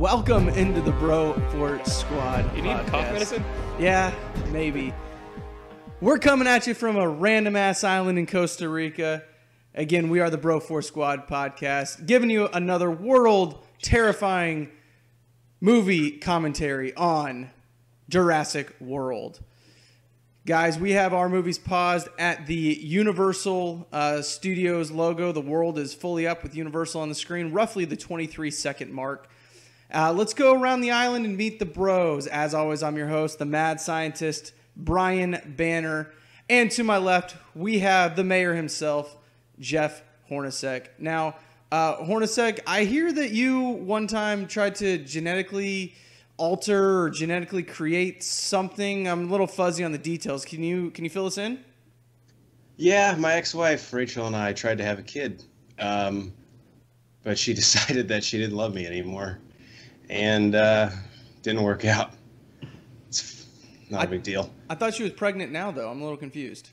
Welcome into the Bro Fort Squad. You need cough medicine? Yeah, maybe. We're coming at you from a random ass island in Costa Rica. Again, we are the Bro Fort Squad podcast, giving you another world terrifying movie commentary on Jurassic World. Guys, we have our movies paused at the Universal Studios logo. The world is fully up with Universal on the screen, roughly the 23-second mark. Let's go around the island and meet the bros. As always, I'm your host, the mad scientist, Brian Banner. And to my left, we have the mayor himself, Jeff Hornacek. Now, Hornacek, I hear that you one time tried to genetically alter or genetically create something. I'm a little fuzzy on the details. Can you fill us in? Yeah, my ex-wife, Rachel, and I tried to have a kid. But she decided that she didn't love me anymore. And didn't work out. It's not a big deal. I thought she was pregnant now, though. I'm a little confused.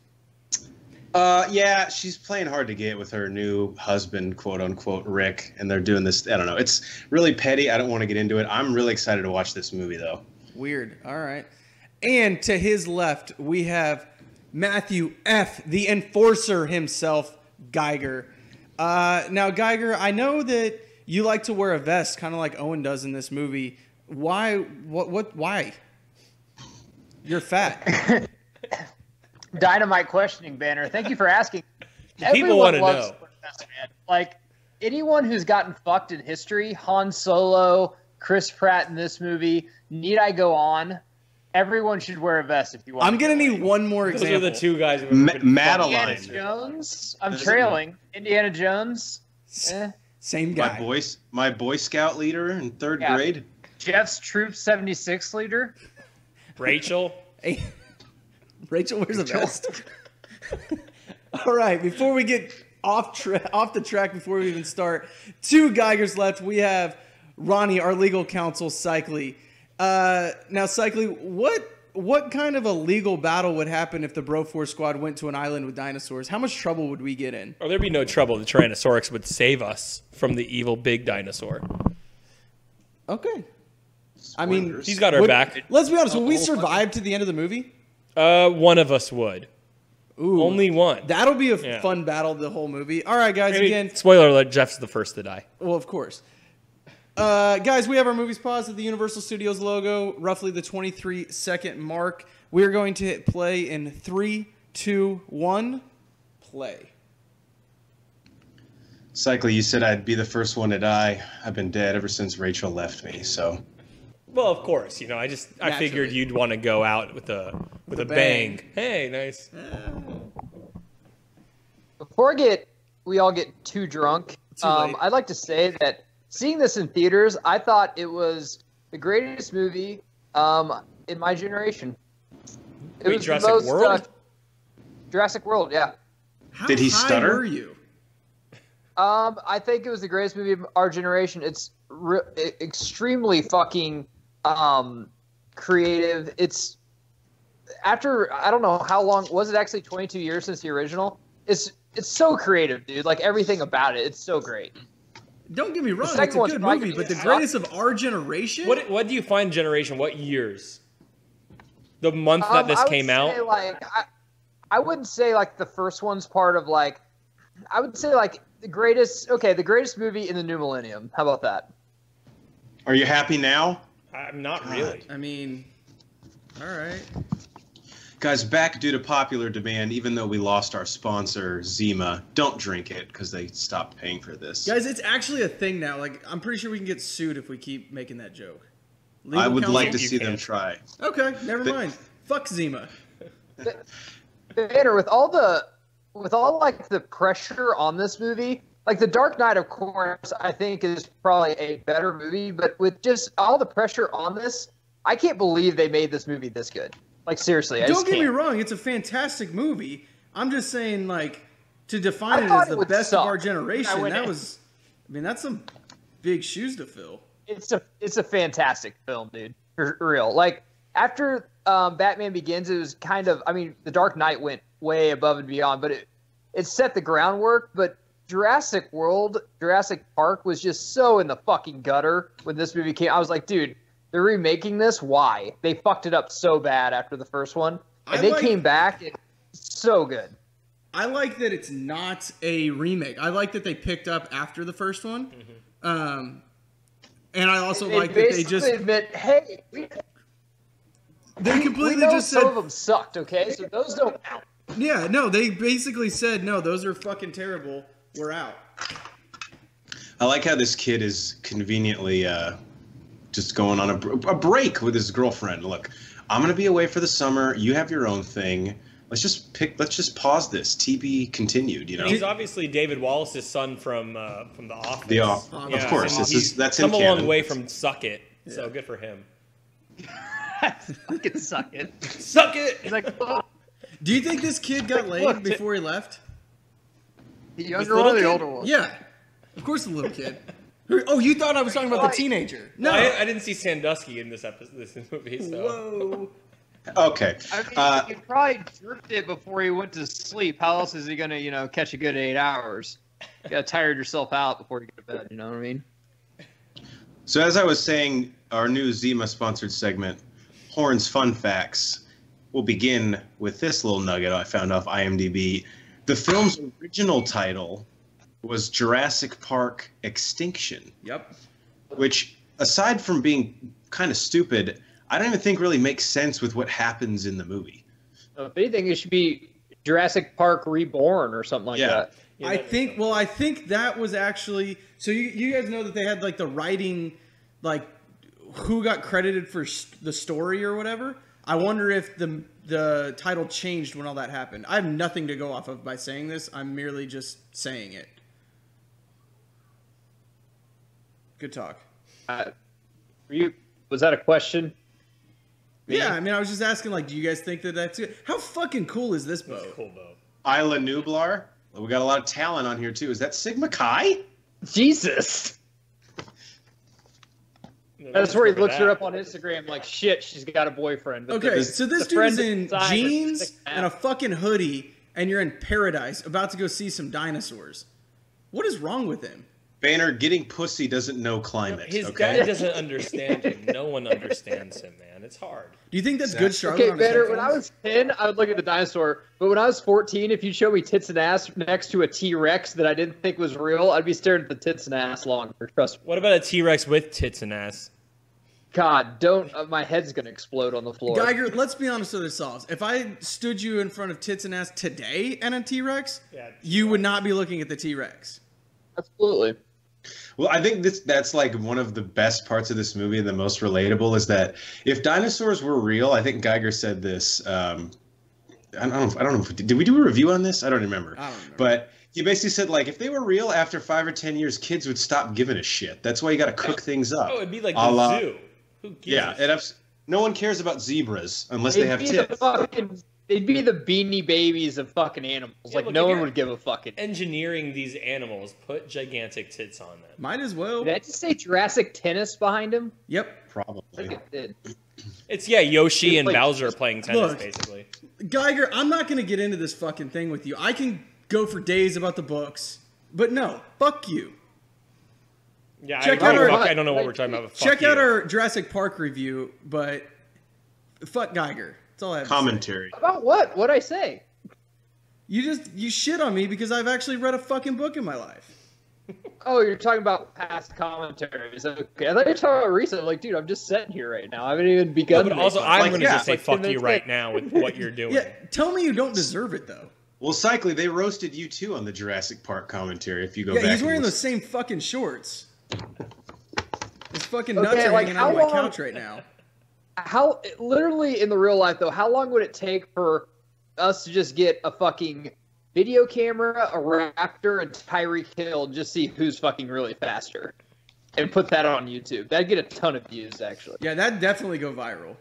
Yeah, she's playing hard to get with her new husband, quote unquote, Rick, and they're doing this. I don't know. It's really petty. I don't want to get into it. I'm really excited to watch this movie, though. Weird. All right. And to his left, we have Matthew F., the enforcer himself, Geiger. Now, Geiger, I know that you like to wear a vest, kind of like Owen does in this movie. Why? Why? You're fat. Dynamite questioning, Banner. Thank you for asking. People want to know. Like, anyone who's gotten fucked in history, Han Solo, Chris Pratt in this movie, need I go on? Everyone should wear a vest if you want. I'm going to need one more example. Those are the two guys. Madeline. Indiana Jones. I'm trailing. Indiana Jones. Same guy. My Boy Scout leader in third grade. Jeff's Troop 76 leader. Rachel. Hey, Rachel wears a vest. All right, before we get off the track, before we even start, two Geigers left. We have Ronnie, our legal counsel, Cycly. Now, Cycly, what kind of a legal battle would happen if the Broforce squad went to an island with dinosaurs? How much trouble would we get in? Oh, there'd be no trouble. The Tyrannosaurus would save us from the evil big dinosaur. Okay. I mean, he's got our back. Let's be honest. Will we survive to the end of the movie? One of us would. Ooh, only one. That'll be a fun battle the whole movie. All right, guys. Again, spoiler alert: Jeff's the first to die. Well, of course. Guys, we have our movies paused at the Universal Studios logo, roughly the 23-second mark. We are going to hit play in 3, 2, 1, play. Cycly, you said I'd be the first one to die. I've been dead ever since Rachel left me, so. Well, of course, you know, I figured you'd want to go out with a bang. Hey, nice. Before we all get too drunk, I'd like to say that seeing this in theaters, I thought it was the greatest movie in my generation. It was Jurassic World? Jurassic World, yeah. Did he How stutter? high were you? I think it was the greatest movie of our generation. It's extremely fucking creative. It's after, I don't know how long, was it actually 22 years since the original? It's so creative, dude. Like, everything about it, it's so great. Don't get me wrong, it's a good movie, but the greatest of our generation? What do you find generation? What years? The month that this came out? I wouldn't say, like, the first one's part of, like, I would say, like, the greatest movie in the new millennium. How about that? Are you happy now? I'm not really. I mean, all right. Guys, back due to popular demand, even though we lost our sponsor, Zima, don't drink it because they stopped paying for this. Guys, it's actually a thing now. Like, I'm pretty sure we can get sued if we keep making that joke. I would like to see them try. Okay, never mind. Fuck Zima. Banner, with all the pressure on this movie, like The Dark Knight, of course, I think is probably a better movie, but with just all the pressure on this, I can't believe they made this movie this good. Like, seriously, Don't get me wrong, it's a fantastic movie. I'm just saying, like, to define it as the best of our generation, that's some big shoes to fill. It's a fantastic film, dude. For real. Like, after Batman Begins, it was kind of, I mean, The Dark Knight went way above and beyond, but it set the groundwork, but Jurassic World, Jurassic Park was just so in the fucking gutter when this movie came. I was like, dude, they're remaking this? Why? They fucked it up so bad after the first one. And they came back. It's so good. I like that it's not a remake. I like that they picked up after the first one. Mm-hmm. And I also like that they just admit, hey, they completely just said some of them sucked. Okay, so those don't count. Yeah, no, they basically said no, those are fucking terrible. We're out. I like how this kid is conveniently just going on a break with his girlfriend. Look, I'm gonna be away for the summer. You have your own thing. Let's just pause this. TB continued. You know, he's obviously David Wallace's son from The Office. Of course, that's him. Come a long way from Suck It. Yeah. So good for him. Fucking suck it. Suck it. He's like, oh. Do you think this kid got laid before he left? The younger one or the older one? Yeah, of course, the little kid. Oh, you thought I was talking about the teenager? No, I didn't see Sandusky in this movie. So. Whoa. Okay. I mean, he probably jerked it before he went to sleep. How else is he gonna, catch a good 8 hours? You gotta tire yourself out before you get to bed. You know what I mean? So as I was saying, our new Zima sponsored segment, Horns Fun Facts, will begin with this little nugget I found off IMDb. The film's original title was Jurassic Park Extinction. Yep. Which, aside from being kind of stupid, I don't even think really makes sense with what happens in the movie. If anything, it should be Jurassic Park Reborn or something like that. Yeah, I think that was actually... So you guys know that they had, like, the writing, like, who got credited for the story or whatever? I wonder if the title changed when all that happened. I have nothing to go off of by saying this. I'm merely just saying it. Good talk. Was that a question? Yeah, I mean, I was just asking, like, do you guys think that that's good? How fucking cool is this boat? That's a cool boat. Isla Nublar. We got a lot of talent on here, too. Is that Sigma Chi? Jesus. That's where he looks her up on Instagram like, shit, she's got a boyfriend. But okay, so this dude's in jeans and a fucking hoodie, and you're in paradise about to go see some dinosaurs. What is wrong with him? Banner, getting pussy doesn't know climate. His dad doesn't understand him. No one understands him, man. It's hard. Do you think that's good, Charlotte? Okay, Banner, when I was 10, I would look at the dinosaur. But when I was 14, if you showed me tits and ass next to a T-Rex that I didn't think was real, I'd be staring at the tits and ass longer. Trust me. What about a T-Rex with tits and ass? God, don't. My head's going to explode on the floor. Geiger, let's be honest with ourselves. If I stood you in front of tits and ass today and a T-Rex, you would not be looking at the T-Rex. Absolutely. Well, I think that's like one of the best parts of this movie and the most relatable is that if dinosaurs were real, I think Geiger said this. I don't know. Did we do a review on this? I don't remember. But he basically said, like, if they were real after 5 or 10 years, kids would stop giving a shit. That's why you got to cook things up. Oh, it'd be like the zoo. Who gives a shit? No one cares about zebras unless they have tits. They'd be the Beanie Babies of fucking animals. Yeah, like, no one would give a fucking... Engineering these animals, put gigantic tits on them. Might as well. Did I just say Jurassic Tennis behind him? Yep. Probably. It's, Yoshi and Bowser playing tennis, basically. Geiger, I'm not going to get into this fucking thing with you. I can go for days about the books, but no, fuck you. Yeah, I don't know what we're talking about. Check out our Jurassic Park review, but fuck Geiger. That's all I have commentary. to say. About what? What'd I say? You shit on me because I've actually read a fucking book in my life. Oh, you're talking about past commentaries. Okay, I thought you were talking about recent. Like, dude, I'm just sitting here right now. I haven't even begun. But also, I'm going to just say fuck you right now with what you're doing. Yeah, tell me you don't deserve it, though. Well, Cycly, they roasted you, too, on the Jurassic Park commentary, if you go back. Yeah, he's wearing those same fucking shorts. His fucking nuts are hanging out on my couch right now. Literally in the real life, though, how long would it take for us to just get a fucking video camera, a raptor, and Tyreek Hill and just see who's fucking really faster? And put that on YouTube. That'd get a ton of views, actually. Yeah, that'd definitely go viral.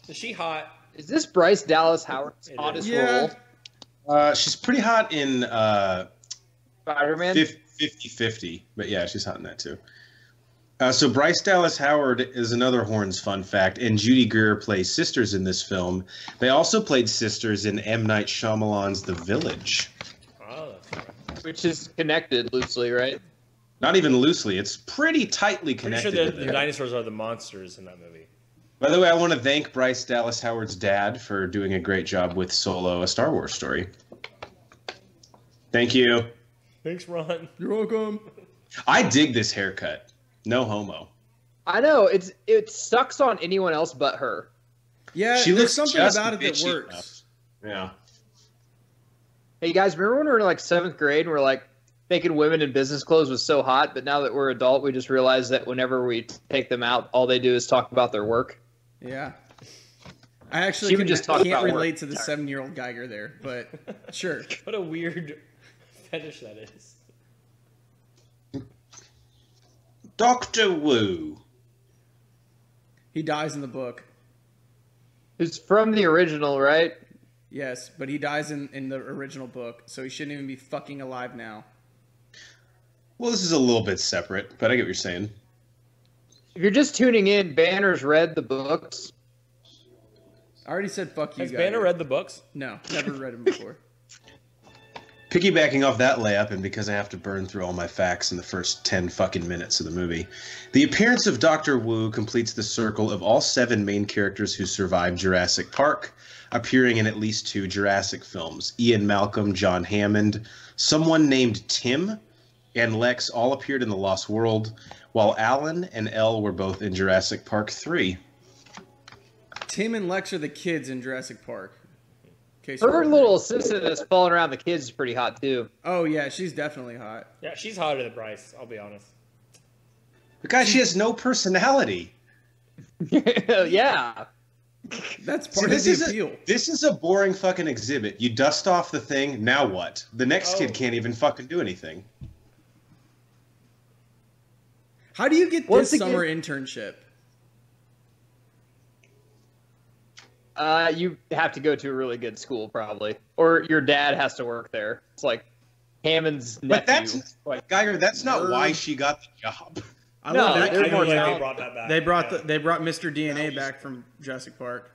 Is she hot? Is this Bryce Dallas Howard's hottest role? She's pretty hot in Spider-Man? 50-50. But yeah, she's hot in that, too. So Bryce Dallas Howard is another Horns fun fact, and Judy Greer plays sisters in this film. They also played sisters in M. Night Shyamalan's The Village. Oh, that's right. Which is connected loosely, right? Not even loosely. It's pretty tightly connected. Pretty sure the dinosaurs are the monsters in that movie. By the way, I want to thank Bryce Dallas Howard's dad for doing a great job with Solo, a Star Wars story. Thank you. Thanks, Ron. You're welcome. I dig this haircut. No homo. I know it sucks on anyone else but her. Yeah, She there's looks something just about it that bitchy works. enough. Yeah. Hey guys, remember when we were in like 7th grade and we're like thinking women in business clothes was so hot, but now that we're adult, we just realize that whenever we take them out, all they do is talk about their work. Yeah. I actually can't relate to the 7-year-old Geiger there, but sure. What a weird fetish that is. Dr. Wu. He dies in the book. It's from the original, right? Yes, but he dies in the original book, so he shouldn't even be fucking alive now. Well, this is a little bit separate, but I get what you're saying. If you're just tuning in, Banner's read the books. I already said fuck you, Has Geiger. Banner read the books? No, never read them before. Piggybacking off that layup, and because I have to burn through all my facts in the first 10 fucking minutes of the movie, the appearance of Dr. Wu completes the circle of all 7 main characters who survived Jurassic Park, appearing in at least 2 Jurassic films. Ian Malcolm, John Hammond, someone named Tim, and Lex all appeared in The Lost World, while Alan and Elle were both in Jurassic Park 3. Tim and Lex are the kids in Jurassic Park. Her little assistant that's falling around the kids is pretty hot, too. Oh, yeah, she's definitely hot. Yeah, she's hotter than Bryce, I'll be honest. But guys, she has no personality. Yeah. That's part of the appeal. This is a boring fucking exhibit. You dust off the thing, now what? The next kid can't even fucking do anything. How do you get this summer internship? You have to go to a really good school, probably. Or your dad has to work there. It's like Hammond's nephew. But that's, Geiger, that's not why she got the job. I love that. They brought that back. They brought Mr. DNA back from Jurassic Park.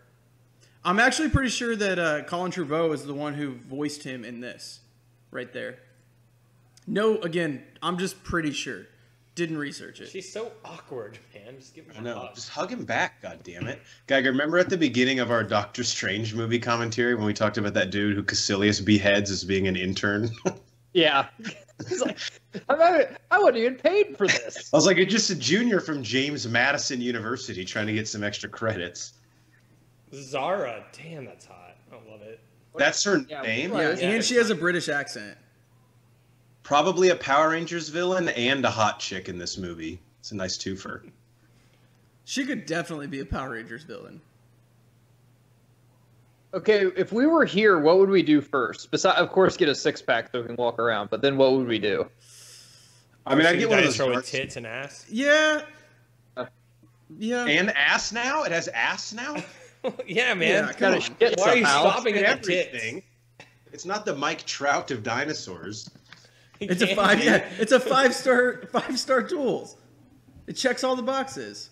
I'm actually pretty sure that Colin Trevorrow is the one who voiced him in this, right there. No, again, I'm just pretty sure. Didn't research it. She's so awkward, man. Just give her I know. Just hug him back, goddammit. Geiger, remember at the beginning of our Doctor Strange movie commentary when we talked about that dude who Caecilius beheads as being an intern? Yeah. He's like, I wasn't even paid for this. I was like, it's just a junior from James Madison University trying to get some extra credits. Zara. Damn, that's hot. I love it. That's her name? Yeah, and she has a British accent. Probably a Power Rangers villain and a hot chick in this movie. It's a nice twofer. She could definitely be a Power Rangers villain. Okay, if we were here, what would we do first? Besides, of course, get a 6-pack so we can walk around. But then, what would we do? I mean, I'd get one of those with tits and ass. Yeah. Yeah. And ass now? It has ass now? Yeah, man. Yeah, come on. Why are you stopping at the everything? tits? It's not the Mike Trout of dinosaurs. It's a 5. Yeah, it's a 5-star tools. It checks all the boxes.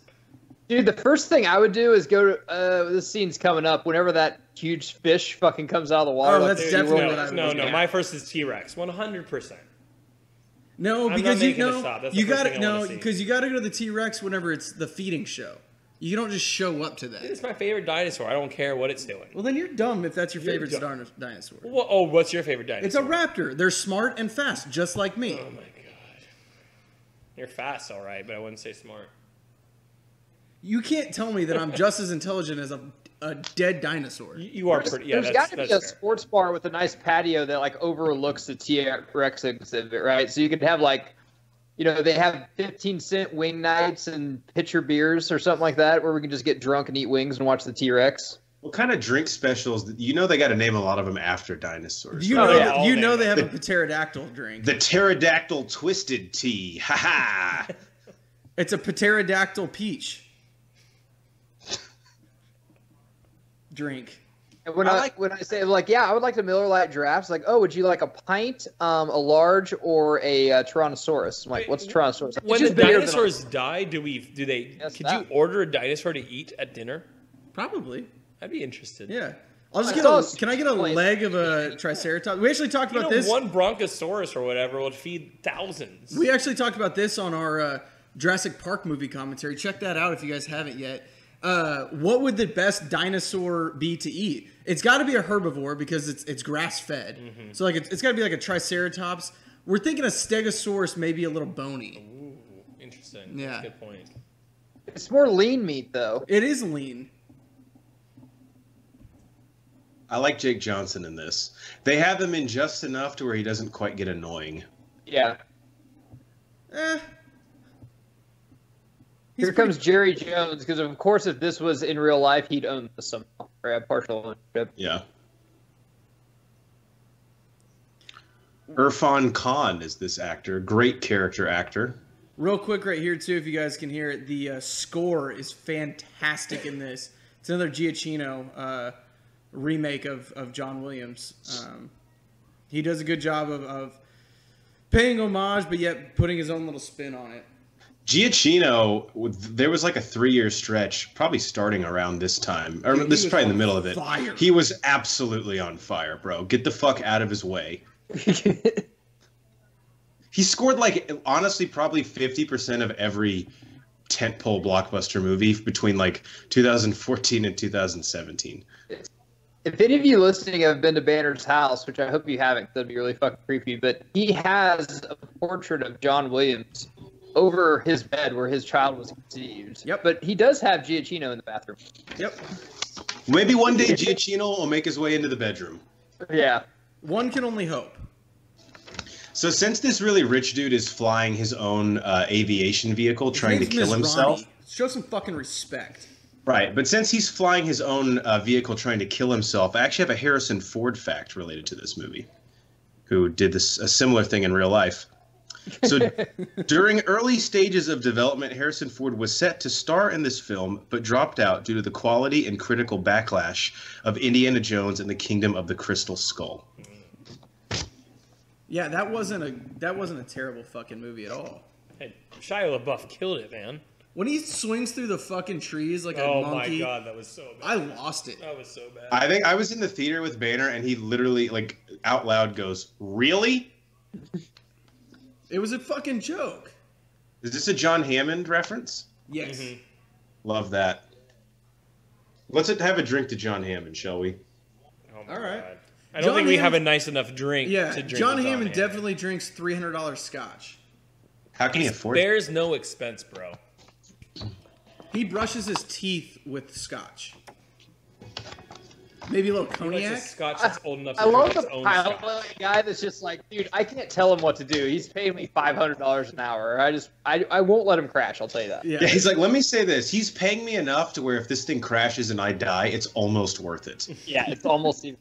Dude, the first thing I would do is go to this scene's coming up. Whenever that huge fish fucking comes out of the water. Oh, that's definitely what I would do. No. My first is T-Rex, 100%. No, because you got to because you got to go to the T-Rex whenever it's the feeding show. You don't just show up to that. It's my favorite dinosaur. I don't care what it's doing. Well, then you're dumb if that's your favorite dinosaur. Well, what's your favorite dinosaur? It's a raptor. They're smart and fast, just like me. Oh my god. You're fast, all right, but I wouldn't say smart. You can't tell me that I'm just as intelligent as a dead dinosaur. You are pretty. Yeah, there's got to be a sports bar with a nice patio that like overlooks the T-Rex exhibit, right? So you could have like, you know, they have 15-cent wing nights and pitcher beers or something like that, where we can just get drunk and eat wings and watch the T-Rex. What kind of drink specials? You know they got to name a lot of them after dinosaurs. You know they have a pterodactyl drink. The pterodactyl twisted tea. Ha ha! It's a pterodactyl peach drink. And when I say like, yeah, I would like the Miller Lite drafts. Like, oh, would you like a pint, a large, or a Tyrannosaurus? I'm like, what's Tyrannosaurus? When the dinosaurs die, could you order a dinosaur to eat at dinner? Probably. I'd be interested. Yeah. I'll just get a. Can I get a leg of a Triceratops? We actually talked about this. One Bronchosaurus or whatever would feed thousands. We actually talked about this on our Jurassic Park movie commentary. Check that out if you guys haven't yet. What would the best dinosaur be to eat? It's got to be a herbivore because it's grass fed. Mm-hmm. So like it's got to be like a Triceratops. We're thinking a Stegosaurus, maybe a little bony. Ooh, interesting. Yeah, that's a good point. It's more lean meat though. It is lean. I like Jake Johnson in this. They have him in just enough to where he doesn't quite get annoying. Yeah. Here comes Jerry Jones, because of course if this was in real life, he'd own this somehow, or have partial ownership. Yeah. Irfan Khan is this actor. Great character actor. Real quick right here, too, if you guys can hear it, the score is fantastic in this. It's another Giacchino remake of John Williams. He does a good job of paying homage, but yet putting his own little spin on it. Giacchino, there was like a 3-year stretch, probably starting around this time. Or this is probably in the middle of it. Fire. He was absolutely on fire, bro. Get the fuck out of his way. He scored, like, honestly, probably 50% of every tentpole blockbuster movie between, like, 2014 and 2017. If any of you listening have been to Banner's house, which I hope you haven't, 'cause that'd be really fucking creepy, but he has a portrait of John Williams over his bed where his child was conceived. Yep. But he does have Giacchino in the bathroom. Yep. Maybe one day Giacchino will make his way into the bedroom. Yeah. One can only hope. So since this really rich dude is flying his own aviation vehicle trying to His kill name's Miss himself... Ronnie. Show some fucking respect. Right, but since he's flying his own vehicle trying to kill himself, I actually have a Harrison Ford fact related to this movie, who did a similar thing in real life. So during early stages of development, Harrison Ford was set to star in this film, but dropped out due to the quality and critical backlash of Indiana Jones and the Kingdom of the Crystal Skull. Yeah, that wasn't a terrible fucking movie at all. Hey, Shia LaBeouf killed it, man. When he swings through the fucking trees like a monkey. Oh my god, that was so bad. I lost it. That was so bad. I think I was in the theater with Banner, and he literally, like, out loud goes, "Really?" It was a fucking joke. Is this a John Hammond reference? Yes. Mm-hmm. Love that. Let's have a drink to John Hammond, shall we? Oh my All right. God. I don't think we have a nice enough drink Yeah, to drink. John Hammond definitely drinks $300 scotch. How can he afford it? There's no expense, bro. He brushes his teeth with scotch. Maybe a little He likes cognac. a scotch that's old enough to I love drink the its own pilot scotch. guy that's just like, dude, I can't tell him what to do. He's paying me $500 an hour. I won't let him crash. I'll tell you that. Yeah. Yeah, he's like, let me say this. He's paying me enough to where if this thing crashes and I die, it's almost worth it. Yeah, it's almost even.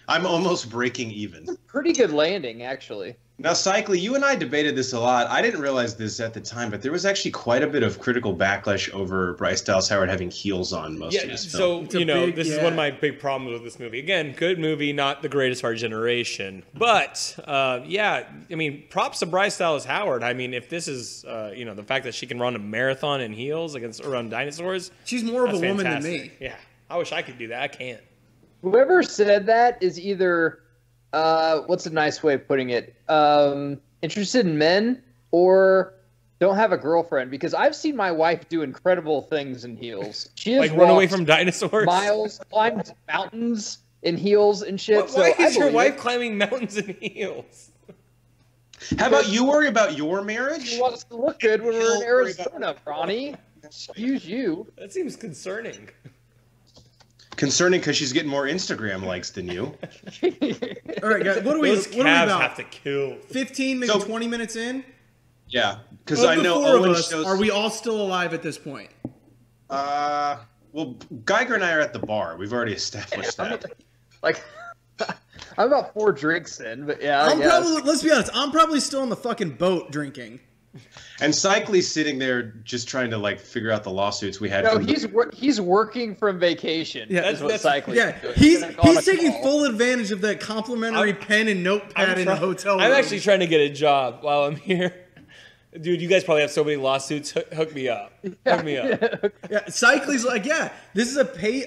I'm almost breaking even. Pretty good landing, actually. Now, Cycly, you and I debated this a lot. I didn't realize this at the time, but there was actually quite a bit of critical backlash over Bryce Dallas Howard having heels on most of this film. So, this is one of my big problems with this movie. Again, good movie, not the greatest of our generation. But, props to Bryce Dallas Howard. I mean, if this is, the fact that she can run a marathon in heels around dinosaurs. She's more of a that's woman than fantastic. me. Yeah. I wish I could do that. I can't. Whoever said that is either, what's a nice way of putting it? Interested in men or don't have a girlfriend, because I've seen my wife do incredible things in heels. She has run away from dinosaurs? Miles, climbed mountains in heels and shit. Why so is your wife it. climbing mountains in heels? How about you worry about your marriage? She wants to look good when we're in Arizona, Ronnie. Excuse you. That seems concerning. Concerning because she's getting more Instagram likes than you. All right, guys. What are we calves about? have to kill. 15, maybe 20 minutes in? Yeah, because Of I the know four of Owen us, shows. are we all still alive at this point? Well, Geiger and I are at the bar. We've already established that. I'm about 4 drinks in, but yeah. I guess. Let's be honest, I'm probably still on the fucking boat drinking. And Cycly's sitting there just trying to figure out the lawsuits we had. No, from he's working from vacation. Yeah, that's what Cycling. Yeah, is doing. he's taking full advantage of that complimentary pen and notepad in the hotel room. I'm actually trying to get a job while I'm here. Dude, you guys probably have so many lawsuits. Hook me up. Hook me up. Yeah, Cycly's like, yeah, this is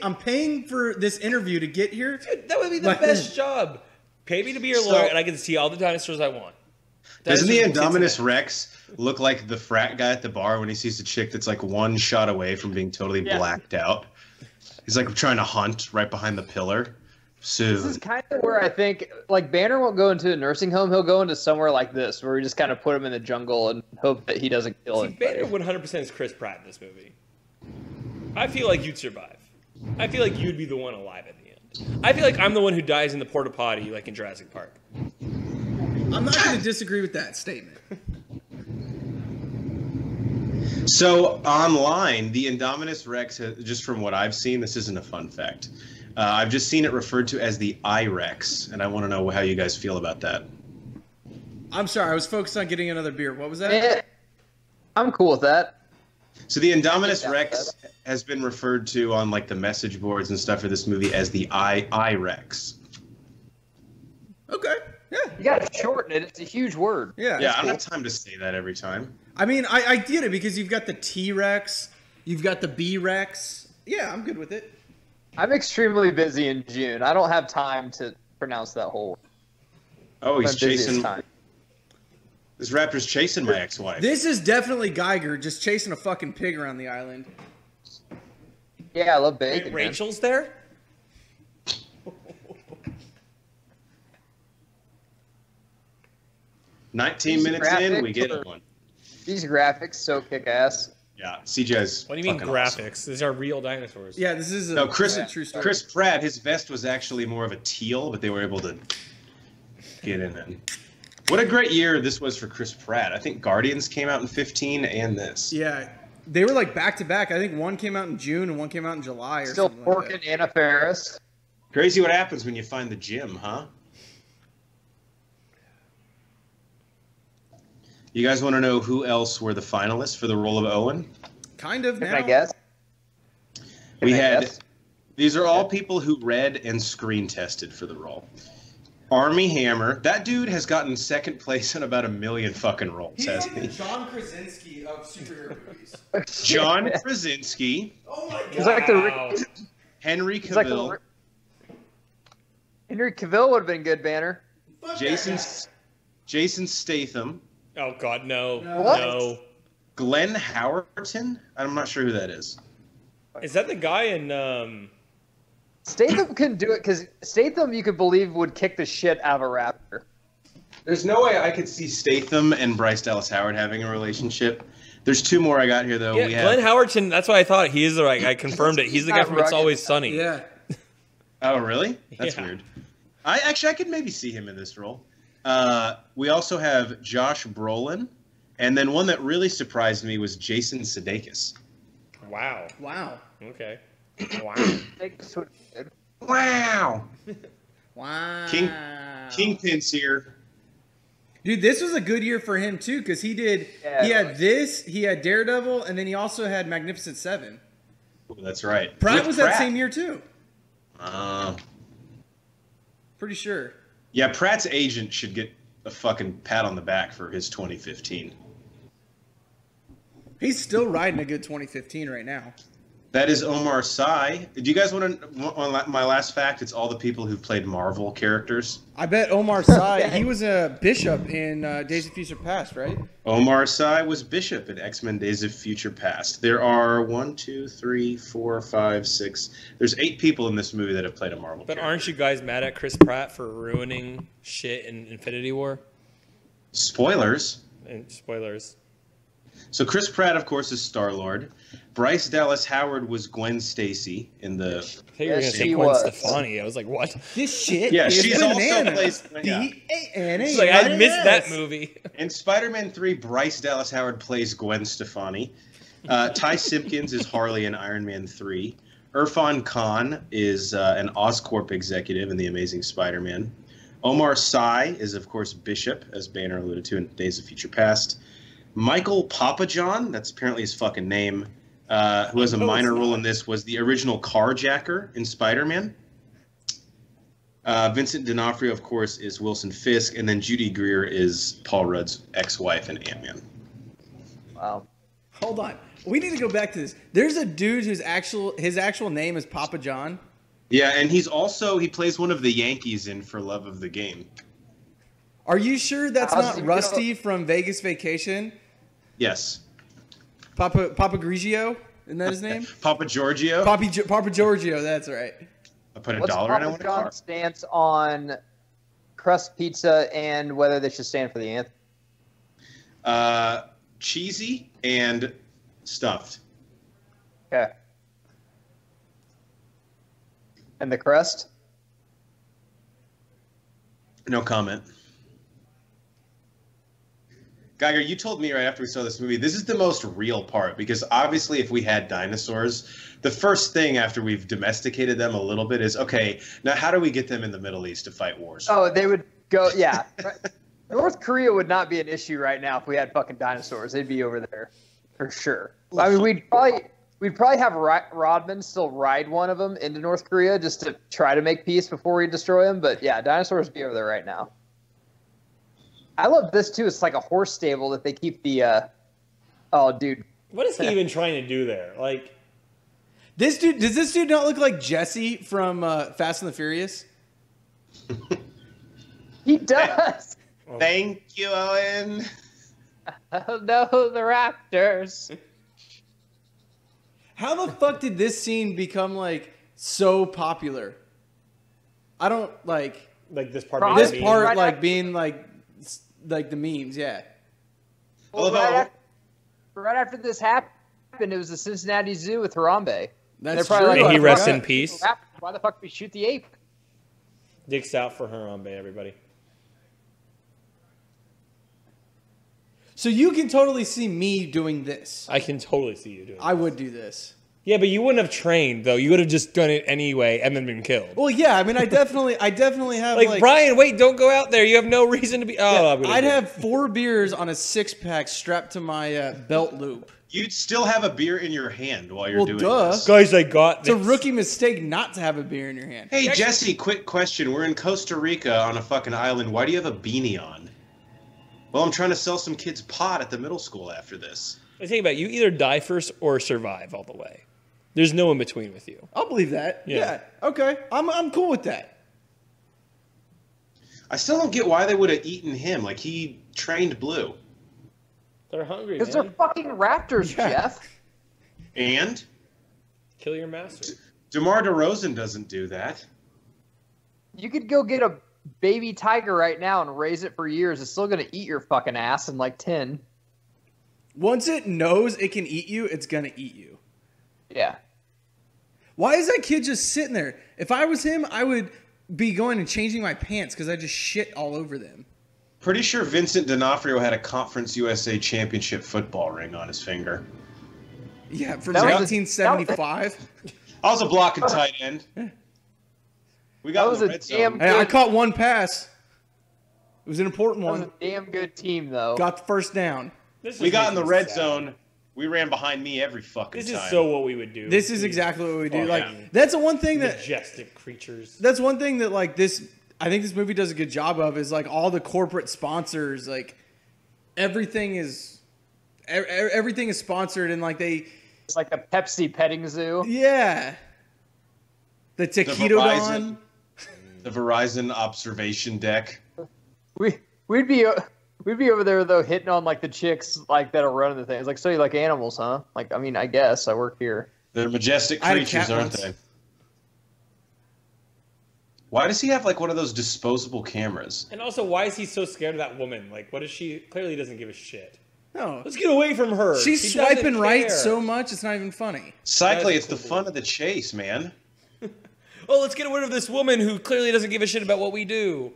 I'm paying for this interview to get here. Dude, that would be the best job. Pay me to be your lawyer, and I can see all the dinosaurs I want. Doesn't the Indominus Rex look like the frat guy at the bar when he sees a chick that's like one shot away from being totally blacked out? He's like trying to hunt right behind the pillar. Soon. This is kind of where I think, like, Banner won't go into a nursing home. He'll go into somewhere like this, where we just kind of put him in the jungle and hope that he doesn't kill it. Banner 100% is Chris Pratt in this movie. I feel like you'd survive. I feel like you'd be the one alive at the end. I feel like I'm the one who dies in the porta potty, like in Jurassic Park. I'm not going to disagree with that statement. So online, the Indominus Rex, just from what I've seen, this isn't a fun fact. I've just seen it referred to as the I-Rex, and I want to know how you guys feel about that. I'm sorry, I was focused on getting another beer. What was that? I'm cool with that. So the Indominus Rex has been referred to on like the message boards and stuff for this movie as the I-Rex. Okay, yeah. You got to shorten it. It's a huge word. Yeah, Yeah, I don't have time to say that every time. I mean, I get it because you've got the T-Rex, you've got the B-Rex. Yeah, I'm good with it. I'm extremely busy in June. I don't have time to pronounce that whole word. Oh, he's chasing. Time. This raptor's chasing my ex-wife. This is definitely Geiger just chasing a fucking pig around the island. Yeah, I love bacon. Rachel's there? 19 minutes in, we get one. These graphics so kick ass. Yeah, CJ's. What do you mean graphics? Awesome. These are real dinosaurs. Yeah, this is a true story. Chris Pratt, his vest was actually more of a teal, but they were able to get in it. What a great year this was for Chris Pratt. I think Guardians came out in 15 and this. Yeah, they were like back to back. I think one came out in June and one came out in July. Or Still something working like that. Anna Faris. Crazy what happens when you find the gym, huh? You guys want to know who else were the finalists for the role of Owen? Kind of. Can now. I guess? We had. These are all people who read and screen tested for the role. Armie Hammer. That dude has gotten second place in about 1 million fucking roles, He's hasn't like he? the John Krasinski of superhero movies. John Krasinski. Oh my god. He's like the Henry he's like Cavill. Henry Cavill would have been good, Banner. Fuck Jason that Jason Statham. Oh, God, no. What? No. Glenn Howerton. I'm not sure who that is. Is that the guy in... Statham couldn't do it because Statham, you could believe, would kick the shit out of a raptor. There's no way I could see Statham and Bryce Dallas Howard having a relationship. There's two more I got here, though. Yeah, we Glenn have... Howerton, that's what I thought. He is the right guy. I confirmed it. He's the guy from It's Always Sunny. Yeah. Oh, really? That's Yeah. weird. I could maybe see him in this role. We also have Josh Brolin, and then one that really surprised me was Jason Sudeikis. Wow. Wow. Okay. Wow. Wow. Wow. Kingpin's here. Dude, this was a good year for him too, because he did. Yeah, he it had was. this. He had Daredevil, and then he also had Magnificent Seven. Oh, that's right. Pratt With was that same year too. Pretty sure. Yeah, Pratt's agent should get a fucking pat on the back for his 2015. He's still riding a good 2015 right now. That is Omar Sy. Do you guys want to? My last fact. It's all the people who've played Marvel characters. I bet Omar Sy. He was a bishop in Days of Future Past, right? Omar Sy was Bishop in X-Men: Days of Future Past. There are 1, 2, 3, 4, 5, 6. There's 8 people in this movie that have played a Marvel. But character. aren't you guys mad at Chris Pratt for ruining shit in Infinity War? Spoilers. And spoilers. So Chris Pratt, of course, is Star-Lord. Bryce Dallas Howard was Gwen Stacy in the. I thought you were going to Yes, say she Gwen was. Stefani. I was like, what? This shit. Yeah, is she's also bananas. plays. Yeah. B-A-N-A. It's like, I missed that movie. In Spider-Man 3, Bryce Dallas Howard plays Gwen Stefani. Ty Simpkins is Harley in Iron Man 3. Irfan Khan is an Oscorp executive in The Amazing Spider-Man. Omar Sy is, of course, Bishop, as Banner alluded to in Days of Future Past. Michael Papajohn, that's apparently his fucking name, who has a minor role in this, was the original carjacker in Spider-Man. Vincent D'Onofrio, of course, is Wilson Fisk, and then Judy Greer is Paul Rudd's ex-wife in Ant-Man. Wow. Hold on. We need to go back to this. There's a dude his actual name is Papa John. Yeah, and he plays one of the Yankees in For Love of the Game. Are you sure that's How's not he Rusty from Vegas Vacation? Yes. Papa Grigio? Isn't that his name? Papa Giorgio. Papa Giorgio, that's right. I put a What's dollar in. I Papa want a car. John's stance on crust pizza and whether they should stand for the anthem? Cheesy and stuffed. Okay. And the crust? No comment. Geiger, you told me right after we saw this movie, this is the most real part, because obviously if we had dinosaurs, the first thing after we've domesticated them a little bit is, okay, now how do we get them in the Middle East to fight wars? Oh, they would go, yeah. North Korea would not be an issue right now if we had fucking dinosaurs. They'd be over there for sure. I mean, we'd probably have Rodman still ride one of them into North Korea just to try to make peace before we destroy them. But yeah, dinosaurs would be over there right now. I love this too. It's like a horse stable that they keep the. Oh, dude. What is he even trying to do there? Like, Does this dude not look like Jesse from Fast and the Furious? He does. Thank you, Owen. Oh no, the Raptors. How the fuck did this scene become like so popular? I don't like this part. Probably- this part right like after- being like the memes. Yeah. Well, right after this happened, it was the Cincinnati Zoo with Harambe. That's They're probably true. May he I rest forgot. in peace. Why the fuck did we shoot the ape? Dicks out for Harambe, everybody. So you can totally see me doing this. I can totally see you doing it. I would do this. Yeah, but you wouldn't have trained, though. You would have just done it anyway and then been killed. Well, yeah. I mean, I definitely have Like, Brian, wait, don't go out there. You have no reason to be... Oh, I'm gonna I'd do it. have 4 beers on a 6-pack strapped to my belt loop. You'd still have a beer in your hand while you're Well, doing duh. this. Guys, I got It's a this. rookie mistake not to have a beer in your hand. Hey, Jesse, quick question. We're in Costa Rica on a fucking island. Why do you have a beanie on? Well, I'm trying to sell some kids pot at the middle school after this. I think about it, you either die first or survive all the way. There's no in between with you. I'll believe that. Yeah. Yeah. Okay. I'm cool with that. I still don't get why they would have eaten him. Like, he trained Blue. They're hungry, Because they're fucking raptors, Yeah. Jeff. And Kill your master. DeMar DeRozan doesn't do that. You could go get a baby tiger right now and raise it for years. It's still gonna eat your fucking ass in like 10. Once it knows it can eat you, it's gonna eat you. Yeah. Why is that kid just sitting there? If I was him, I would be going and changing my pants because I just shit all over them. Pretty sure Vincent D'Onofrio had a Conference USA championship football ring on his finger. Yeah, from That was a- 1975. I was a blocking tight end. We got That was in the a red damn- zone. Hey, I caught one pass. It was an important That was one. a damn good team, though. Got the first down. We got in the red zone. We ran behind me every fucking This time. is so what we would do. This is exactly what we do. Fuck Like yeah. that's the one thing that Majestic creatures. that's one thing that like this I think this movie does a good job of is like all the corporate sponsors, like everything is sponsored and like they It's like a Pepsi petting zoo. yeah. The taquito The Verizon observation deck. We'd be over there though, hitting on like the chicks like that are running the thing. It's like, so you like animals, huh? Like, I mean, I guess I work here. They're majestic I had a creatures, cat aren't once. they? Why does he have like one of those disposable cameras? And also, why is he so scared of that woman? Like, what is she? Clearly doesn't give a shit. No. Let's get away from her. She's She doesn't swiping right care. so much it's not even funny. Cycling, That is it's the cool. fun of the chase, man. Oh, let's get rid of this woman who clearly doesn't give a shit about what we do.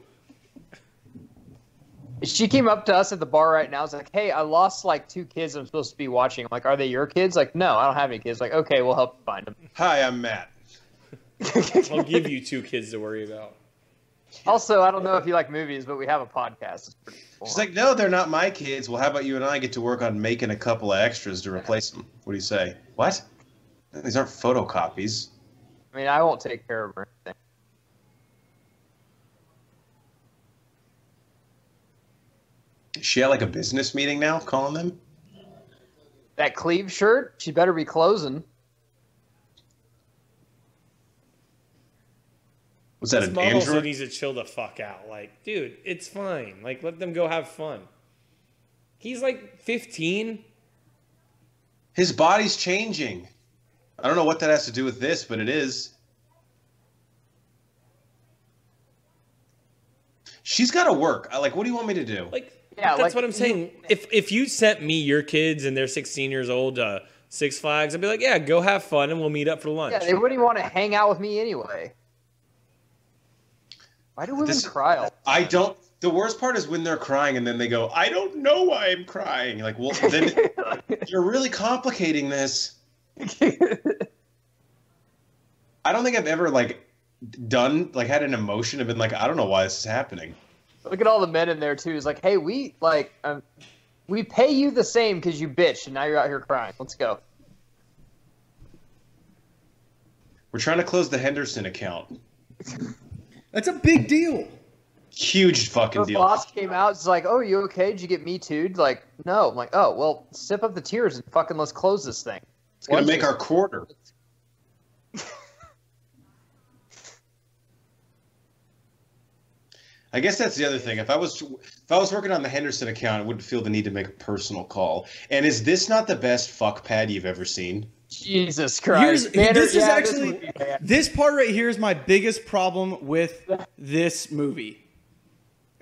She came up to us at the bar right now. I was like, hey, I lost like 2 kids I'm supposed to be watching. I'm like, are they your kids? Like, no, I don't have any kids. Like, okay, we'll help you find them. Hi, I'm Matt. I'll give you 2 kids to worry about. Also, I don't know if you like movies, but we have a podcast. It's pretty cool. She's like, no, they're not my kids. Well, how about you and I get to work on making a couple of extras to replace them? What do you say? What? These aren't photocopies. I mean, I won't take care of her or anything. Is she at like a business meeting now, calling them? That Cleve shirt, she better be closing. Was that This an model also android? needs to chill the fuck out. Like, dude, it's fine. Like, let them go have fun. He's like 15. His body's changing. I don't know what that has to do with this, but it is. She's got to work. Like, what do you want me to do? Like, Yeah, that's like, what I'm saying. If you sent me your kids and they're 16 years old to Six Flags, I'd be like, yeah, go have fun and we'll meet up for lunch. Yeah, they wouldn't even want to hang out with me anyway. Why do women cry all the time? I don't. The worst part is when they're crying and then they go, I don't know why I'm crying. Like, well, then you're really complicating this. I don't think I've ever, like, had an emotion of been like, I don't know why this is happening. Look at all the men in there too. It's like, hey, we pay you the same because you bitch, and now you're out here crying. Let's go. We're trying to close the Henderson account. That's a big deal. Huge fucking The deal. boss came out. It's like, oh, you okay? Did you get Me Too'd? Like, no. I'm like, oh, well, sip up the tears and fucking let's close this thing. It's gonna make our quarter. I guess that's the other thing. If I was working on the Henderson account, I wouldn't feel the need to make a personal call. And is this not the best fuck pad you've ever seen? Jesus Christ. This part right here is my biggest problem with this movie.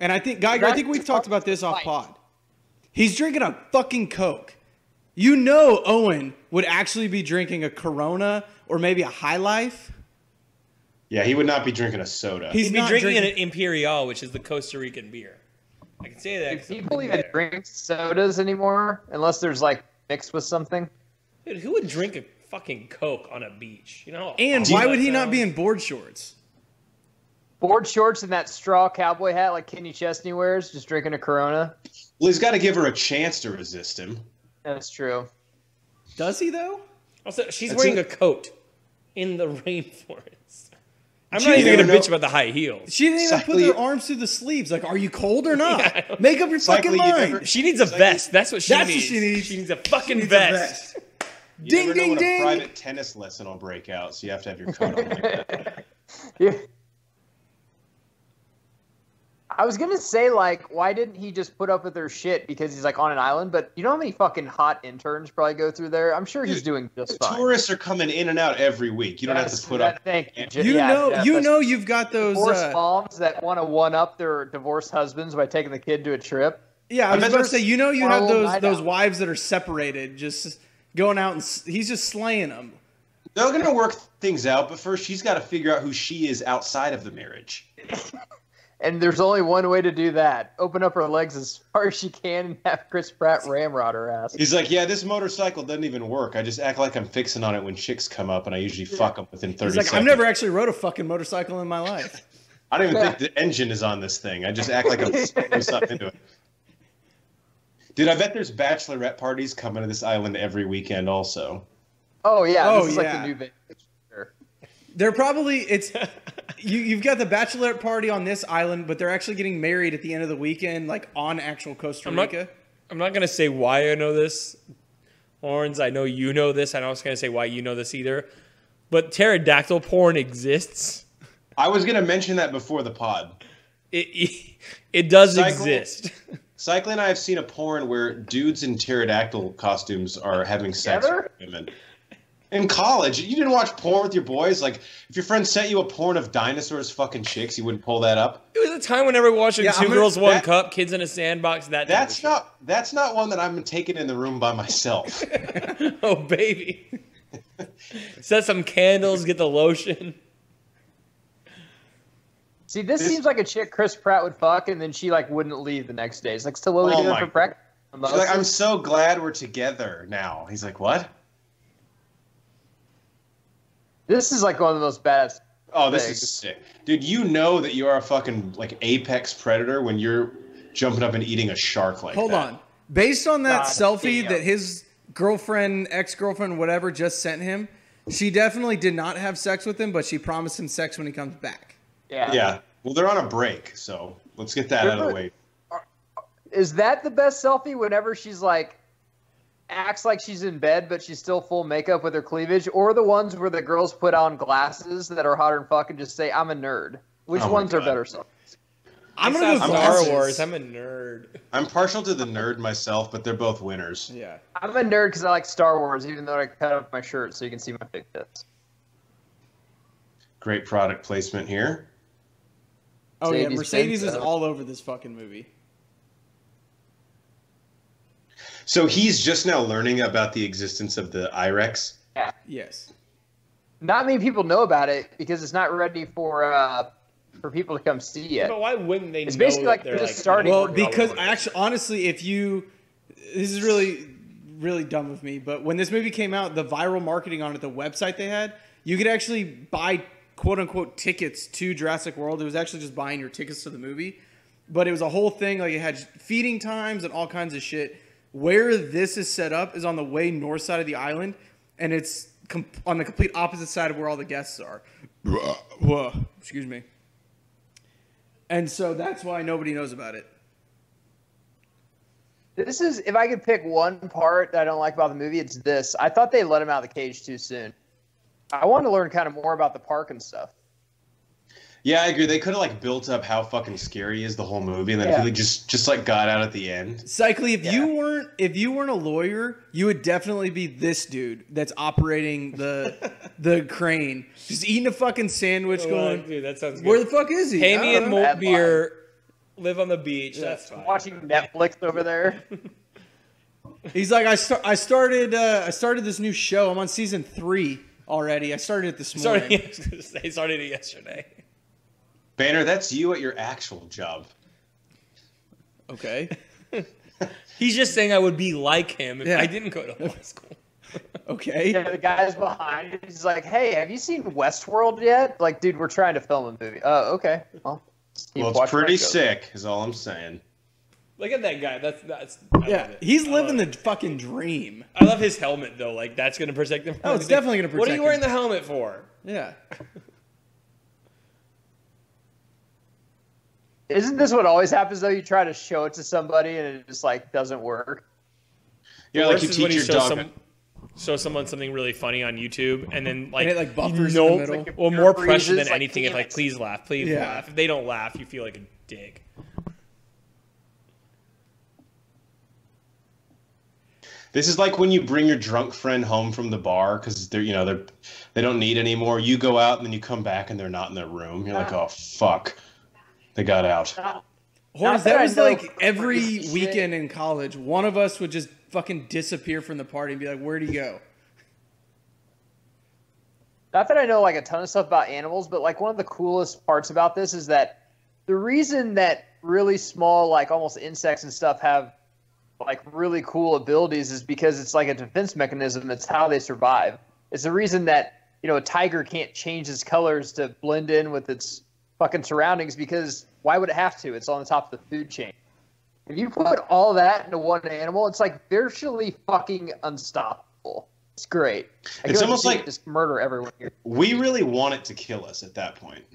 And I think, Geiger, I think we've talked about this off pod. He's drinking a fucking Coke. You know Owen would actually be drinking a Corona or maybe a High Life. Yeah, he would not be drinking a soda. He'd be drinking an Imperial, which is the Costa Rican beer. I can say that. Do people even drink sodas anymore unless there's like mixed with something? Dude, who would drink a fucking Coke on a beach? You know? And why would he not be in board shorts? Board shorts and that straw cowboy hat like Kenny Chesney wears, just drinking a Corona. Well, he's got to give her a chance to resist him. That's true. Does he, though? Also, she's wearing a coat in the rainforest. I'm not even going to bitch about the high heels. She didn't even put her arms through the sleeves. Like, are you cold or not? Make up your fucking mind. She needs a vest. That's what she needs. What she needs. She needs a fucking vest. You never know when a private tennis lesson will break out, so you have to have your coat on like that. Yeah. I was gonna say, like, why didn't he just put up with her shit because he's like on an island? But you know how many fucking hot interns probably go through there? I'm sure he's doing just fine. Tourists are coming in and out every week. You don't have to put up. You know, you've got those divorced moms that want to one up their divorced husbands by taking the kid to a trip. Yeah, I was about to say, you know, you have those wives that are separated, just going out and he's just slaying them. They're gonna work things out, but first she's got to figure out who she is outside of the marriage. And there's only one way to do that. Open up her legs as far as she can and have Chris Pratt ramrod her ass. He's like, yeah, this motorcycle doesn't even work. I just act like I'm fixing on it when chicks come up, and I usually fuck them within 30 seconds. I've never actually rode a fucking motorcycle in my life. I don't even think the engine is on this thing. I just act like I'm putting something into it. Dude, I bet there's bachelorette parties coming to this island every weekend also. Oh, yeah. This is like the new vacation. They're probably you've got the bachelorette party on this island, but they're actually getting married at the end of the weekend, like on actual Costa Rica. I'm not gonna say why I know this, Horns. I know you know this. I'm not gonna say why you know this either. But pterodactyl porn exists. I was gonna mention that before the pod. It does exist. Cycling and I have seen a porn where dudes in pterodactyl costumes are having sex with women. In college, you didn't watch porn with your boys? Like, if your friend sent you a porn of dinosaurs fucking chicks, you wouldn't pull that up? It was a time whenever we watched Two Girls, One Cup, Kids in a Sandbox, that's not one that I'm taking in the room by myself. Oh, baby. Set some candles, get the lotion. See, this seems like a chick Chris Pratt would fuck, and then she, like, wouldn't leave the next day. It's like, so what are we doing for breakfast? She's like, I'm so glad we're together now. He's like, what? This is like one of the most badass. Oh, this is sick. Dude, you know that you are a fucking, like, apex predator when you're jumping up and eating a shark like that. Hold on. Based on that selfie that his girlfriend, ex-girlfriend, whatever, just sent him, she definitely did not have sex with him, but she promised him sex when he comes back. Yeah. Yeah. Well, they're on a break, so let's get that out of the way. Is that the best selfie whenever she's like, acts like she's in bed, but she's still full makeup with her cleavage, or the ones where the girls put on glasses that are hotter than fuck and just say, I'm a nerd? Which ones are better songs? I'm gonna go Star glasses. Wars. I'm a nerd. I'm partial to the nerd myself, but they're both winners. Yeah. I'm a nerd because I like Star Wars, even though I cut up my shirt so you can see my big tits. Great product placement here. Oh yeah, Mercedes Mercedes is Benz. all over this fucking movie. So he's just now learning about the existence of the IREX. Yeah. Yes. Not many people know about it because it's not ready for people to come see yet. But why wouldn't they It's know basically that like they're they're just like starting. Well, working on because it. actually, honestly, this is really dumb of me, but when this movie came out, the viral marketing on it, the website they had, you could actually buy quote unquote tickets to Jurassic World. It was actually just buying your tickets to the movie, but it was a whole thing. Like it had feeding times and all kinds of shit. Where this is set up is on the way north side of the island, and it's on the complete opposite side of where all the guests are. Whoa, excuse me. And so that's why nobody knows about it. This is, if I could pick one part that I don't like about the movie, it's this. I thought they let him out of the cage too soon. I wanted to learn kind of more about the park and stuff. Yeah, I agree. They could have like built up how fucking scary he is the whole movie, and then Yeah. if he just like got out at the end. Cycly, if you weren't a lawyer, you would definitely be this dude that's operating the crane, just eating a fucking sandwich, going, dude, that sounds good. "Where the fuck is he?" Pay I me don't in know. malt Bad beer, live on the beach. That's fine. Watching Netflix over there. He's like, I started this new show. I'm on season 3 already. I started it this morning. Sorry, I was gonna say, started it yesterday. Banner, that's you at your actual job. Okay. He's just saying I would be like him if Yeah. I didn't go to law school. Okay. Yeah, the guy's behind. He's like, "Hey, have you seen Westworld yet?" Like, dude, we're trying to film a movie. Oh, okay. Well, It's pretty sick, is all I'm saying. Look at that guy. That's. I love Yeah, it. he's I living love the fucking dream. it. I love his helmet though. Like that's gonna protect him. from Oh, it's everything. definitely gonna What are protect you wearing him. the helmet for? Yeah. Isn't this what always happens though? You try to show it to somebody and it just like doesn't work. Yeah, The like worst you is when teach you your show dog. show someone something really funny on YouTube, and then like it, like, buffers in the no, middle. like, or more Freezes, pressure than like, anything. If damn like, it. please laugh, please Yeah. laugh. If they don't laugh, you feel like a dick. This is like when you bring your drunk friend home from the bar because they don't need anymore. You go out and then you come back and they're not in their room. You're like, oh fuck, they got out. Horns, that that I was know like every crazy weekend in college. One of us would just fucking disappear from the party and be like, "Where'd he go?" Not that I know like a ton of stuff about animals, but like one of the coolest parts about this is that the reason that really small, like almost insects and stuff have like really cool abilities is because it's like a defense mechanism. It's how they survive. It's the reason that, a tiger can't change its colors to blend in with its fucking surroundings because why would it have to? It's on the top of the food chain. If you put all that into one animal, it's like virtually fucking unstoppable. It's great. It's almost like just murder everyone here. we really want it to kill us at that point.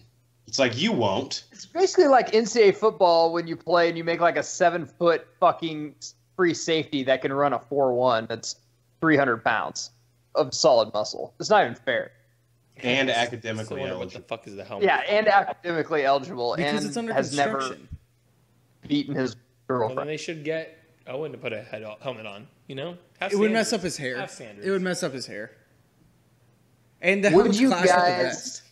It's like you won't. It's basically like NCAA football when you play and you make like a 7-foot fucking free safety that can run a 4.1 that's 300 pounds of solid muscle. It's not even fair. And I academically still wonder what the eligible. fuck is the helmet? Yeah, and academically eligible Because and it's under has never construction. beaten his Well, then girlfriend. they should get Owen to put a helmet on. Have It would mess standards. up his hair. Have standards. It would mess up his hair. And the Would helmet's you clash with the guys- vest.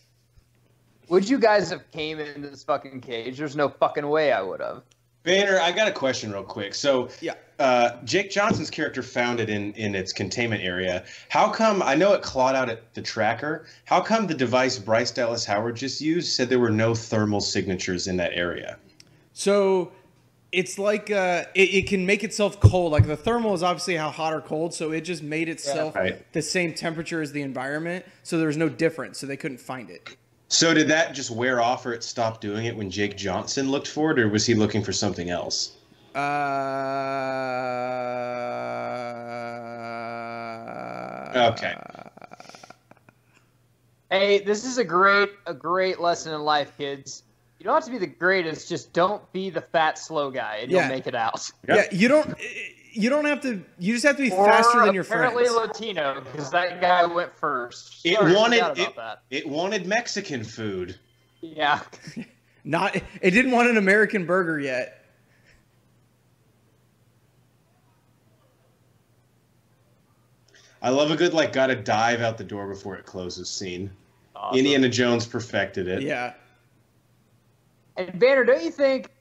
Would you guys have came into this fucking cage? There's no fucking way I would have. Banner, I got a question real quick. So, Yeah. Jake Johnson's character found it in its containment area. How come, I know it clawed out at the tracker, how come the device Bryce Dallas Howard just used said there were no thermal signatures in that area? So it's like it can make itself cold. Like the thermal is obviously how hot or cold, so it just made itself right. the same temperature as the environment. So there was no difference. So they couldn't find it. So did that just wear off or it stopped doing it when Jake Johnson looked for it, or was he looking for something else? Okay. Hey, this is a great lesson in life, kids. You don't have to be the greatest, just don't be the fat, slow guy, and Yeah. you'll make it out. Yeah, you don't. You don't have to. You just have to be faster than your friends. Apparently Latino, because that guy went first. It Sorry, wanted Mexican food. Yeah. It didn't want an American burger yet. I love a good gotta dive out the door before it closes scene. Awesome. Indiana Jones perfected it. Yeah. And Banner, don't you think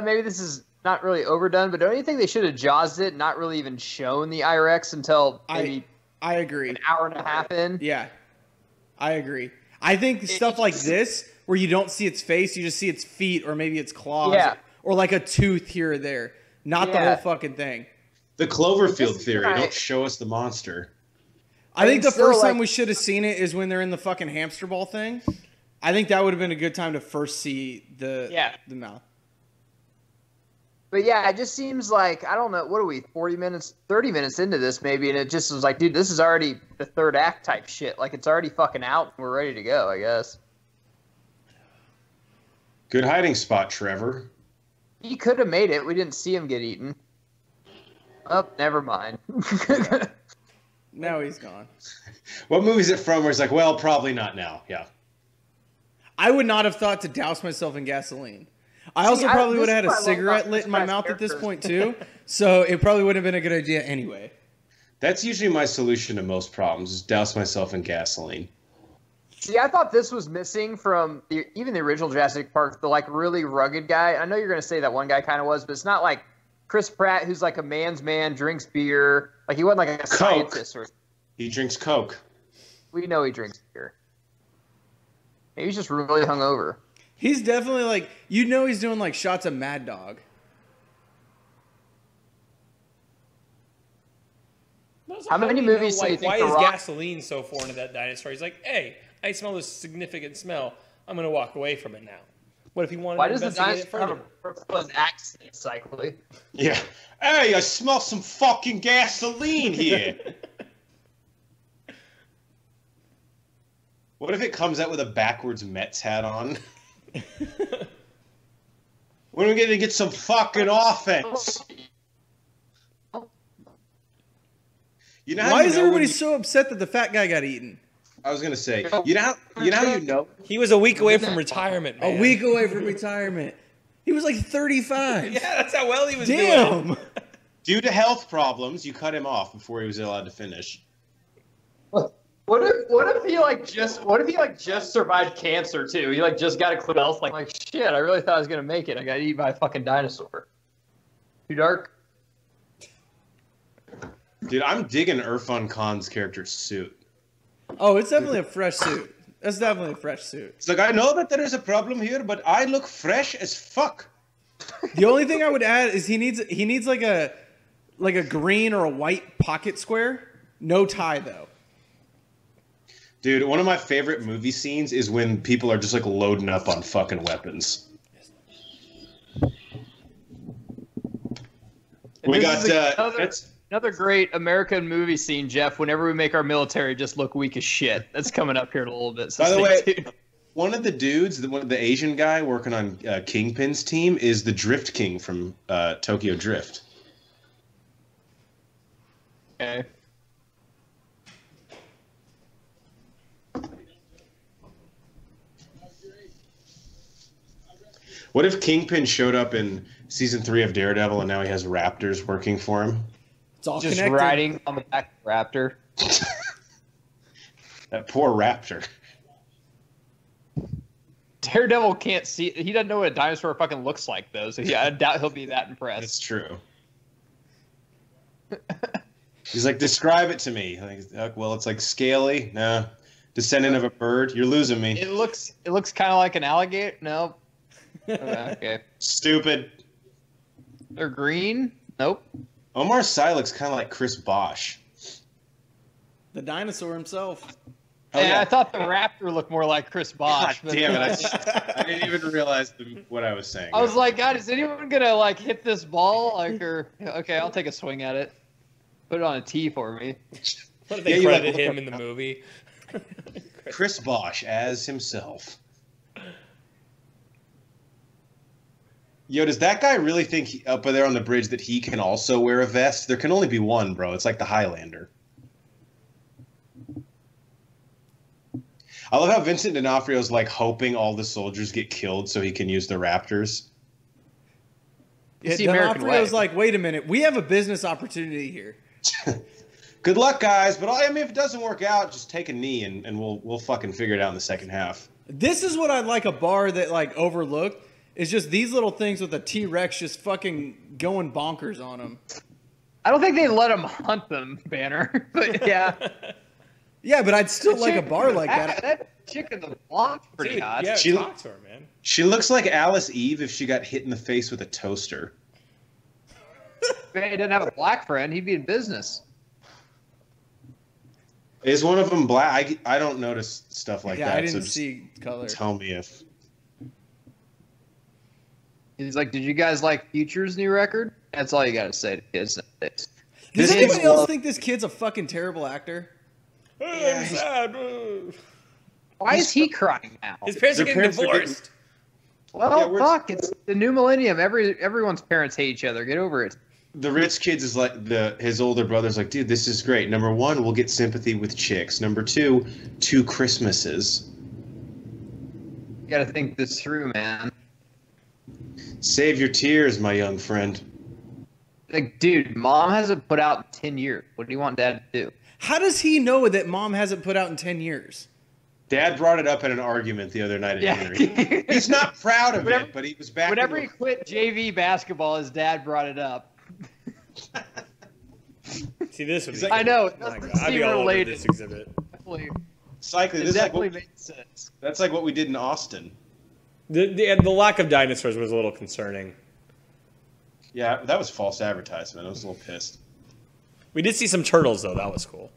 maybe this is not really overdone, but don't you think they should have jazzed it, not really even shown the IRX until maybe I agree. an hour and a half in? Yeah, I agree. I think stuff like this, where you don't see its face, you just see its feet or maybe its claws, or like a tooth here or there, not the whole fucking thing. The Cloverfield theory, don't show us the monster. I think the first time we should have seen it is when they're in the fucking hamster ball thing. I think that would have been a good time to first see the mouth. But yeah, it just seems like, I don't know, what are we, 40 minutes, 30 minutes into this maybe, and it just was like, dude, this is already the third act type shit. Like, it's already fucking out, and we're ready to go, I guess. Good hiding spot, Trevor. He could have made it. We didn't see him get eaten. Oh, never mind. Now he's gone. What movie is it from where it's like, well, probably not now. Yeah. I would not have thought to douse myself in gasoline. I also probably would have had a cigarette lit in my mouth at this point too, so it probably wouldn't have been a good idea anyway. That's usually my solution to most problems, is douse myself in gasoline. See, I thought this was missing from even the original Jurassic Park, the really rugged guy. I know you're going to say that one guy kind of was, but it's not like Chris Pratt, who's like a man's man, drinks beer. Like, he wasn't like a scientist. He drinks Coke. We know he drinks beer. Maybe he's just really hungover. He's definitely he's doing shots of Mad Dog. How many movies do you think why The is Rock... gasoline so foreign to that dinosaur? He's like, hey, I smell this significant smell. I'm going to walk away from it now. What if he wanted to investigate it further? Why does the dinosaur have an accent cyclically? Yeah. Hey, I smell some fucking gasoline here. What if it comes out with a backwards Mets hat on? When are we going to get some fucking offense? You know Why is everybody so upset that the fat guy got eaten? I was gonna say, you know how he was a week away from retirement, man. A week away from retirement. He was like 35. Yeah, that's how well he was doing. Damn. Due to health problems, you cut him off before he was allowed to finish. What if he just survived cancer too? He just got a clear health. Like shit, I really thought I was gonna make it. I got eaten by a fucking dinosaur. Too dark. Dude, I'm digging Irfan Khan's character's suit. Oh, it's definitely a fresh suit. That's definitely a fresh suit. It's like, I know that there is a problem here, but I look fresh as fuck. The only thing I would add is he needs like a green or a white pocket square. No tie though. Dude, one of my favorite movie scenes is when people are just loading up on fucking weapons. We got another great American movie scene, Jeff. Whenever we make our military just look weak as shit, that's coming up here in a little bit. So by the way, one of the dudes, the Asian guy working on Kingpin's team, is the Drift King from Tokyo Drift. Okay. What if Kingpin showed up in season 3 of Daredevil and now he has raptors working for him? It's all just connected. riding on the back of the raptor. That poor raptor. Daredevil can't see. He doesn't know what a dinosaur fucking looks like, though. So I doubt he'll be that impressed. That's true. He's like, describe it to me. Well, it's like scaly. No. Descendant of a bird. You're losing me. It looks kind of like an alligator. No. Okay. Stupid. They're green. Nope. Omar Sy looks kind of like Chris Bosch. The dinosaur himself. Oh, yeah. I thought the raptor looked more like Chris Bosch. God damn it. I didn't even realize what I was saying. I was like, God, is anyone going to hit this ball? Okay, I'll take a swing at it. Put it on a tee for me. What if they credited him in the movie? Chris Bosch as himself. Yo, does that guy really think up there on the bridge that he can also wear a vest? There can only be one, bro. It's like the Highlander. I love how Vincent D'Onofrio's like hoping all the soldiers get killed so he can use the Raptors. Yeah, the American D'Onofrio's way. like, wait a minute, we have a business opportunity here. Good luck, guys. But I mean, if it doesn't work out, just take a knee and we'll fucking figure it out in the second half. This is what I'd like a bar that like overlooked is just these little things with a T-Rex just fucking going bonkers on them. I don't think they let him hunt them, Banner. But yeah. Yeah, but I'd still like a bar like that. That chick in the block's pretty Dude, hot. yeah, She- talk to her, man. She looks like Alice Eve if she got hit in the face with a toaster. If he didn't have a black friend, he'd be in business. Is one of them black? I don't notice stuff like Yeah, that. I didn't just see color. Tell me if. He's like, did you guys like Future's new record? That's all you got to say to kids nowadays. Does This anybody kid's else love- think this kid's a fucking terrible actor? I'm sad. Why is he crying now? His parents are Their getting parents are divorced. Well, Yeah, we're- fuck, it's the new millennium. Everyone's parents hate each other. Get over it. The rich kids is like his older brother's like, dude, this is great. Number one, we'll get sympathy with chicks. Number two Christmases. You got to think this through, man. Save your tears, my young friend. Like, dude, mom hasn't put out in 10 years. What do you want dad to do? How does he know that mom hasn't put out in 10 years? Dad brought it up in an argument the other night at dinner. He's not proud of it, but he was back. Whenever in he quit JV basketball, his dad brought it up. See, this would He's be. like- I know. It Oh my doesn't God, I'd be seem all over related. this exhibit. cycling. It This is like definitely what, made sense. that's like what we did in Austin. The lack of dinosaurs was a little concerning. Yeah, that was false advertisement. I was a little pissed. We did see some turtles, though. That was cool.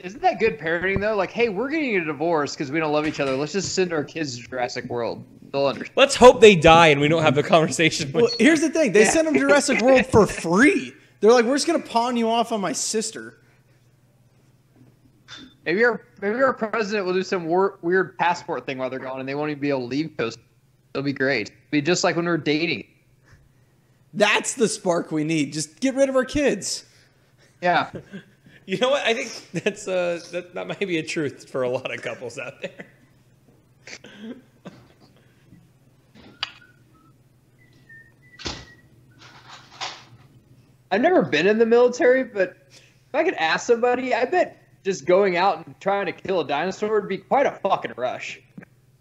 Isn't that good parenting, though? Like, hey, we're getting a divorce because we don't love each other. Let's just send our kids to Jurassic World. They'll understand. Let's hope they die and we don't have the conversation with. Well, here's the thing. They sent him to Jurassic World for free. They're like, we're just going to pawn you off on my sister. Maybe our president will do some weird passport thing while they're gone, and they won't even be able to leave Coast. It'll be great. It'll be just like when we were dating. That's the spark we need. Just get rid of our kids. Yeah. You know what? I think that's that might be a truth for a lot of couples out there. I've never been in the military, but if I could ask somebody, I bet just going out and trying to kill a dinosaur would be quite a fucking rush.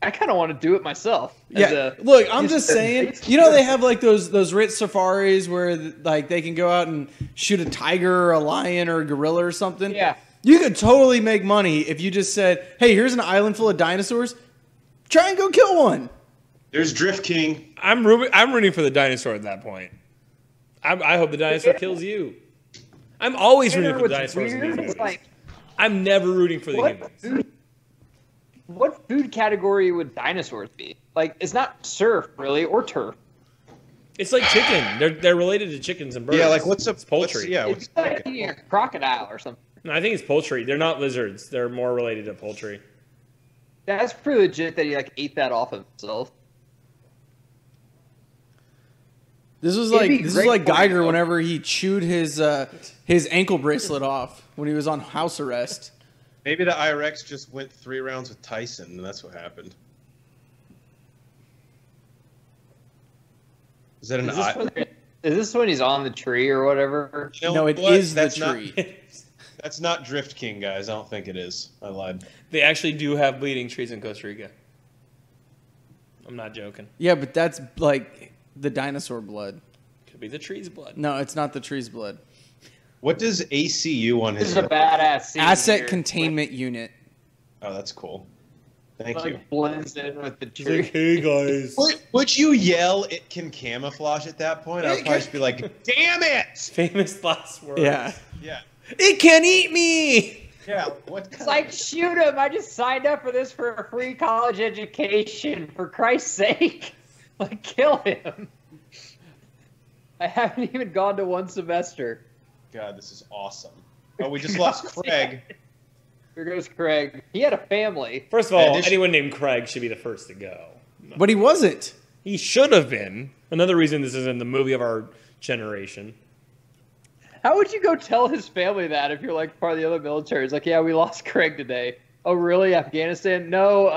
I kind of want to do it myself. Yeah, look, I'm just saying. You know, they have like those rich safaris where like they can go out and shoot a tiger or a lion or a gorilla or something. Yeah. You could totally make money if you just said, "Hey, here's an island full of dinosaurs. Try and go kill one." There's Drift King. I'm rooting for the dinosaur at that point. I hope the dinosaur kills you. I'm always rooting for the dinosaurs in these movies. Like, I'm never rooting for the humans. what food category would dinosaurs be? Like, it's not surf, really, or turf. It's like chicken. They're related to chickens and birds. Yeah, like what's It's poultry? It's like eating a crocodile or something. No, I think it's poultry. They're not lizards. They're more related to poultry. That's pretty legit that he like ate that off himself. This was It'd be like great for Geiger you. whenever he chewed his ankle bracelet off when he was on house arrest. Maybe the IRX just went 3 rounds with Tyson, and that's what happened. Is that an Is this when he's on the tree or whatever? You know No, it what? is the That's not- tree. That's not Drift King, guys. I don't think it is. I lied. They actually do have bleeding trees in Costa Rica. I'm not joking. Yeah, but that's like the dinosaur blood. Could be the tree's blood. No, it's not the tree's blood. What does ACU on This his? is a badass scene Asset here. containment unit. Oh, that's cool. Thank Like, you. blends in with the He's like, tree. hey guys. Would you yell it can camouflage at that point? I would probably just be like, damn it! Famous last words. Yeah. Yeah. It can eat me. Yeah. What? It's like, shoot him. I just signed up for this for a free college education. For Christ's sake. Like, kill him. I haven't even gone to one semester. God, this is awesome. Oh, we just lost Craig. Here goes Craig. He had a family. First of all, Addition- anyone named Craig should be the first to go. But he wasn't. He should have been. Another reason this isn't the movie of our generation. How would you go tell his family that if you're like part of the other military? It's like, yeah, we lost Craig today. Oh, really? Afghanistan? No,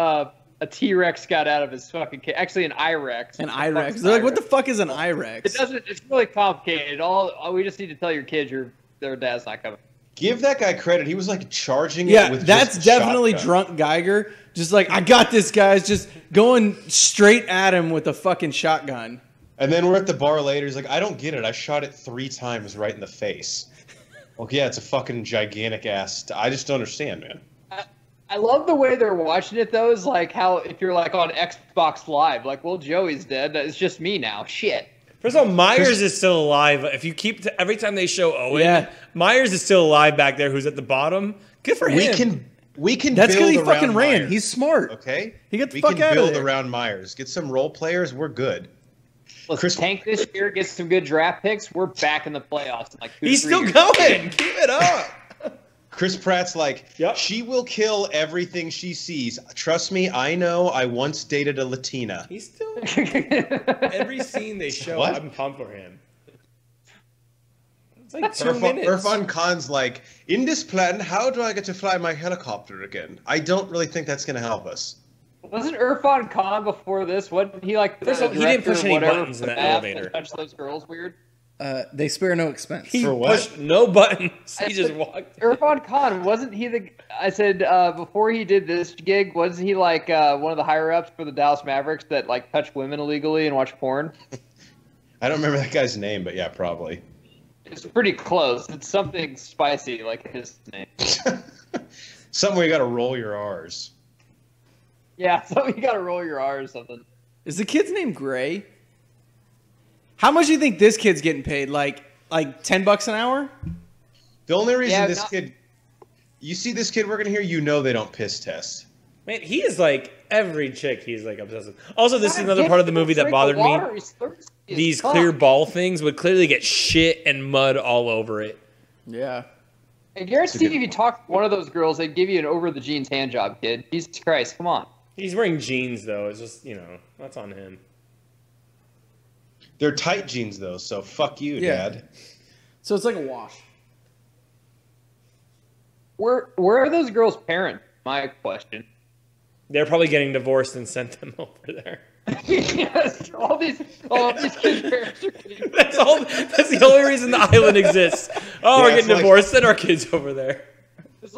a T-Rex got out of his fucking cage. Actually, an I-Rex. An I-Rex. They're like, what the fuck is an I-Rex? It doesn't. It's really complicated. All we just need to tell your kids their dad's not coming. Give that guy credit. He was like charging Yeah, it with that's just a definitely shotgun. drunk Geiger. Just like, I got this, guys. Just going straight at him with a fucking shotgun. And then we're at the bar later. He's like, I don't get it. I shot it 3 times right in the face. Well, yeah, it's a fucking gigantic ass. I just don't understand, man. I love the way they're watching it, though, is like how if you're like on Xbox Live, like, well, Joey's dead. It's just me now. Shit. First of all, Myers is still alive. If you keep every time they show Owen, Yeah. Myers is still alive back there. Who's at the bottom? Good for him. We can. That's because build he around fucking ran. Myers, He's smart. okay. He got the we fuck can out of build there. around Myers. Get some role players. We're good. Let's tank this year, get some good draft picks. We're back in the playoffs in like 2 to He's 3 still years. going. Keep it up. Chris Pratt's like, Yep. she will kill everything she sees. Trust me, I know. I once dated a Latina. He's still every scene they show. What? I'm pumped for him. It's like 2 minutes. Irfan Khan's like, in this plan, how do I get to fly my helicopter again? I don't really think that's going to help us. Wasn't Irfan Khan before this? Wasn't he like the First of all, he didn't director push or any whatever buttons in for that Math elevator. that touched those girls weird. They spare no expense. He For what? pushed no buttons. He just walked. Irfan Khan, wasn't he the? I said before he did this gig, wasn't he like one of the higher ups for the Dallas Mavericks that like touch women illegally and watch porn? I don't remember that guy's name, but yeah, probably. It's pretty close. It's something spicy like his name. Something where you got to roll your R's. Yeah, so you gotta roll your R or something. Is the kid's name Gray? How much do you think this kid's getting paid? Like $10 an hour? The only reason Yeah, this not- kid, you see this kid working here, you know they don't piss test. Man, he is like every chick. He's like obsessed with. Also, this is God, another get part of the him a movie that drink bothered of me. water. He's thirsty as These fuck. clear ball things would clearly get shit and mud all over it. Yeah. I guarantee if you talk to one of those girls, they'd give you an over the jeans hand job, kid. Jesus Christ, come on. He's wearing jeans though. It's just that's on him. They're tight jeans though, so fuck you, Yeah. Dad. So it's like a wash. Where are those girls' parents? My question. They're probably getting divorced and sent them over there. Yes, all these kids' parents are getting. That's all. That's the only reason the island exists. Oh, Yeah, we're it's getting like- divorced. Send our kids over there. It's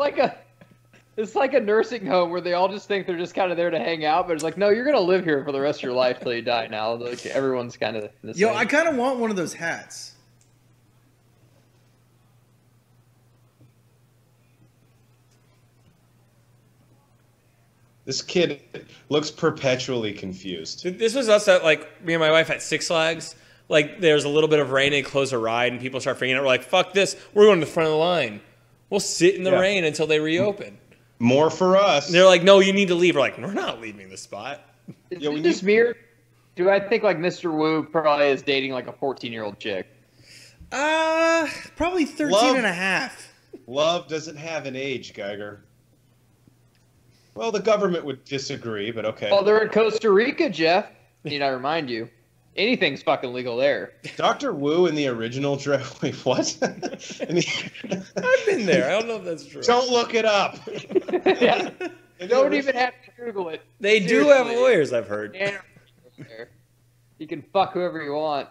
like a nursing home where they all just think they're just kind of there to hang out, but it's like, no, you're gonna live here for the rest of your life till you die. Now, like everyone's kind of the Yo, same. I kind of want one of those hats. This kid looks perpetually confused. This was us at me and my wife at Six Flags. Like there's a little bit of rain and close a ride, and people start freaking out. We're like, "Fuck this! We're going to the front of the line. We'll sit in the Yeah. rain until they reopen." More for us. And they're like, "No, you need to leave." We're like, "We're not leaving the spot." Is Yeah, it we just me, or do I think like Mr. Wu probably is dating like a 14-year-old chick? Probably 13 Love. and a half. Love doesn't have an age, Geiger. Well, the government would disagree, but okay. Well, they're in Costa Rica, Jeff. Need I remind you? Anything's fucking legal there. Dr. Wu in the original draft. Wait, what? I've been there. I don't know if that's true. Don't look it up. Yeah. Don't even have to Google it. They do have Seriously. lawyers, I've heard. Yeah. You can fuck whoever you want.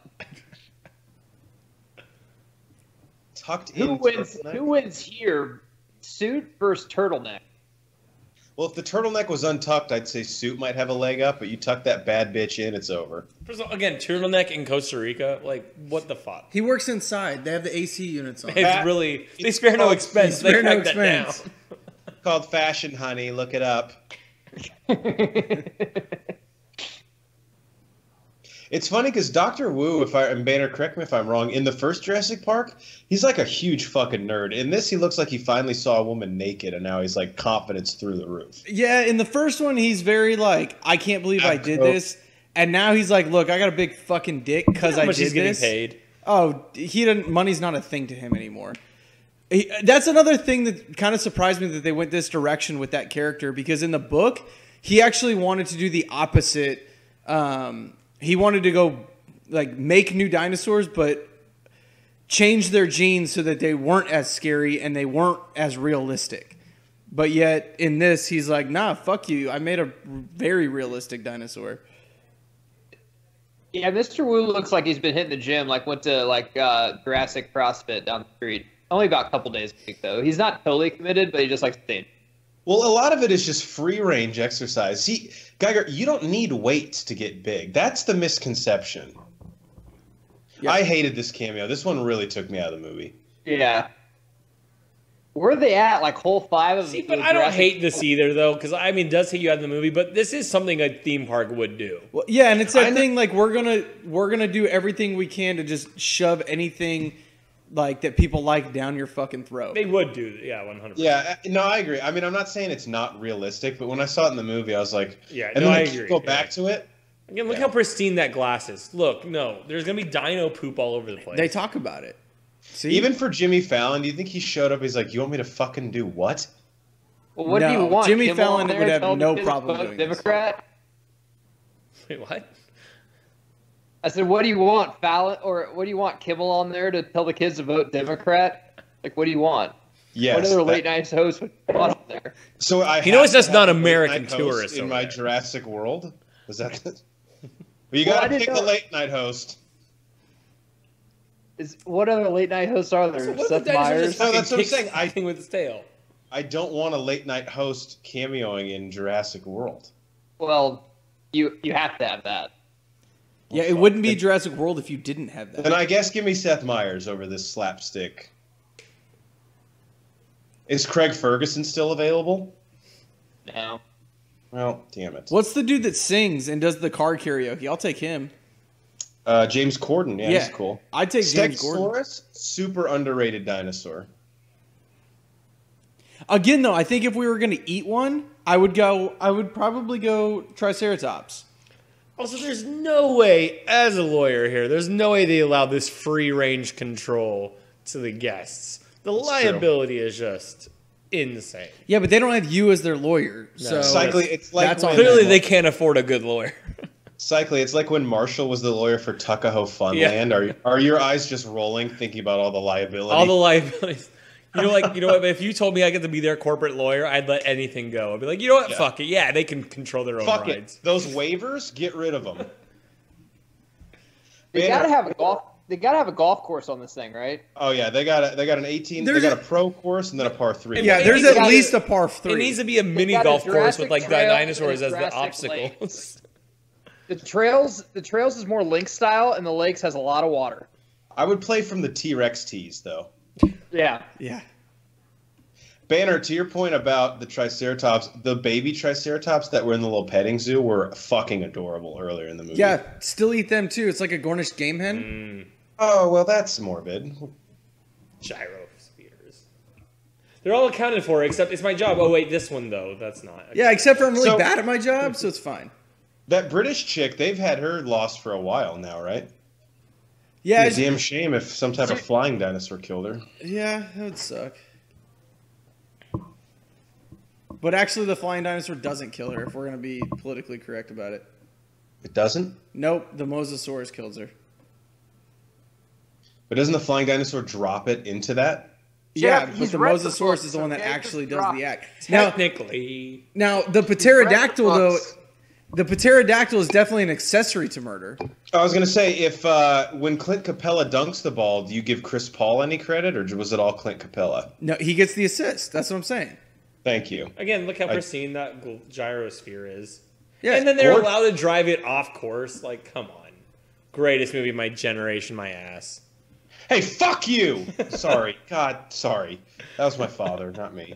Tucked in. turtleneck? Who wins here? Suit versus turtleneck. Well, if the turtleneck was untucked, I'd say suit might have a leg up, but you tuck that bad bitch in, it's over. First of all, again, turtleneck in Costa Rica. Like, what the fuck? He works inside. They have the AC units on. It's really they spare no expense. They spare they no crack that expense. down. Called fashion, honey. Look it up. It's funny because Dr. Wu, and Banner, correct me if I'm wrong, in the first Jurassic Park, he's like a huge fucking nerd. In this, he looks like he finally saw a woman naked, and now he's like confidence through the roof. Yeah, in the first one, he's very like, I can't believe I did Oh. this. And now he's like, look, I got a big fucking dick because How I much did he's getting this. paid? Oh, he didn't. Money's not a thing to him anymore. That's another thing that kind of surprised me that they went this direction with that character, because in the book, he actually wanted to do the opposite. he wanted to go like make new dinosaurs, but change their genes so that they weren't as scary and they weren't as realistic. But yet in this, he's like, nah, fuck you. I made a very realistic dinosaur. Yeah, Mr. Wu looks like he's been hitting the gym, like went to Jurassic CrossFit down the street. Only about a couple days a week, though. He's not totally committed, but he just likes to stay. Well, a lot of it is just free range exercise. See, Geiger, you don't need weights to get big. That's the misconception. Yep. I hated this cameo. This one really took me out of the movie. Yeah. Where are they at? Like whole 5 of See, but I don't hate this either, though, because I mean, it does take you out of the movie. But this is something a theme park would do. Well, yeah, and it's that thing like we're gonna do everything we can to just shove anything like that people like down your fucking throat. They would do, yeah, 100%. Yeah, no, I agree. I mean, I'm not saying it's not realistic, but when I saw it in the movie, I was like, yeah, and no, then I they agree. Go back to it. Again, look how pristine that glass is. Look, no, there's gonna be dino poop all over the place. They talk about it. See? Even for Jimmy Fallon, do you think he showed up? He's like, "You want me to fucking do what?" Well, what do you want? Jimmy Kimmel Fallon there would have telling no the kids problem to vote doing Democrat? Wait, what? I said, what do you want, Fallon, or what do you want, Kimmel on there to tell the kids to vote Democrat? Like, what do you want? Yes. What other late night host would you want on there? So He knows that's not American tourists in over my there. Jurassic World. Was that? Well, you got to pick the late night host. What other late night hosts are there? So Seth Meyers? No, that's what I'm saying. I think with his tail. I don't want a late night host cameoing in Jurassic World. Well, you have to have that. Yeah, it wouldn't be Jurassic World if you didn't have that. Then I guess give me Seth Meyers over this slapstick. Is Craig Ferguson still available? No. Well, damn it. What's the dude that sings and does the car karaoke? I'll take him. James Corden. Yeah, he's cool. I'd take James Corden. Stegosaurus, super underrated dinosaur. Again, though, I think if we were going to eat one, I would probably go Triceratops. Also, there's no way, as a lawyer here, there's no way they allow this free range control to the guests. The liability is just insane. Yeah, but they don't have you as their lawyer. So Cycling, it's like that's on Clearly, them. they can't afford a good lawyer. Cycling, it's like when Marshall was the lawyer for Tuckahoe Funland. Yeah. Are your eyes just rolling thinking about all the liability? All the liabilities. You know what? If you told me I get to be their corporate lawyer, I'd let anything go. I'd be like, you know what? Yeah. Fuck it. Yeah, they can control their own rights. Those waivers, get rid of them. They gotta have a golf. They gotta have a golf course on this thing, right? Oh yeah, they got an 18. They got a pro course and then a par 3. Yeah, there's at least a par 3. It needs to be a mini golf course with like dinosaurs as the obstacles. The trails is more link style, and the lakes has a lot of water. I would play from the T-Rex tees though. Yeah. Yeah. Banner, to your point about the Triceratops, the baby Triceratops that were in the little petting zoo were fucking adorable earlier in the movie. Yeah, still eat them too. It's like a Cornish game hen. Mm. Oh, well, that's morbid. Gyrospheres. They're all accounted for, except it's my job. Oh, wait, this one, though. That's not. Yeah, except for I'm really bad at my job, so it's fine. That British chick, they've had her lost for a while now, right? Yeah. It's a damn shame if some type of flying dinosaur killed her. Yeah, that would suck. But actually, the flying dinosaur doesn't kill her, if we're going to be politically correct about it. It doesn't? Nope, the Mosasaurus kills her. But doesn't the flying dinosaur drop it into that? Yeah, but the Mosasaurus is the one that actually does the act. Technically. Now, the pterodactyl, though, the pterodactyl is definitely an accessory to murder. I was going to say, if when Clint Capella dunks the ball, do you give Chris Paul any credit, or was it all Clint Capella? No, he gets the assist. That's what I'm saying. Thank you. Again, look how pristine that gyrosphere is. Yeah, and then they're allowed to drive it off course. Like, come on. Greatest movie of my generation, my ass. Hey, fuck you! Sorry. God, sorry. That was my father, not me.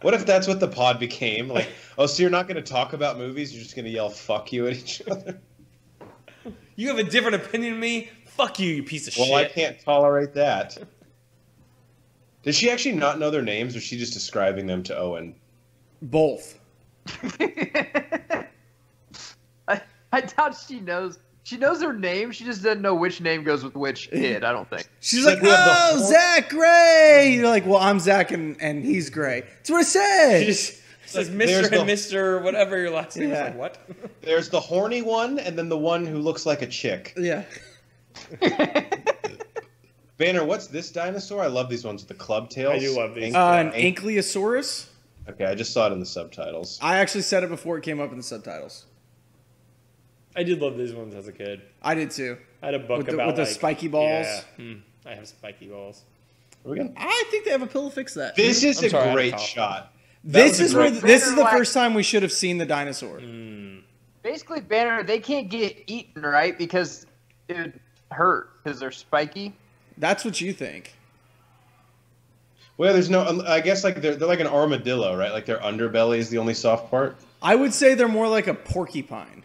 What if that's what the pod became? Like, oh, so you're not going to talk about movies? You're just going to yell fuck you at each other? You have a different opinion than me? Fuck you, you piece of shit. Well, I can't tolerate that. Does she actually not know their names, or is she just describing them to Owen? Both. I doubt she knows. She knows her name. She just doesn't know which name goes with which kid, I don't think. She's like, oh, Zach Gray. You're like, well, I'm Zach and he's Gray. That's what I said. It says There's Mr. and Mr. whatever your last name is. Yeah. Like, what? There's the horny one, and then the one who looks like a chick. Yeah. Banner, what's this dinosaur? I love these ones with the club tails. I do love these. An Ankylosaurus. Okay, I just saw it in the subtitles. I actually said it before it came up in the subtitles. I did love these ones as a kid. I did too. I had a book With the- about with the like, spiky balls? Yeah, I have spiky balls. Are we gonna... I think they have a pill to fix that. This is I'm sorry, I a had a great cough. shot. This was is a where great- this is the Banner, first time we should have seen the dinosaur. Basically, Banner, they can't get eaten, right? Because it would hurt because they're spiky. That's what you think. Well, there's no. I guess like they're like an armadillo, right? Like their underbelly is the only soft part. I would say they're more like a porcupine.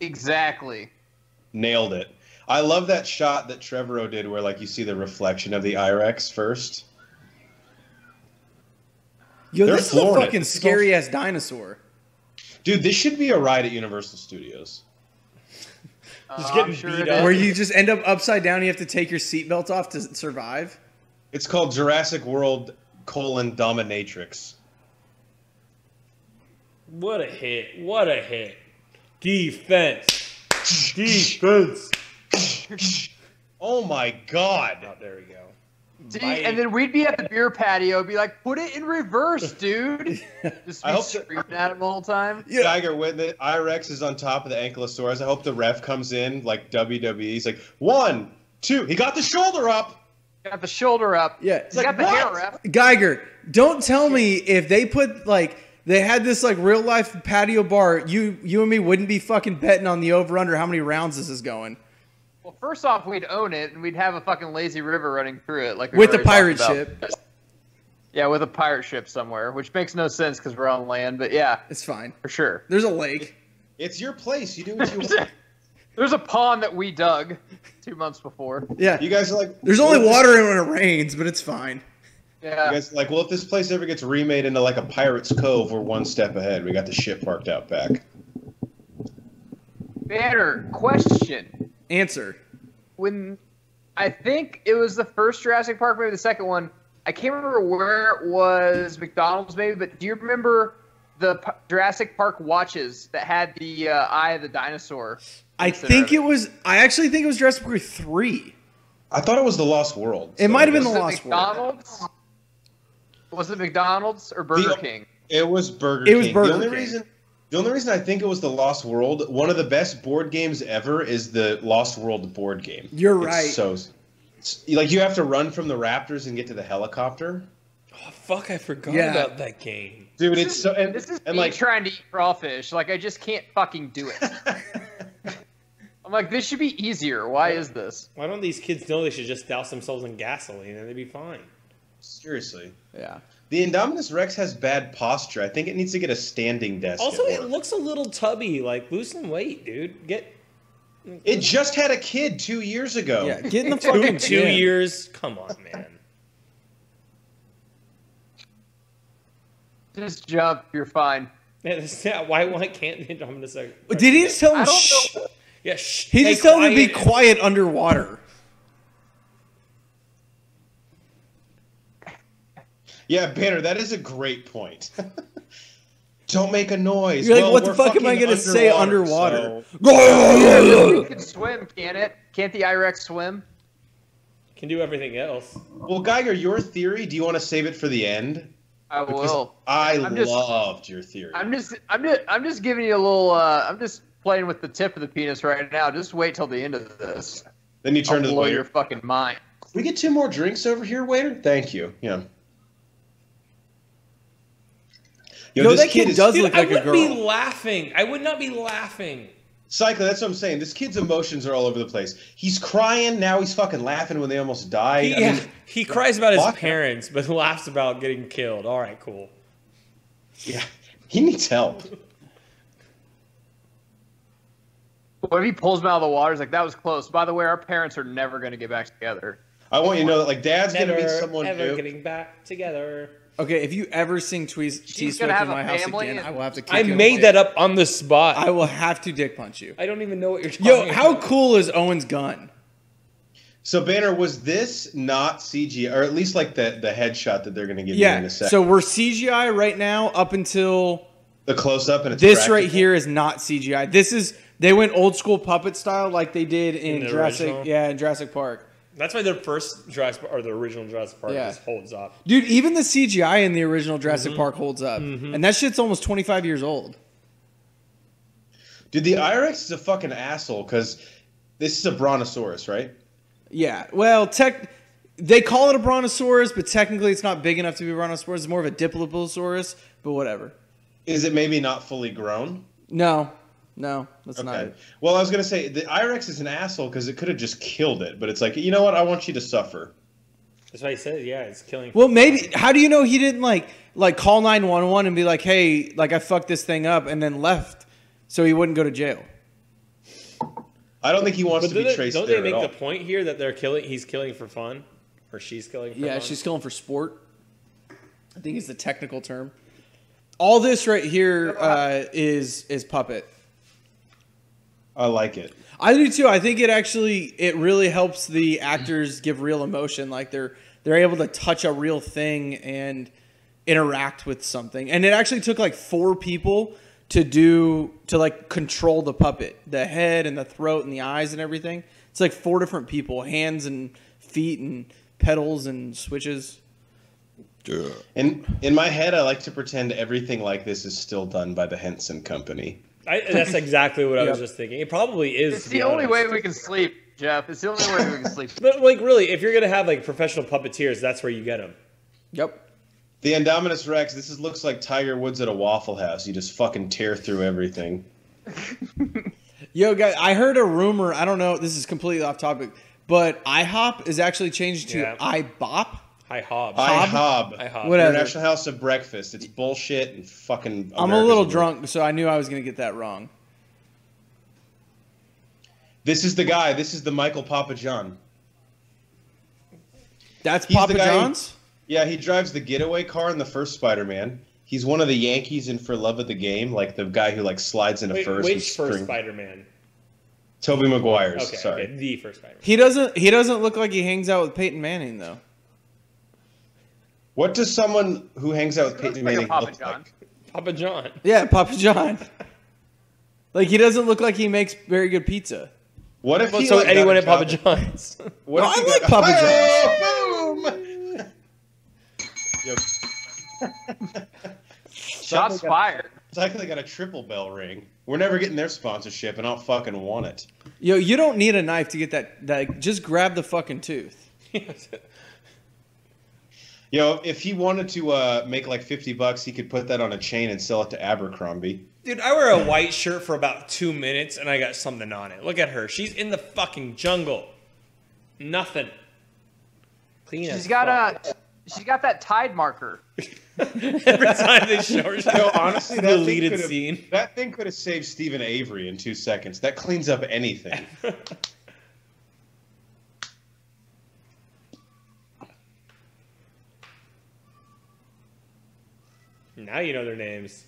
Exactly. Nailed it. I love that shot that Trevorrow did, where like you see the reflection of the Irex first. Yo, They're this is a flooring it. fucking This is scary ass dinosaur. Dude, this should be a ride at Universal Studios. Just getting I'm beat it up. is. Where you just end up upside down, you have to take your seatbelt off to survive. It's called Jurassic World: Dominatrix. What a hit! What a hit! Defense. Defense. Oh my God! Oh, there we go. See, Bite. and then we'd be at the beer patio, be like, "Put it in reverse, dude." Just I be hope so. screaming at him all the time. Yeah. Geiger, when the Irex is on top of the Ankylosaurus, I hope the ref comes in like WWE. He's like, 1, 2. He got the shoulder up. Got the shoulder up. Yeah. He's got the like, hair what? up. Geiger, don't tell me if they put like they had this like real life patio bar, you and me wouldn't be fucking betting on the over under how many rounds this is going. Well, first off, we'd own it, and we'd have a fucking lazy river running through it, like we With a already pirate talked ship. about. Yeah, with a pirate ship somewhere, which makes no sense because we're on land. But yeah, It's fine. for sure. There's a lake. It's your place. You do what you want. There's a pond that we dug 2 months before. Yeah. You guys are like, There's well, only if this- water in when it rains, but it's fine. Yeah. You guys are like, well, if this place ever gets remade into like a Pirate's Cove, we're one step ahead. We got the ship parked out back. Banner, question. Answer. When I think it was the first Jurassic Park, maybe the second one. I can't remember where it was, McDonald's maybe, but do you remember the Jurassic Park watches that had the eye of the dinosaur? I think it was. I actually think it was Jurassic Park 3. I thought it was the Lost World. It might have been Was the it Lost World. McDonald's? Was it McDonald's or Burger King? It was Burger It was King. Burger the only King. reason I think it was the Lost World, one of the best board games ever is the Lost World board game. You're It's right. it's like you have to run from the raptors and get to the helicopter. Oh, fuck, I forgot Yeah. about that game. Dude, it's so and, This is and me like trying to eat crawfish. Like, I just can't fucking do it. I'm like, this should be easier. Why is this? Why don't these kids know they should just douse themselves in gasoline and they'd be fine? seriously. Yeah. The Indominus Rex has bad posture. I think it needs to get a standing desk. Also, at it work. looks a little tubby. Like, lose some weight, dude. Get It just had a kid 2 years ago. Yeah. Get in the fucking 2 gym. years. Come on, man. Just jump. You're fine. Yeah, why can't the Indominus Rex? Did he just tell him? I don't Shh? know. Yeah, shh. He Hey, just told him to be quiet. quiet underwater. Yeah, Banner, that is a great point. Don't make a noise. You're like, Well, what the we're fuck am I fucking gonna say underwater? It can swim, can it? Can't the IREX swim? Can do everything else. Well, Geiger, your theory, do you want to save it for the end? I Because will. I I'm just- loved your theory. I'm just giving you a little. I'm just playing with the tip of the penis right now. Just wait till the end of this. Then you turn I'll to the blow waiter. your fucking mind. We get 2 more drinks over here, waiter? Thank you. Yeah. Yo, this that kid is does Dude, look I like a wouldn't girl. be laughing. I would not be laughing. Cycler, that's what I'm saying. This kid's emotions are all over the place. He's crying, now he's fucking laughing when they almost died. I mean, He cries about his fuck. parents, but laughs about getting killed. All right, cool. yeah, he needs help. What if he pulls him out of the water? He's like, that was close. By the way, our parents are never going to get back together. I want you to know that, like, Dad's going to Never, meet someone ever new. getting back together. Okay, if you ever sing She's T-Swift gonna in have my a house family again, and- I will have to kick I you in the made dick. that up on the spot. I will have to dick punch you. I don't even know what you're talking Yo, how about. cool is Owen's gun? So Banner, was this not CGI, or at least like the headshot that they're going to give you in a second? So we're CGI right now up until the close up, and it's this practical? right here is not CGI. They went old school puppet style like they did in Jurassic. Original? Yeah, in Jurassic Park. That's why the first Jurassic or the original Jurassic Park just holds up. Dude, even the CGI in the original Jurassic Park holds up, and that shit's almost 25 years old. Dude, the I-Rex is a fucking asshole because this is a brontosaurus, right? Yeah, well, they call it a brontosaurus, but technically it's not big enough to be a brontosaurus. It's more of a diplodocus, but whatever. Is it maybe not fully grown? No, that's not it. Well, I was going to say, the I-Rex is an asshole because it could have just killed it, but it's like, you know what? I want you to suffer. That's what he said. Yeah, it's killing. Well, maybe. How do you know he didn't like call 911 and be like, "Hey, like I fucked this thing up," and then left so he wouldn't go to jail? I don't think he wants to be traced Don't there they at make all. the point here that they're killing? He's killing for fun, or she's killing for fun? Yeah, she's killing for sport. I think is the technical term. All this right here is puppet. I like it. I do too. I think it really helps the actors give real emotion. Like they're able to touch a real thing and interact with something. And it actually took like 4 people to like control the puppet, the head and the throat and the eyes and everything. It's like 4 different people, hands and feet and pedals and switches. In my head, I like to pretend everything like this is still done by the Henson Company. That's exactly what I was just thinking. It probably is. It's the only way we can sleep, Jeff. It's the only way we can sleep. But like, really, if you're gonna have like professional puppeteers, that's where you get them. Yep. The Indominus Rex, looks like Tiger Woods at a Waffle House. You just fucking tear through everything. Yo, guys, I heard a rumor. I don't know. This is completely off topic, but IHOP is actually changed to IBOP. IHOB. IHOB. Whatever. International House of Breakfast. It's bullshit and fucking. I'm a little drunk, so I knew I was going to get that wrong. This is the guy. This is the Michael Papa John. That's Papa John's? Yeah, he drives the getaway car in the first Spider-Man. He's one of the Yankees in For Love of the Game, like the guy who like slides into first. Which first Spider-Man? Tobey Maguire's. Okay, sorry. okay, the first Spider-Man. He doesn't look like he hangs out with Peyton Manning though. What does someone who hangs out with Peyton Manning look like? Papa John. Yeah, Papa John. Like he doesn't look like he makes very good pizza. What if he so like, anyone got at a Papa job John's? What No, if he I like got- Papa Oh, boom! Shots fired. Cycling got a triple bell ring. We're never getting their sponsorship, and I don't fucking want it. Yo, you don't need a knife to get that. Just grab the fucking tooth. Yo, if he wanted to make like $50, he could put that on a chain and sell it to Abercrombie. Dude, I wear a white shirt for about 2 minutes and I got something on it. Look at her. She's in the fucking jungle. Nothing. Clean as She's got that Tide marker. Every time they show her, Yo, honestly, the that thing deleted could've- scene. That thing could have saved Stephen Avery in 2 seconds. That cleans up anything. Now you know their names.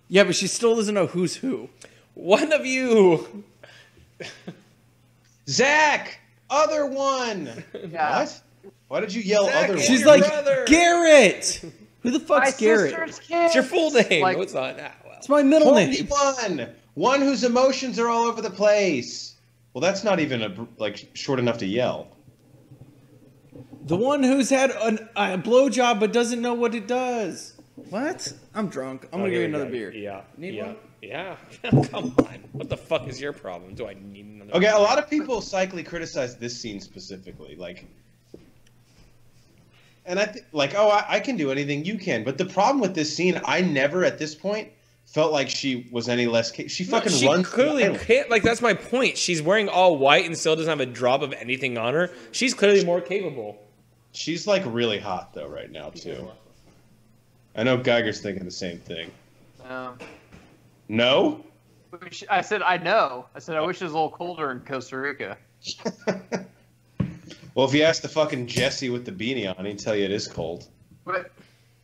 Yeah, but she still doesn't know who's who. One of you. Zach! Other one! Yeah. What? Why did you yell Zach, other one? She's your like brother. Garrett. Who the My fuck's Garrett? sister's kid. It's your full name. Like, No, it's not. Ah, well. It's my middle Only name. one whose emotions are all over the place. Well, that's not even short enough to yell. The one who's had a blowjob but doesn't know what it does. What? I'm drunk. I'm gonna here give you we another go. beer. Yeah. Need yeah. one? Yeah. Come on. What the fuck is your problem? Do I need another? Okay, a lot of people cyclically criticize this scene specifically, and I think I can do anything you can. But the problem with this scene, I never at this point felt like she was any less. She fucking she runs. clearly wild. can't. Like that's my point. She's wearing all white and still doesn't have a drop of anything on her. She's clearly more capable. She's like really hot though right now too. I know Geiger's thinking the same thing. No? I said I know. I said I wish it was a little colder in Costa Rica. Well, if you ask the fucking Jesse with the beanie on, he'd tell you it is cold. But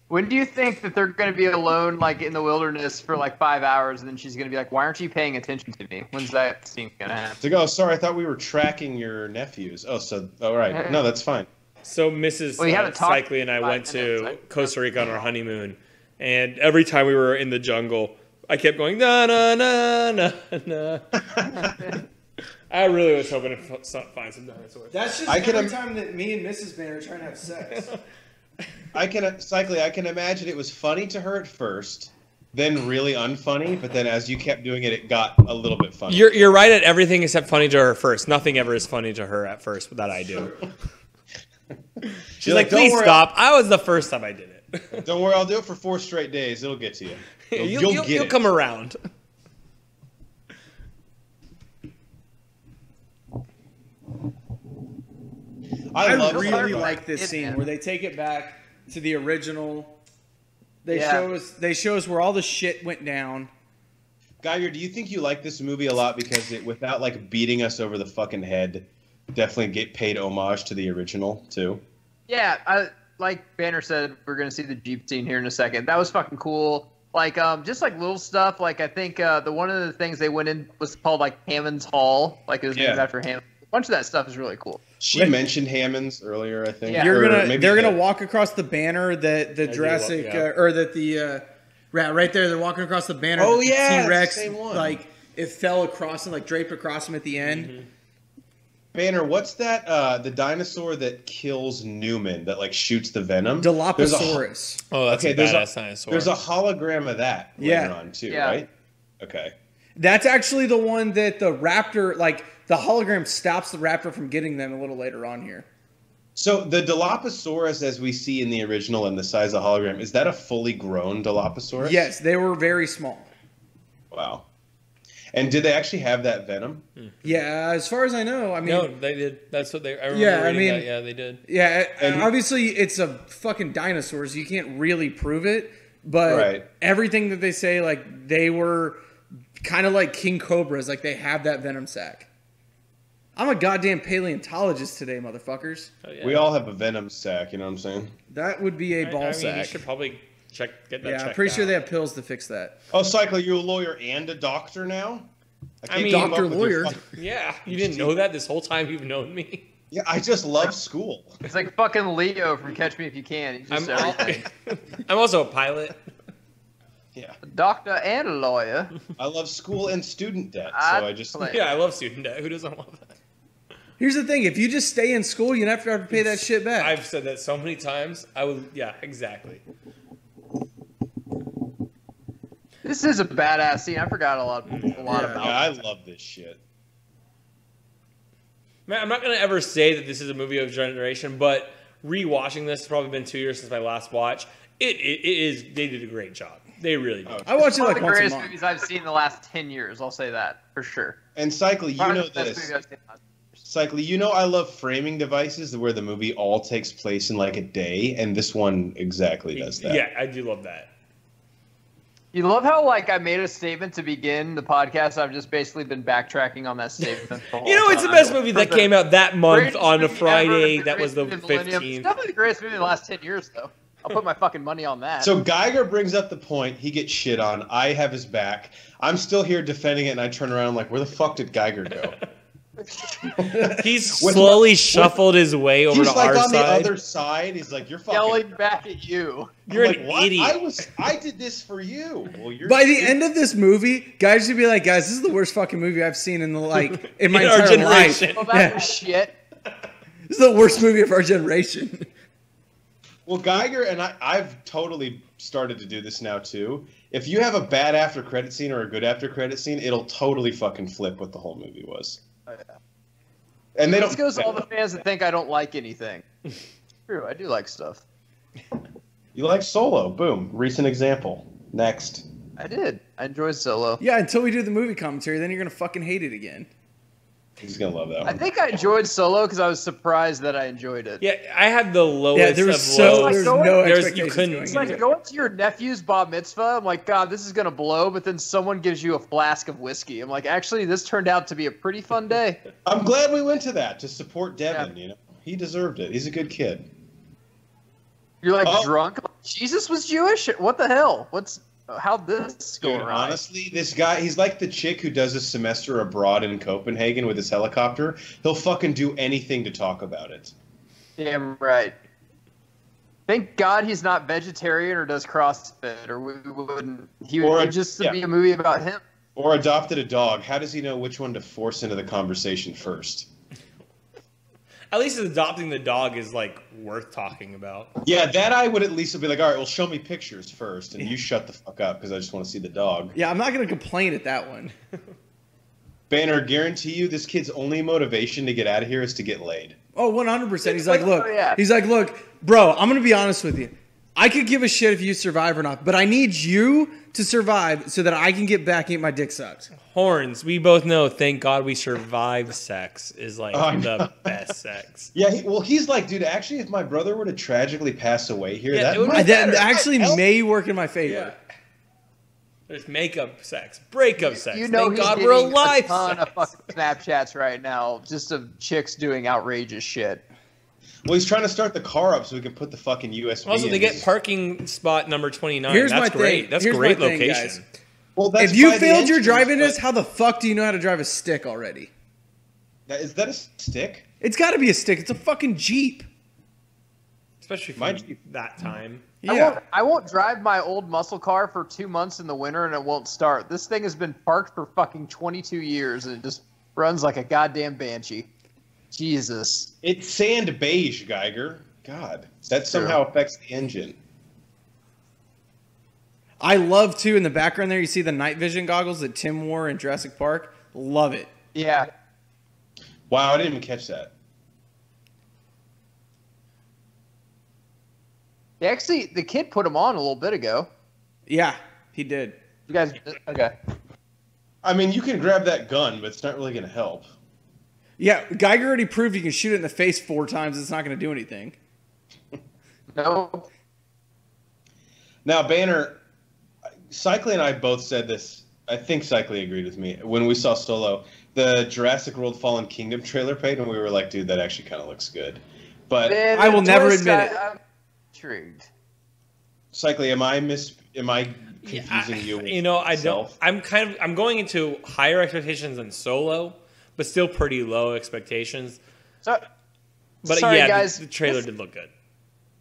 When do you think that they're going to be alone, like in the wilderness for like 5 hours, and then she's going to be like, "Why aren't you paying attention to me?" When's that scene going to happen? To go. Sorry, I thought we were tracking your nephews. Oh, so all right. No, that's fine. So Mrs. Well, you haven't talked Cycli and I for went 5 to minutes, right? Costa Rica on our honeymoon, and every time we were in the jungle, I kept going na na na na na. I really was hoping to find some dinosaurs. That's just every time that me and Mrs. Banner are trying to have sex. Cycli, I can imagine it was funny to her at first, then really unfunny, but then as you kept doing it, it got a little bit funny. You're right at everything except funny to her first. Nothing ever is funny to her at first that I do. She's like, please stop. I was the first time I did it. Don't worry, I'll do it for 4 straight days. It'll get to you. You'll come around. I really like this scene where they take it back to the original. They show us where all the shit went down. Geiger, do you think you like this movie a lot because it, without like beating us over the fucking head, definitely get paid homage to the original too? Yeah, like Banner said, we're gonna see the Jeep scene here in a second. That was fucking cool. Like, just like little stuff. Like, I think the one of the things they went in was called like Hammond's Hall. Like, it was named after Hammond. A bunch of that stuff is really cool. She mentioned Hammonds earlier, I think. Yeah. They're gonna walk across the banner that the Jurassic or that the right there. They're walking across the banner. Oh yeah, T-Rex same one. like it fell across and like draped across him at the end. Mm-hmm. Banner, what's that? The dinosaur that kills Newman that like shoots the venom? Dilophosaurus. Oh, that's a badass dinosaur. There's a hologram of that later on too, right? Okay. That's actually the one that the raptor, like the hologram stops the raptor from getting them a little later on here. So the Dilophosaurus, as we see in the original and the size of the hologram, is that a fully grown Dilophosaurus? Yes, they were very small. Wow. And did they actually have that venom? Yeah, as far as I know. I mean, no, they did. That's what they. I remember reading that. Yeah, they did. Yeah, and obviously it's a fucking dinosaur, so you can't really prove it. But everything that they say, like they were kind of like king cobras, like they have that venom sac. I'm a goddamn paleontologist today, motherfuckers. Oh, yeah. We all have a venom sac, you know what I'm saying? That would be a ball sack. You should probably get that checked out. Yeah, I'm pretty sure they have pills to fix that. Oh, Cycli, you're a lawyer and a doctor now? I mean, doctor, lawyer. Yeah, you didn't know that this whole time you've known me? Yeah, I just love school. It's like fucking Leo from Catch Me If You Can. He's just everything. I'm also a pilot. Yeah. A doctor and a lawyer. I love school and student debt, so I just... Yeah, I love student debt. Who doesn't love that? Here's the thing. If you just stay in school, you never have to pay that shit back. I've said that so many times. Yeah, exactly. This is a badass scene. I forgot a lot about it. Yeah, I love this shit. Man, I'm not going to ever say that this is a movie of generation, but rewatching this, it's probably been 2 years since my last watch. It is. They did a great job. They really did. I watch it like once a month. One of the greatest movies I've seen in the last 10 years. I'll say that for sure. And Cycli, you know this. Cycli, you know I love framing devices where the movie all takes place in like a day, and this one exactly does that. Yeah, I do love that. You love how like I made a statement to begin the podcast. I've just basically been backtracking on that statement. It's the best movie that came out that month on a Friday. That was the 15th. It's definitely the greatest movie in the last 10 years, though. I'll put my fucking money on that. So Geiger brings up the point. He gets shit on. I have his back. I'm still here defending it, and I turn around I'm like, where the fuck did Geiger go? He's slowly shuffled his way over to our side. He's like on the other side. He's like, you're fucking... yelling back at you. You're an idiot. I did this for you. Well, you're by the end of this movie, guys should be like, guys, this is the worst fucking movie I've seen in my entire generation. life. Well, that was shit. This is the worst movie of our generation. Well, Geiger and I've totally started to do this now too. If you have a bad after credit scene or a good after credit scene, it'll totally fucking flip what the whole movie was. Oh, yeah. And they this goes to all the fans that think I don't like anything. True, I do like stuff. You like Solo? Boom. Recent example. Next. I did. I enjoyed Solo. Yeah, until we do the movie commentary, then you're gonna fucking hate it again. He's gonna love that one. I think I enjoyed Solo because I was surprised that I enjoyed it. Yeah, I had the lowest. Yeah, there was no expectations. It's like going to your nephew's bar mitzvah. I'm like, God, this is gonna blow. But then someone gives you a flask of whiskey. I'm like, actually, this turned out to be a pretty fun day. I'm glad we went to that to support Devin. Yeah. You know, he deserved it. He's a good kid. You're like drunk. Jesus was Jewish? What the hell? How'd this go Dude, right? honestly, this guy, he's like the chick who does a semester abroad in Copenhagen with his helicopter. He'll fucking do anything to talk about it. Damn right. Thank God he's not vegetarian or does CrossFit, or we wouldn't. He would just be a movie about him. Or adopted a dog. How does he know which one to force into the conversation first? At least adopting the dog is like worth talking about. Yeah, that I would at least be like, all right, well, show me pictures first, and you shut the fuck up because I just want to see the dog. Yeah, I'm not gonna complain at that one. Banner, guarantee you, this kid's only motivation to get out of here is to get laid. Oh, 100%. He's like, look. Oh, yeah. He's like, look, bro. I'm gonna be honest with you. I could give a shit if you survive or not, but I need you to survive so that I can get back and get my dick sucked. Horns, we both know, thank God we survived sex is like the best sex. Yeah, he's like, dude, actually, if my brother were to tragically pass away here, Yeah, it would be that better. That actually may work in my favor. Yeah. There's makeup sex, breakup sex. You know, thank he's God we're getting alive. a ton sex. of fucking Snapchats right now, just of chicks doing outrageous shit. Well, he's trying to start the car up so we can put the fucking USB Also, in. they get parking spot number 29. Here's That's my great. thing. That's Here's great my thing, location. guys. Well, that's If you by the failed your entrance, driving but- test, how the fuck do you know how to drive a stick already? Is that a stick? It's got to be a stick. It's a fucking Jeep. Especially My for that time. Yeah. I won't drive my old muscle car for 2 months in the winter and it won't start. This thing has been parked for fucking 22 years and it just runs like a goddamn banshee. Jesus. It's sand beige, Geiger. God, that somehow affects the engine. I love, too, in the background there, you see the night vision goggles that Tim wore in Jurassic Park. Love it. Yeah. Wow, I didn't even catch that. Actually, the kid put them on a little bit ago. Yeah, he did. You guys, okay. I mean, you can grab that gun, but it's not really going to help. Yeah, Geiger already proved you can shoot it in the face 4 times. It's not going to do anything. No. Now, Banner, Cycly and I both said this. I think Cycly agreed with me. When we saw Solo, the Jurassic World Fallen Kingdom trailer played, and we were like, dude, that actually kind of looks good. But, Man, I will the never twist, admit it. I'm intrigued. Cycly, am I confusing you with You know, I self? don't. I'm going into higher expectations than Solo, but still pretty low expectations. So, But sorry, yeah, guys. the trailer did look good.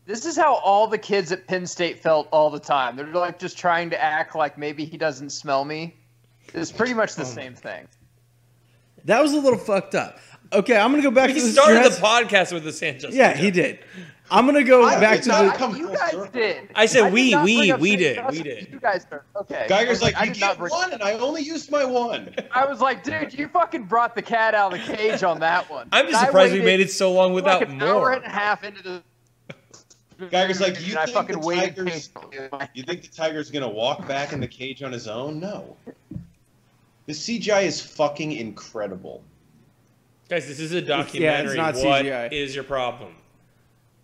This is how all the kids at Penn State felt all the time. They're like just trying to act like maybe he doesn't smell me. It's pretty much the same thing. That was a little fucked up. Okay, I'm going to go back He to this started Jurassic- the podcast with the Sanchez. Yeah, he did. I'm going to go back to not the... come You full guys circle. did. I said did we not bring up did, Saint we Joseph. did. You guys are okay. Geiger's like, I you did not get bring- one, and I only used my one. I was like, dude, you fucking brought the cat out of the cage on that one. I'm just I surprised we waited made it so long without like an hour more. and a half into the. Geiger's like, you and I think fucking the waited Tigers? patiently. You think the tiger's gonna walk back in the cage on his own? No. The CGI is fucking incredible. Guys, this is a documentary. not What CGI. is your problem?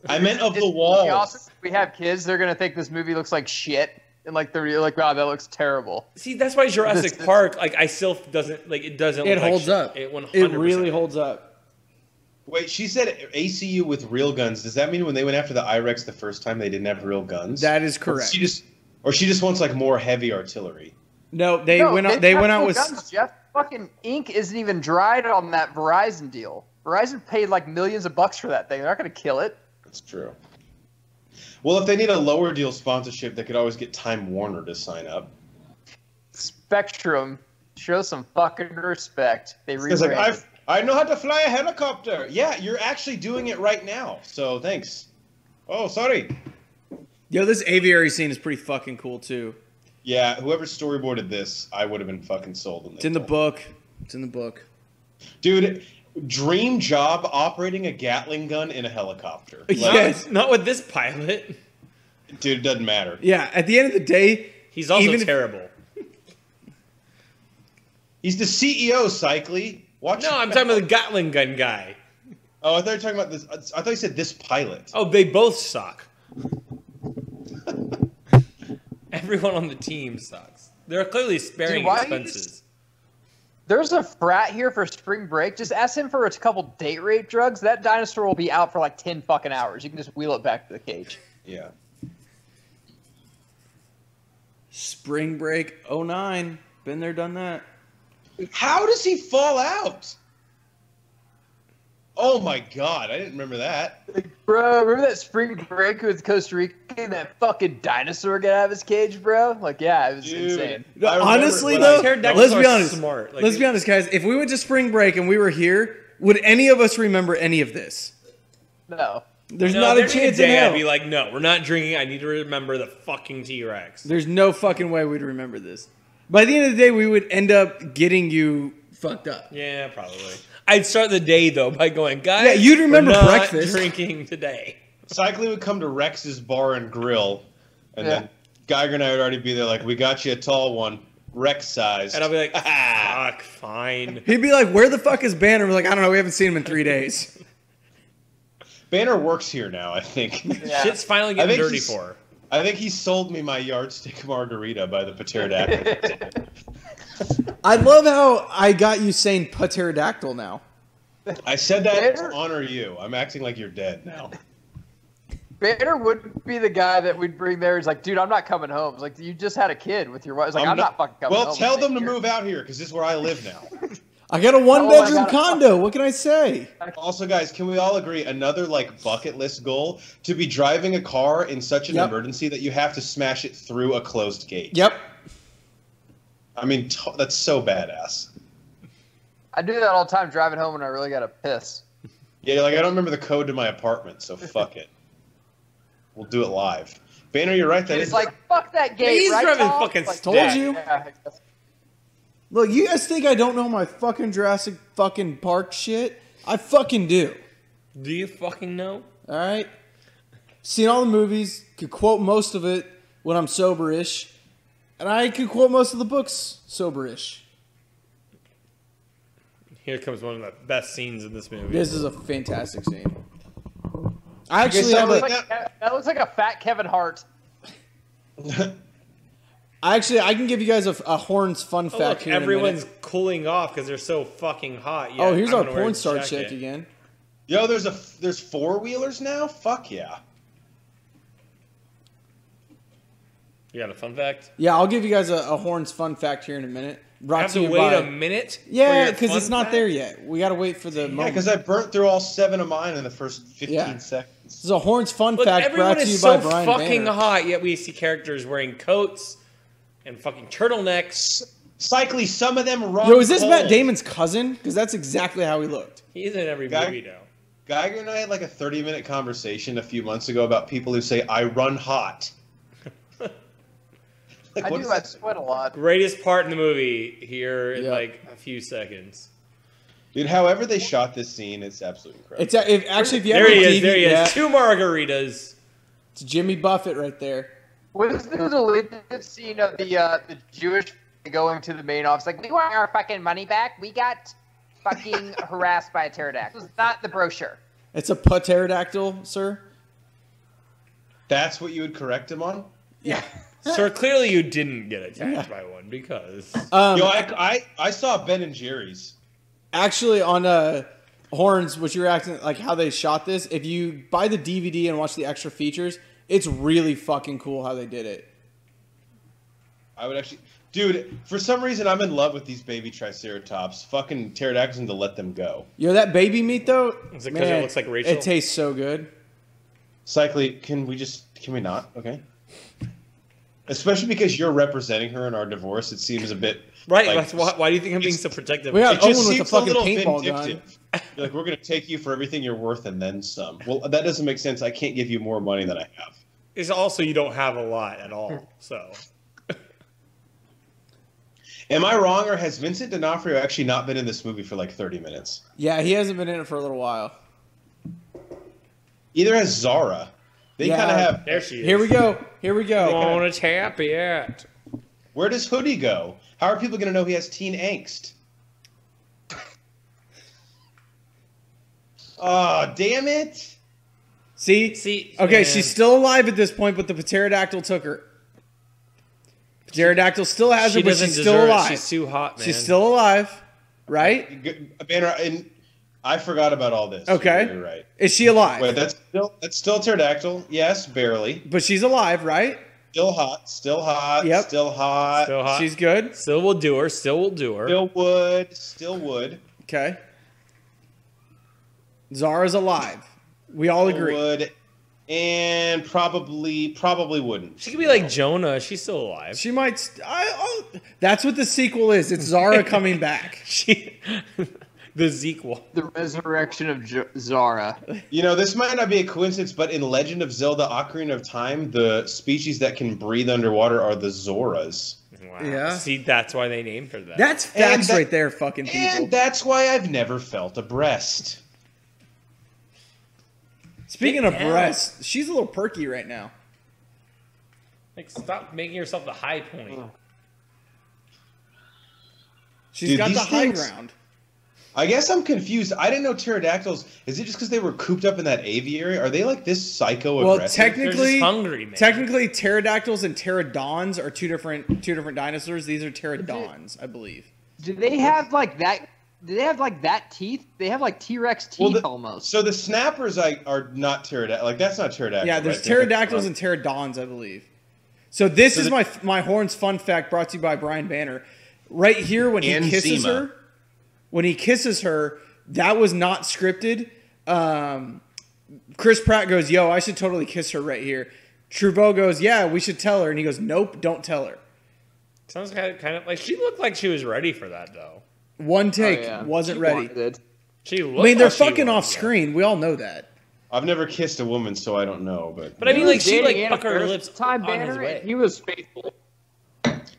I meant of the It's walls. awesome. We have kids. They're gonna think this movie looks like shit, and like they're like, wow, that looks terrible. See, that's why Jurassic This- Park, like, I still doesn't like it. Doesn't. It look like holds shit. up. It 100%. It really holds up. Wait, she said ACU with real guns. Does that mean when they went after the IREX the first time, they didn't have real guns? That is Or correct. she just wants like more heavy artillery. No, they went out. They have went out full with. guns, Jeff. Fucking ink isn't even dried on that Verizon deal. Verizon paid like millions of bucks for that thing. They're not gonna kill it. That's true. Well, if they need a lower deal sponsorship, they could always get Time Warner to sign up. Spectrum, show some fucking respect. They It's like, rebranded. I know how to fly a helicopter. Yeah, you're actually doing it right now. So thanks. Oh, sorry. Yo, this aviary scene is pretty fucking cool too. Yeah, whoever storyboarded this, I would have been fucking sold. It's in the book. It's in the book. Dude, dream job operating a Gatling gun in a helicopter. Like, Yes. Not with this pilot. Dude, it doesn't matter. Yeah. At the end of the day, He's also Even if- terrible. He's the CEO, Cycly. Watch. No, I'm talking about the Gatling gun guy. Oh, I thought you were talking about this. I thought you said this pilot. Oh, they both suck. Everyone on the team sucks. They're clearly sparing Dude, why do you expenses. There's a frat here for spring break. Just ask him for a couple date rape drugs. That dinosaur will be out for like 10 fucking hours. You can just wheel it back to the cage. Yeah. Spring Break '09. Been there, done that. How does he fall out? Oh my god, I didn't remember that. Bro, remember that spring break with Costa Rica and that fucking dinosaur got out of his cage, bro? Like, yeah, it was insane. Honestly, when I- though, let's be honest. Let's be honest, guys. If we went to spring break and we were here, would any of us remember any of this? No. There's not a chance in hell. I'd be like, no, we're not drinking. I need to remember the fucking T-Rex. There's no fucking way we'd remember this. By the end of the day, we would end up getting you fucked up. Yeah, probably. I'd start the day, though, by going, guys, yeah, you'd remember we're not breakfast. drinking today. Cycling would come to Rex's bar and grill, and then Geiger and I would already be there like, we got you a tall one, Rex size. And I'll be like, fuck, fine. He'd be like, where the fuck is Banner? We're like, I don't know, we haven't seen him in 3 days. Banner works here now, I think. Yeah. Shit's finally getting dirty for her. I think he sold me my yardstick margarita by the pterodactyl. I love how I got you saying pterodactyl now. I said that to honor you. I'm acting like you're dead now. Banner would be the guy that we'd bring there. He's like, dude, I'm not coming home. It's like, you just had a kid with your wife. It's like, I'm not fucking coming home. Well, tell them to move out here, because this is where I live now. I got a one-bedroom condo. What can I say? Also, guys, can we all agree another like bucket list goal to be driving a car in such an emergency that you have to smash it through a closed gate? Yep. I mean, that's so badass. I do that all the time driving home when I really got to piss. Yeah, like I don't remember the code to my apartment, so fuck it. We'll do it live. Banner, you're right. That It's is like, fuck that gate. He's right, driving Tom? fucking Like, told you. Yeah, Look, you guys think I don't know my fucking Jurassic fucking Park shit? I fucking do. Do you fucking know? All right? Seen all the movies, could quote most of it when I'm sober-ish, and I could quote most of the books sober-ish. Here comes one of the best scenes in this movie. This is a fantastic scene. I actually have that looks like a fat Kevin Hart. I can give you guys a Horns fun fact Look, here in a everyone's minute. cooling off because they're so fucking hot. Oh, here's our porn star chick again. Yo, there's four-wheelers now? Fuck yeah. You got a fun fact? Yeah, I'll give you guys a Horns fun fact here in a minute. I have to wait a minute? Yeah, because it's not there yet. We got to wait for the moment. Yeah, because I burnt through all 7 of mine in the first 15 seconds. This is a Horns fun Look, fact everyone brought to you is by so Brian fucking Banner. hot, yet we see characters wearing coats and fucking turtlenecks. Cycly, some of them run. Yo, is this cold. Matt Damon's cousin? Because that's exactly how he looked. He is in every movie now. Geiger and I had like a 30-minute conversation a few months ago about people who say, I run hot. I do. I sweat a lot. Greatest part in the movie here in like a few seconds. Dude, however they shot this scene, it's absolutely incredible. It's actually if you There ever he is. There he is. 2 margaritas. It's Jimmy Buffett right there. Was the deleted scene of the Jewish going to the main office like, we want our fucking money back? We got fucking harassed by a pterodactyl. This is not the brochure. It's a pterodactyl, sir. That's what you would correct him on? Yeah. Sir, clearly you didn't get attacked by one because... Yo, I saw Ben and Jerry's. Actually, on Horns, what you're acting like how they shot this, if you buy the DVD and watch the extra features, it's really fucking cool how they did it. I would actually... Dude, for some reason, I'm in love with these baby triceratops. Fucking pterodactyls need to let them go. Yo, that baby meat, though, Is it because it looks like Rachel? It tastes so good. Cycly, can we not? Okay. Especially because you're representing her in our divorce, it seems a bit... Right, like, that's why do you think I'm being so protective? We got it just Owen with a seems fucking little paintball vindictive. You're like, we're going to take you for everything you're worth and then some. Well, that doesn't make sense. I can't give you more money than I have. It's also you don't have a lot at all, so... Am I wrong, or has Vincent D'Onofrio actually not been in this movie for like 30 minutes? Yeah, he hasn't been in it for a little while. Either has Zara. They kind of have... There she is. Here we go. Here we go. Won't tap yet. Where does Hoodie go? How are people going to know he has teen angst? Oh, damn it. See? Okay, man. she's still alive at this point, but the pterodactyl took her. Pterodactyl still has her, but she's still alive. She's too hot, man. She's still alive, right? Banner, and I forgot about all this. Okay. You're right. Is she alive? Wait, that's still a pterodactyl. Yes, barely. But she's alive, right? Still hot. Still hot. Yep. Still hot. Still hot. She's good. Still will do her. Still will do her. Still would. Still would. Okay. Zara's alive. We all agree. Would. And probably wouldn't. She could be like Jonah. She's still alive. She might. That's what the sequel is. It's Zara coming back. The sequel. The resurrection of Zara. You know, this might not be a coincidence, but in Legend of Zelda: Ocarina of Time, the species that can breathe underwater are the Zoras. Wow. Yeah. See, that's why they named her that. That's facts right there, fucking people. And that's why I've never felt a breast. Speaking of breasts, she's a little perky right now. Like, stop making yourself the high point. She's got these the high things- ground. I guess I'm confused. I didn't know pterodactyls. Is it just because they were cooped up in that aviary? Are they like this psycho Well, aggressive? They're technically, just hungry, man. technically, pterodactyls and pterodons are two different dinosaurs. These are pterodons, I believe. Do they have like that? Do they have like that teeth? They have like T-Rex teeth almost. So the snappers are not pterodactyl. Like that's not pterodactyl. Yeah, there's right? pterodactyls and pterodons, I believe. So this is my horns fun fact brought to you by Brian Banner. Right here, when he kisses her, that was not scripted. Chris Pratt goes, "Yo, I should totally kiss her right here." Truffaut goes, "Yeah, we should tell her," and he goes, "Nope, don't tell her." Sounds kind of like she looked like she was ready for that though. One take, wasn't ready. She looked. I mean, they're like she fucking was, off screen. We all know that. I've never kissed a woman, so I don't know. But I mean, like she like Danny puckered her lips Time on his Banner, way. and he was faithful.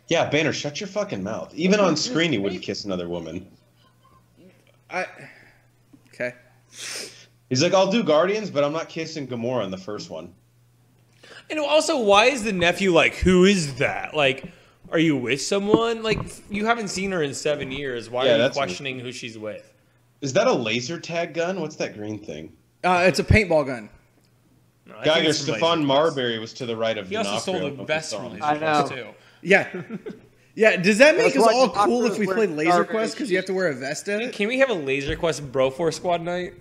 yeah, Banner, shut your fucking mouth. Even on screen, he wouldn't kiss another woman. Okay. He's like, I'll do Guardians, but I'm not kissing Gamora in the first one. And also, why is the nephew like, who is that? Like, are you with someone? Like, you haven't seen her in 7 years. Why are you questioning who she's with? Is that a laser tag gun? What's that green thing? It's a paintball gun. No, I think Geiger, it's from Stefan Laser Marbury was to the right of He also D'Onofrio. sold the best from Laser I know. Quest, too. Yeah. Yeah, does that make That's us why all Doctor cool was if we play wearing Laser garbage. Quest because you have to wear a vest in it? Can we have a Laser Quest Bro Force Squad night?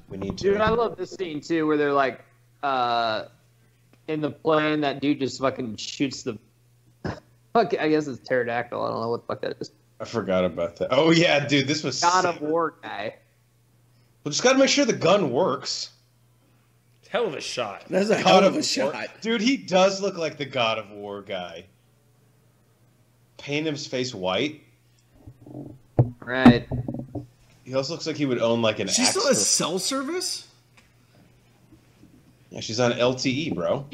We need to. Dude, I love this scene too, where they're like, in the plane, that dude just fucking shoots the. Fuck, I guess it's pterodactyl. I don't know what the fuck that is. I forgot about that. Oh yeah, dude, this was God sick. of War guy. We just got to make sure the gun works. Hell of a shot. That's a God hell of a War. shot. Dude, he does look like the God of War guy. Paint his face white. Right. He also looks like he would own like an She axe. still has cell service? Yeah, she's on LTE, bro.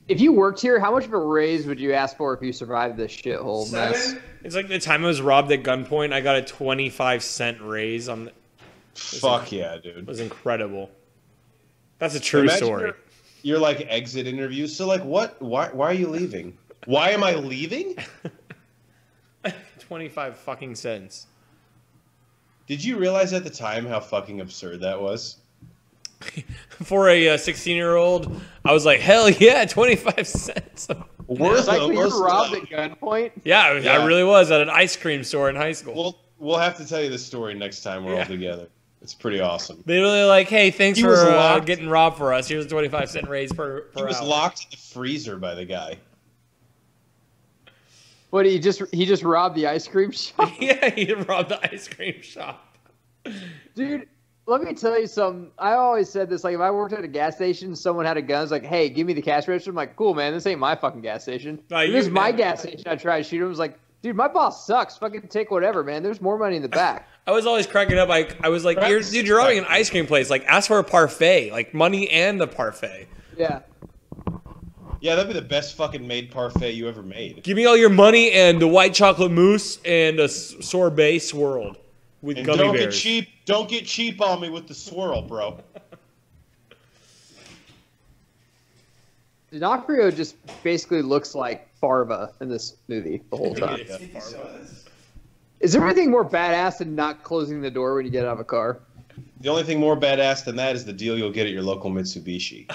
If you worked here, how much of a raise would you ask for if you survived this shithole mess? It's like the time I was robbed at gunpoint, I got a 25-cent raise on the. Fuck yeah, dude. It was incredible. That's a true Imagine story. Your like exit interview. So like, what? Why are you leaving? Why am I leaving? 25 fucking cents. Did you realize at the time how fucking absurd that was? For a 16-year-old, I was like, hell yeah, 25 cents. Worth Like it. when you were robbed at gunpoint? Yeah, Yeah. I really was at an ice cream store in high school. We'll have to tell you the story next time we're all together. It's pretty awesome. They really like, hey, thanks He for was locked. getting robbed for us. Here's a 25-cent raise per He was hour. locked in the freezer by the guy. What, he just robbed the ice cream shop? Yeah, he robbed the ice cream shop. Dude, let me tell you something. I always said this, like, if I worked at a gas station, someone had a gun, it's like, hey, give me the cash register. I'm like, cool, man, this ain't my fucking gas station. No, If you- this is my gas station, I tried to shoot him. I was like, dude, my boss sucks. Fucking take whatever, man. There's more money in the back. I was always cracking up. I was like, you're robbing an ice cream place. Like, ask for a parfait. Like, money and the parfait. Yeah. Yeah, that'd be the best fucking made parfait you ever made. Give me all your money and the white chocolate mousse and a sorbet swirled with And gummy don't bears. get cheap. Don't get cheap on me with the swirl, bro. D'Onofrio just basically looks like Farva in this movie the whole time. Is there anything more badass than not closing the door when you get out of a car? The only thing more badass than that is the deal you'll get at your local Mitsubishi.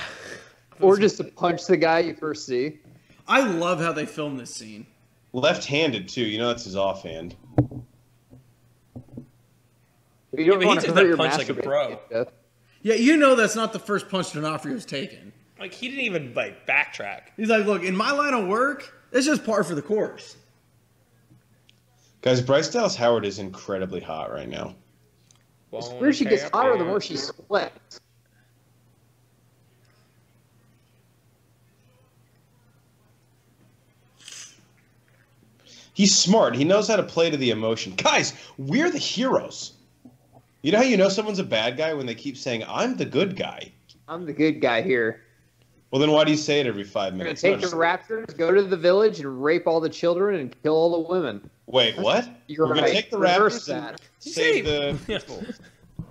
Or just to punch the guy you first see? I love how they filmed this scene. Left-handed too. You know that's his offhand. You Yeah, don't but he want took to that hurt your punch like a pro. masturbating, Jeff. Yeah, you know that's not the first punch D'Onofrio's taken. Like, he didn't even, like, backtrack. He's like, look, in my line of work, it's just par for the course. Guys, Bryce Dallas Howard is incredibly hot right now. The more she gets hotter, the more she sweats. He's smart. He knows how to play to the emotion. Guys, we're the heroes. You know how you know someone's a bad guy when they keep saying, I'm the good guy? I'm the good guy here. Well, then why do you say it every 5 We're minutes? gonna take the Raptors, go to the village, and rape all the children and kill all the women. Wait, what? You're We're right. gonna take the Reverse Raptors and that. save the...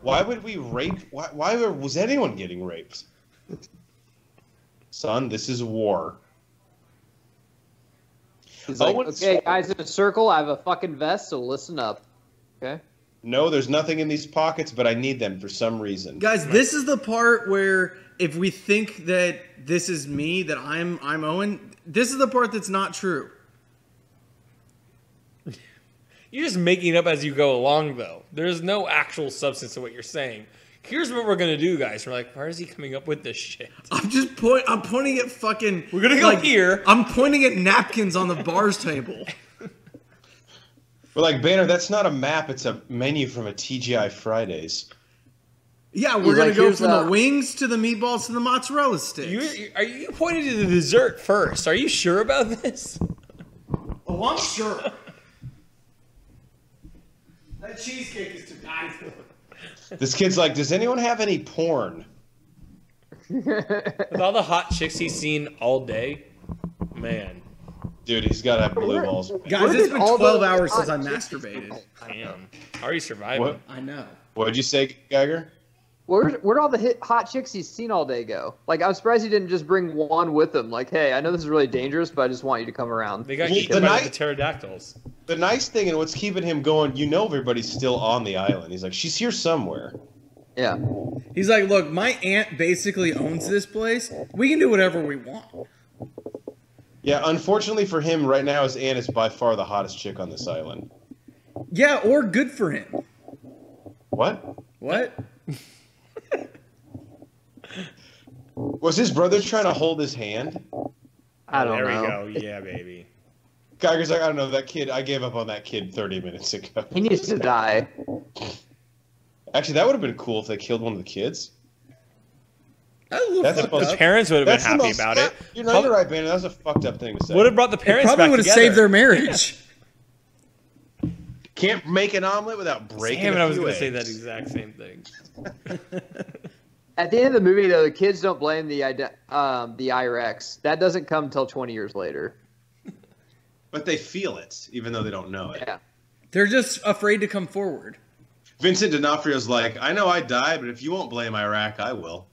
Why would we rape? Why was anyone getting raped? Son, this is war. He's like, okay, guys in a circle, I have a fucking vest, so listen up. Okay? No, there's nothing in these pockets, but I need them for some reason. Guys, this is the part where if we think that this is me, that I'm Owen, this is the part that's not true. You're just making it up as you go along, though. There's no actual substance to what you're saying. Here's what we're gonna do, guys. We're like, where is he coming up with this shit? I'm pointing at fucking. We're gonna go here. I'm pointing at napkins on the bars table. We're like, Banner, that's not a map. It's a menu from a TGI Fridays. Yeah, we're gonna go from the wings to the meatballs to the mozzarella sticks. Are you pointing to the dessert first? Are you sure about this? Oh, I'm sure. That cheesecake is to die for. This kid's like, does anyone have any porn? With all the hot chicks he's seen all day, man. Dude, he's got to have blue balls. Guys, it's been 12 hours since I masturbated. Damn. How are you surviving? What? I know. What'd you say, Geiger? Where'd all the hot chicks he's seen all day go? Like, I'm surprised he didn't just bring one with him. Like, hey, I know this is really dangerous, but I just want you to come around. They got eaten by the pterodactyls. The nice thing and what's keeping him going, you know everybody's still on the island. He's like, she's here somewhere. Yeah. He's like, look, my aunt basically owns this place. We can do whatever we want. Yeah, unfortunately for him, right now his aunt is by far the hottest chick on this island. Yeah, or good for him. What? What? Was his brother trying to hold his hand? I don't know. There we go. Yeah, baby. Geiger's like, I don't know, that kid, I gave up on that kid 30 minutes ago. He needs to die. Actually, that would have been cool if they killed one of the kids. That's The parents would have been happy about it. You know, you're right, Banner. That was a fucked up thing to say. Would have brought the parents probably back would have together. saved their marriage. Can't make an omelet without breaking Damn it, a I was few going to say eggs. that exact same thing. At the end of the movie, though, the kids don't blame the IRX. That doesn't come until 20 years later. But they feel it, even though they don't know it. Yeah. They're just afraid to come forward. Vincent D'Onofrio's like, I know I died, but if you won't blame Iraq, I will.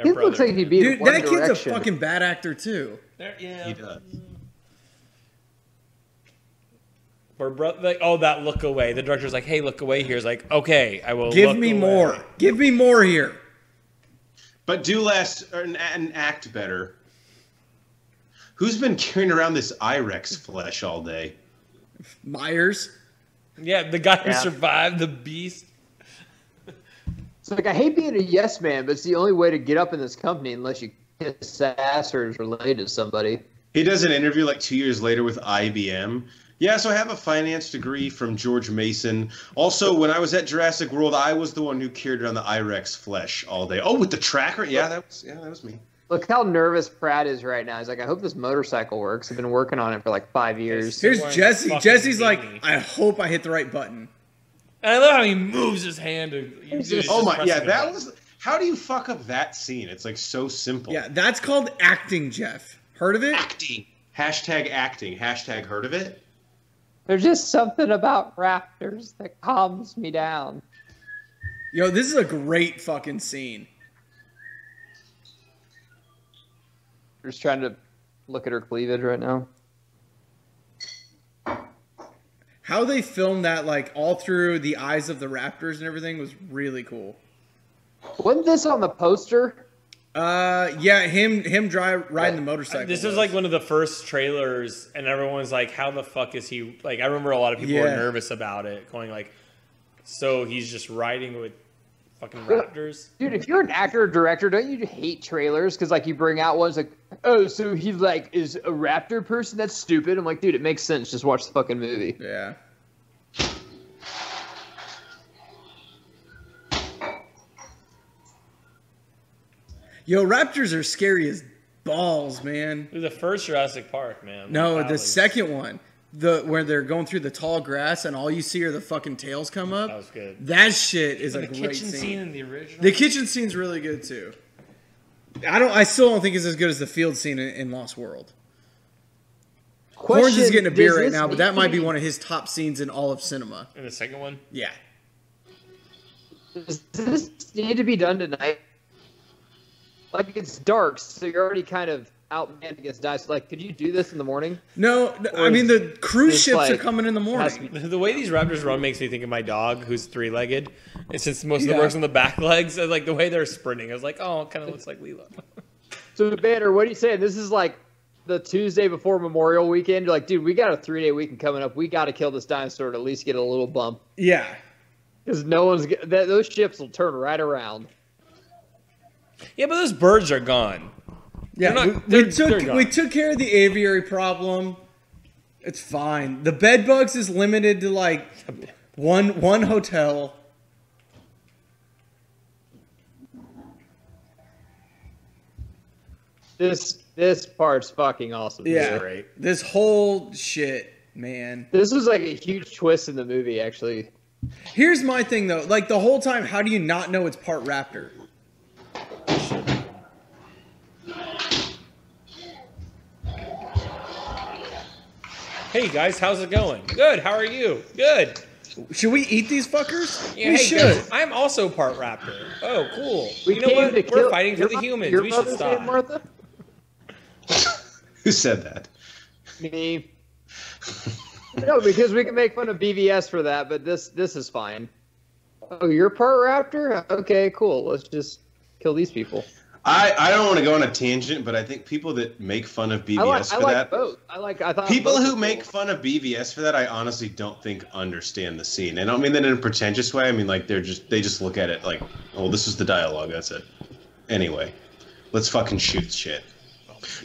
He looks like he'd be in Dude, one that kid's direction. a fucking bad actor, too. Yeah. He does. That look away. The director's like, hey, look away here. He's like, okay, I will Give look me away. more. Give me more here. But do less and act better. Who's been carrying around this Irex flesh all day? Myers. Yeah, the guy who survived the beast. It's like, I hate being a yes man, but it's the only way to get up in this company unless you kiss ass or is related to somebody. He does an interview like 2 years later with IBM. Yeah, so I have a finance degree from George Mason. Also, when I was at Jurassic World, I was the one who carried around the Irex flesh all day. Oh, with the tracker? Yeah, that was me. Look how nervous Pratt is right now. He's like, I hope this motorcycle works. I've been working on it for like 5 years. Here's Jesse. fucking Jesse's like, beanie. I hope I hit the right button. And I love how he moves his hand. Oh my, yeah, that was... How do you fuck up that scene? It's like so simple. Yeah, that's called acting, Jeff. Heard of it? Acting. Hashtag acting. Hashtag heard of it? There's just something about raptors that calms me down. Yo, this is a great fucking scene. We're just trying to look at her cleavage right now. How they filmed that, like, all through the eyes of the raptors and everything was really cool. Wasn't this on the poster? Yeah, him riding the motorcycle. This was like one of the first trailers, and everyone's like, how the fuck is he... Like, I remember a lot of people were nervous about it, going like, So he's just riding with fucking raptors. Dude, if you're an actor or director, don't you hate trailers? Because like you bring out ones like, oh, so he like is a raptor person? That's stupid. I'm like, dude, it makes sense. Just watch the fucking movie. Yeah. Yo, raptors are scary as balls, man. It was the first Jurassic Park, man. No, That the was- second one. Where they're going through the tall grass and all you see are the fucking tails come up. That was good. That shit is The a great kitchen scene. scene in the original. The kitchen scene's really good too. I still don't think it's as good as the field scene in Lost World. Horns is getting a beer right now, but that might be one of his top scenes in all of cinema. In the second one? Yeah. Does this need to be done tonight? Like it's dark, so you're already kind of outmanned against dice. Like, could you do this in the morning? No, Or I mean the cruise it's ships are like- coming in the has to morning. be- The way these raptors run makes me think of my dog, who's three-legged. And since most of the Yeah. work's on the back legs, and like the way they're sprinting, I was like, oh, it kind of looks like Lilo. So, Banner, what are you saying? This is like the Tuesday before Memorial Weekend. You're like, dude, we got a 3-day weekend coming up. We got to kill this dinosaur to at least get a little bump. Yeah. Because no one's those ships will turn right around. Yeah, but those birds are gone. Yeah, They're not- we they're took gone. we took care of the aviary problem. It's fine. The bed bugs is limited to like one hotel. This part's fucking awesome. Yeah, great. this whole shit, man. This was like a huge twist in the movie, actually. Here's my thing though, like the whole time, how do you not know it's part raptor? Hey guys, how's it going? Good. How are you? Good. Should we eat these fuckers? Yeah, We hey, should. guys, I'm also part raptor. Oh, cool. We You know came what? to We're kill- fighting for your the mo- humans. your We should mother's name, stop. Martha? Who said that? Me. No, because we can make fun of BVS for that, but this is fine. Oh, you're part raptor? Okay, cool. Let's just kill these people. I don't want to go on a tangent, but I think people that make fun of BVS I for like that, both. I thought people both who were make cool. fun of BVS for that, I honestly don't think understand the scene. And I don't mean that in a pretentious way. I mean like they just look at it like, oh, this is the dialogue. That's it. Anyway, let's fucking shoot shit.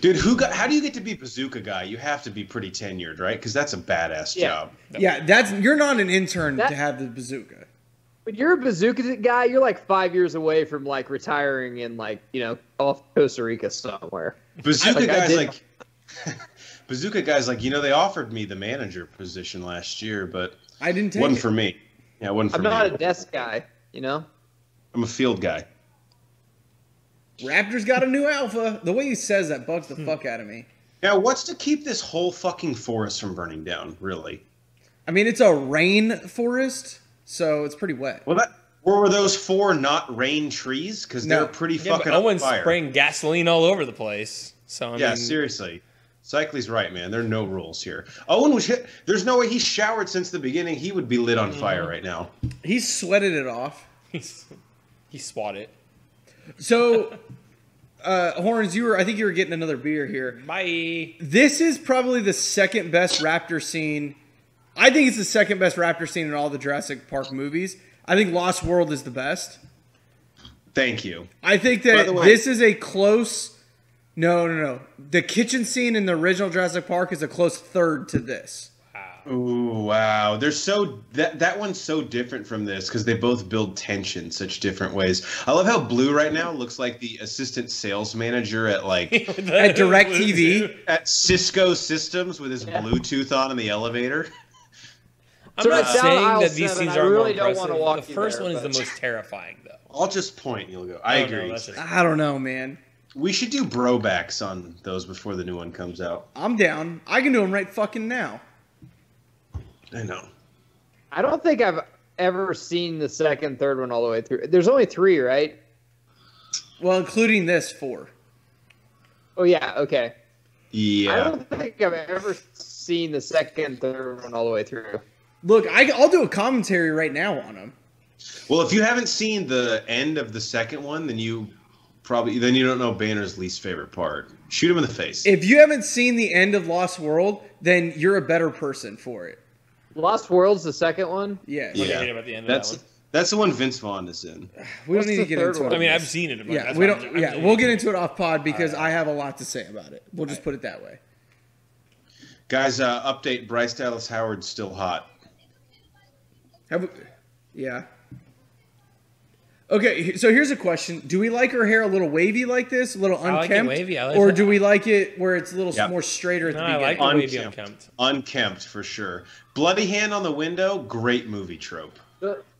Dude, how do you get to be bazooka guy? You have to be pretty tenured, right? Because that's a badass Yeah. job. Yeah, you're not an intern That- to have the bazooka. When you're a bazooka guy, you're like 5 years away from like retiring in like, off Costa Rica somewhere. Bazooka I guys did- like bazooka guys like, they offered me the manager position last year, but I didn't take wasn't it. for me. Yeah, it wasn't for I'm me. not a desk guy, I'm a field guy. Raptor's got a new alpha. The way he says that bugs the fuck out of me. Now, what's to keep this whole fucking forest from burning down, really? I mean, it's a rain forest, so it's pretty wet. Well, or were those 4 not rain trees? Because No. they're pretty Yeah, but fucking on Owen's fire. spraying gasoline all over the place. So I Yeah, mean, seriously. Cycly's right, man. There are no rules here. Owen was hit. There's no way he showered since the beginning. He would be lit on fire right now. He sweated it off. he swatted. So, Horns, I think you were getting another beer here. Bye. This is probably the second best raptor scene. I think it's the second best raptor scene in all the Jurassic Park movies. I think Lost World is the best. Thank you. I think By that the way- this is a close. No. The kitchen scene in the original Jurassic Park is a close third to this. Ooh, wow. They're that one's so different from this because they both build tension such different ways. I love how Blue right now looks like the assistant sales manager at At DirecTV. at Cisco Systems with his Bluetooth on in the elevator. I'm So not it's down saying aisle that these 7. scenes I are really more don't impressive. wanna walk The you first there, one is but- the most terrifying, though. I'll just point. You'll go. I don't know, agree. that's just- I don't know, man. We should do bro-backs on those before the new one comes out. I'm down. I can do them right fucking now. I know. I don't think I've ever seen the second, third one all the way through. There's only 3, right? Well, including this 4. Oh, yeah, okay. I Yeah. don't think I've ever seen the second, third one all the way through. Look, I'll do a commentary right now on them. Well, if you haven't seen the end of the second one, then you don't know Banner's least favorite part. Shoot him in the face. If you haven't seen the end of Lost World, then you're a better person for it. Lost World's the second one. Yeah. What hit him at the end of that one? That's the one Vince Vaughn is in. We don't What's need to the get third into one? it. I mean, I've seen it. But Yeah, that's we why don't. I'm Yeah, just- we'll get into it off pod because I have a lot to say about it. We'll just put it that way. Guys, update: Bryce Dallas Howard's still hot. Yeah. Okay, so here's a question: do we like her hair a little wavy like this, a little I like unkempt, it wavy. I like or it. do we like it where it's a little Yep. more straighter at No, the I beginning? like the wavy unkempt. Unkempt for sure. Bloody hand on the window. Great movie trope.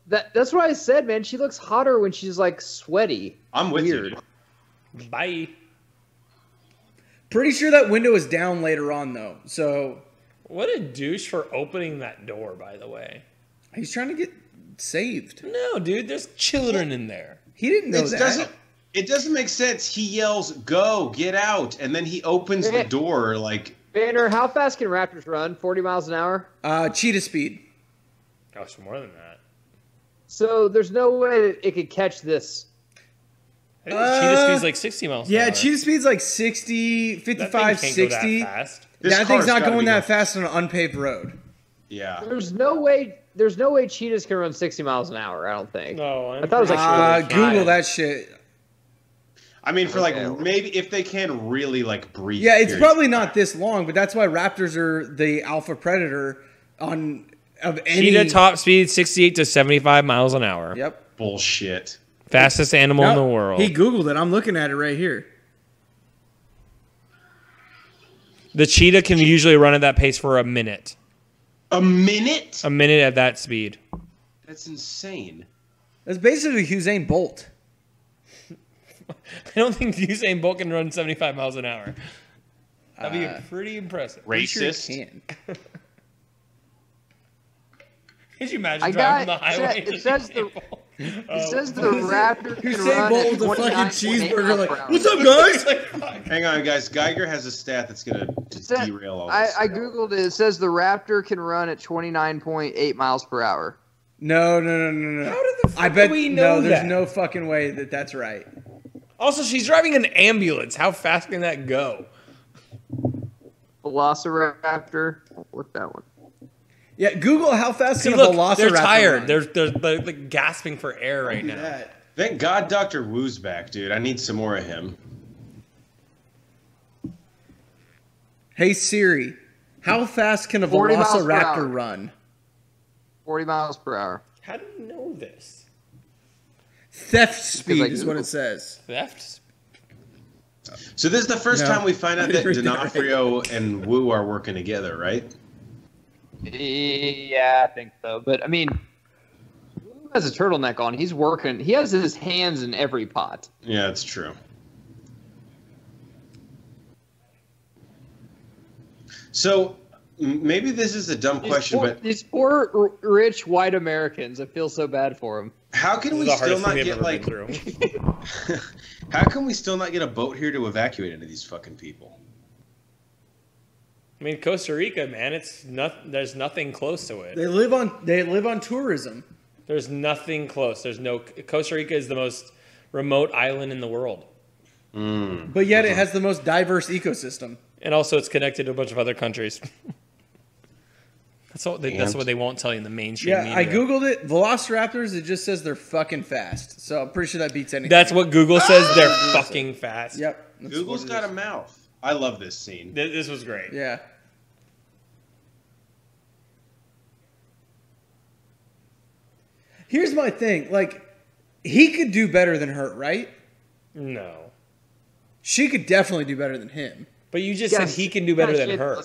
That's what I said, man. She looks hotter when she's like sweaty. I'm with Weird. you. Dude. Bye. Pretty sure that window is down later on though, so What a douche for opening that door, by the way. he's trying to get saved. No, dude, there's children in there. He didn't know that. It doesn't make sense. He yells, "Go, get out," and then he opens the door like. Banner, how fast can raptors run? 40 miles an hour? Cheetah speed. Gosh, more than that. So there's no way that it could catch this. I think cheetah speed's like 60 miles an Yeah, hour. cheetah speed's like 60, That 55, thing can't 60. go that fast. This That thing's car's not gotta going be that fast on an unpaved road. Yeah. There's no way cheetahs can run 60 miles an hour, I don't think. No, I thought it was like pretty sure they Google can. that shit. I mean, for like Okay. maybe if they can really like breathe. Yeah, it's period. probably not this long, but that's why raptors are the alpha predator of any. Cheetah top speed 68 to 75 miles an hour. Yep. bullshit. Fastest animal in No, the world. He Googled it. I'm looking at it right here. The cheetah can usually run at that pace for a minute. A minute? A minute at that speed. That's insane. That's basically Usain Bolt. I don't think Usain Bolt can run 75 miles an hour. That'd be pretty impressive. Pretty sure he Racist. can. Could you imagine I driving got- the highway? it and says Usain the- Bolt? It says the raptor can Usain run Bolt at with a fucking 29.8 cheeseburger. miles Like, per hour. what's up, guys? Like, fuck. Hang on, guys. Geiger has a stat that's gonna just said- derail all I this. googled it. It says the raptor can run at 29.8 miles per hour. No. How did the fuck I bet do we know no. There's that? no fucking way that that's right. Also, she's driving an ambulance. How fast can that go? Velociraptor. Look that one. Yeah, Google how fast See, can a look, velociraptor they're tired. run. They're like gasping for air right now. That. Thank God Dr. Wu's back, dude. I need some more of him. Hey Siri, how fast can a 40 miles per velociraptor hour. run? 40 miles per hour. How do you know this? Theft speed I is what Googled. it says. Theft? So this is the first No. time we find out that Read that right. D'Onofrio and Wu are working together, right? Yeah, I think so. But I mean, who has a turtleneck on? He's working. He has his hands in every pot. Yeah, that's true. So maybe this is a dumb question, but These poor rich white Americans, I feel so bad for them. how can we This is the still hardest not thing they've get ever like? been through. How can we still not get a boat here to evacuate into these fucking people? I mean, Costa Rica, man, it's not. There's nothing close to it. They live on tourism. There's nothing close. There's no. Costa Rica is the most remote island in the world, But yet it has the most diverse ecosystem. and also it's connected to a bunch of other countries. That's what they won't tell you in the mainstream Yeah, media. I googled it. Velociraptors. It just says they're fucking fast. So I'm pretty sure that beats anything. That's what Google says. They're fucking fast. Yep. that's Google's what it got is. a mouth. I love this scene. This was great. Yeah. Here's my thing. Like, he could do better than her, right? No, She could definitely do better than him. but you just said he can do better than her.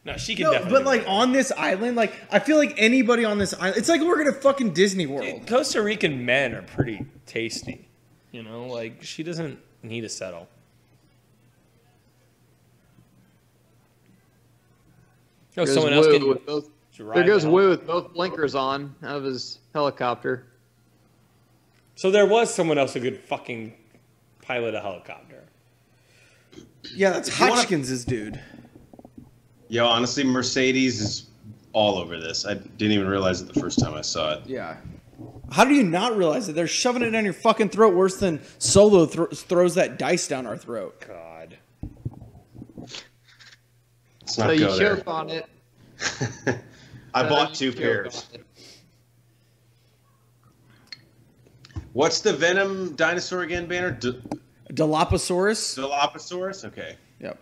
No, she can No, definitely. but do like better. on this island, like I feel like anybody on this island, it's like we're gonna fucking Disney World. Costa Rican men are pretty tasty. You know, like she doesn't need to settle. No, someone else can. There goes Wu with both blinkers on out of his helicopter. So there was someone else who could fucking pilot a helicopter. Yeah, that's you wanna- Hodgkins's dude. Yo, honestly, Mercedes is all over this. I didn't even realize it the first time I saw it. Yeah. How do you not realize that they're shoving it down your fucking throat worse than Solo throws that dice down our throat? God. Let's not So you go there. choke on it. I So bought you 2 choke pairs. on it. What's the Venom dinosaur again, Banner? Dilophosaurus. Dilophosaurus? Okay. Yep.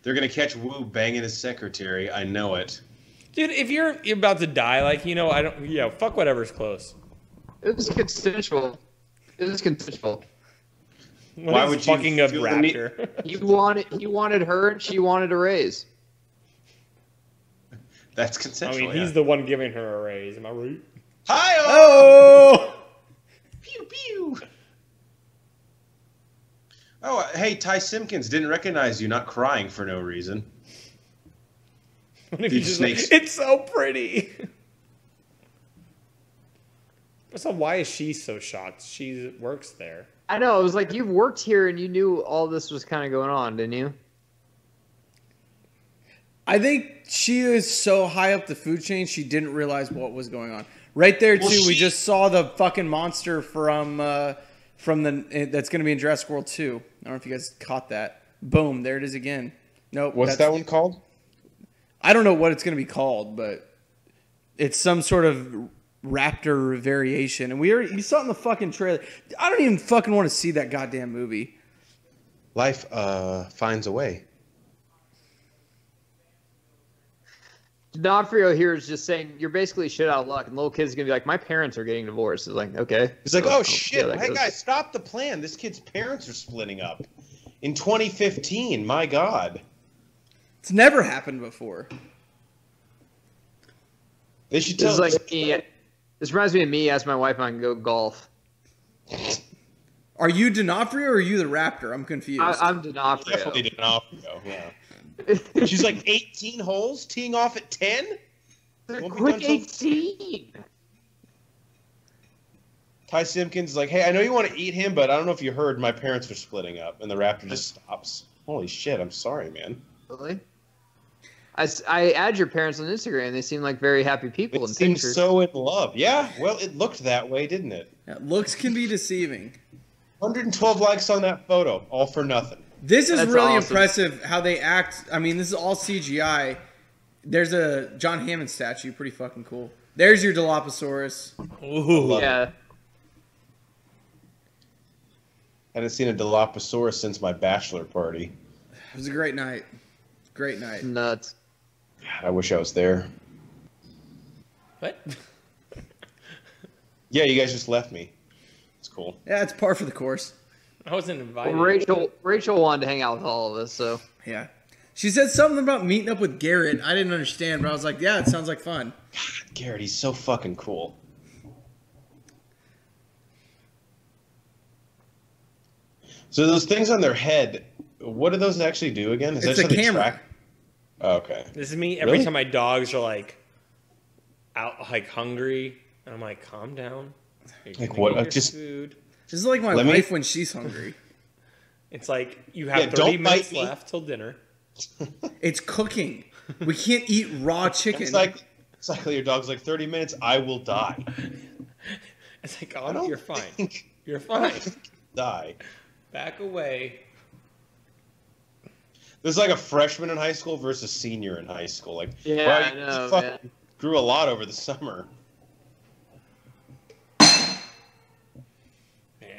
They're going to catch Wu banging his secretary. I know it. Dude, if you're about to die, like, I don't, fuck whatever's close. It was consensual. It was consensual. Why would you fucking a feel the need- raptor? He wanted her, and she wanted a raise. That's I consensual. mean, he's the one giving her a raise. Am I right? Hi-oh! Oh! Pew pew. Oh, hey, Ty Simpkins didn't recognize you, not crying for no reason. What if Dude, you just snakes. it's so pretty. So why is she so shocked? She works there. I know. It was like, you've worked here, and you knew all this was kind of going on, didn't you? I think she is so high up the food chain, she didn't realize what was going on. Right there, Well, too, we she- just saw the fucking monster from that's going to be in Jurassic World 2. I don't know if you guys caught that. Boom, there it is again. Nope. What's that one called? I don't know what it's going to be called, but it's some sort of raptor variation. And you saw it in the fucking trailer. I don't even fucking want to see that goddamn movie. Life finds a way. D'Onofrio here is just saying, you're basically shit out of luck, and little kid's going to be like, my parents are getting divorced. It's like, okay. He's like, So, oh shit! that Hey goes. guys, stop the plan. This kid's parents are splitting up. In 2015, my God. It's never happened before. They should This tell is like me. This reminds me of me asking my wife if I can go golf. Are you D'Onofrio or are you the raptor? I'm confused. I'm D'Onofrio. definitely D'Onofrio, yeah. She's like 18 holes, teeing off at 10? Won't be Quick done till- 18. Ty Simpkins is like, hey, I know you want to eat him, but I don't know if you heard my parents are splitting up. And the raptor just stops. Holy shit, I'm sorry, man. Really? I add your parents on Instagram. They seem like very happy people It in seems pictures. so in love. Yeah, well, it looked that way, didn't it? Yeah, looks can be deceiving. 112 likes on that photo, all for nothing. This is That's really awesome. impressive how they act. I mean, this is all CGI. There's a John Hammond statue. Pretty fucking cool. There's your Dilophosaurus. Ooh. Love it. Yeah. Hadn't seen a Dilophosaurus since my bachelor party. It was a great night. Great night. Nuts. God, I wish I was there. What? Yeah, you guys just left me. It's cool. Yeah, it's par for the course. I wasn't invited. Well, Rachel wanted to hang out with all of us, so Yeah. She said something about meeting up with Garrett. I didn't understand, but I was like, yeah, it sounds like fun. Garrett, he's so fucking cool. So those things on their head, what do those actually do again? Is It's that a so they camera. track? Oh, okay. This is me every Really? time my dogs are like out, like hungry, and I'm like, calm down. You're Like gonna what? get your Just- food. This is like my Let me- wife when she's hungry. It's like you have Yeah, 30 don't bite minutes me. left till dinner. It's cooking. We can't eat raw chicken. It's like your dog's like 30 minutes, I will die. It's like, I oh, don't you're fine. think- You're I don't fine. think die. Back away. There's like a freshman in high school versus senior in high school. Like, yeah, wow, I you know, fucking man. grew a lot over the summer. Man.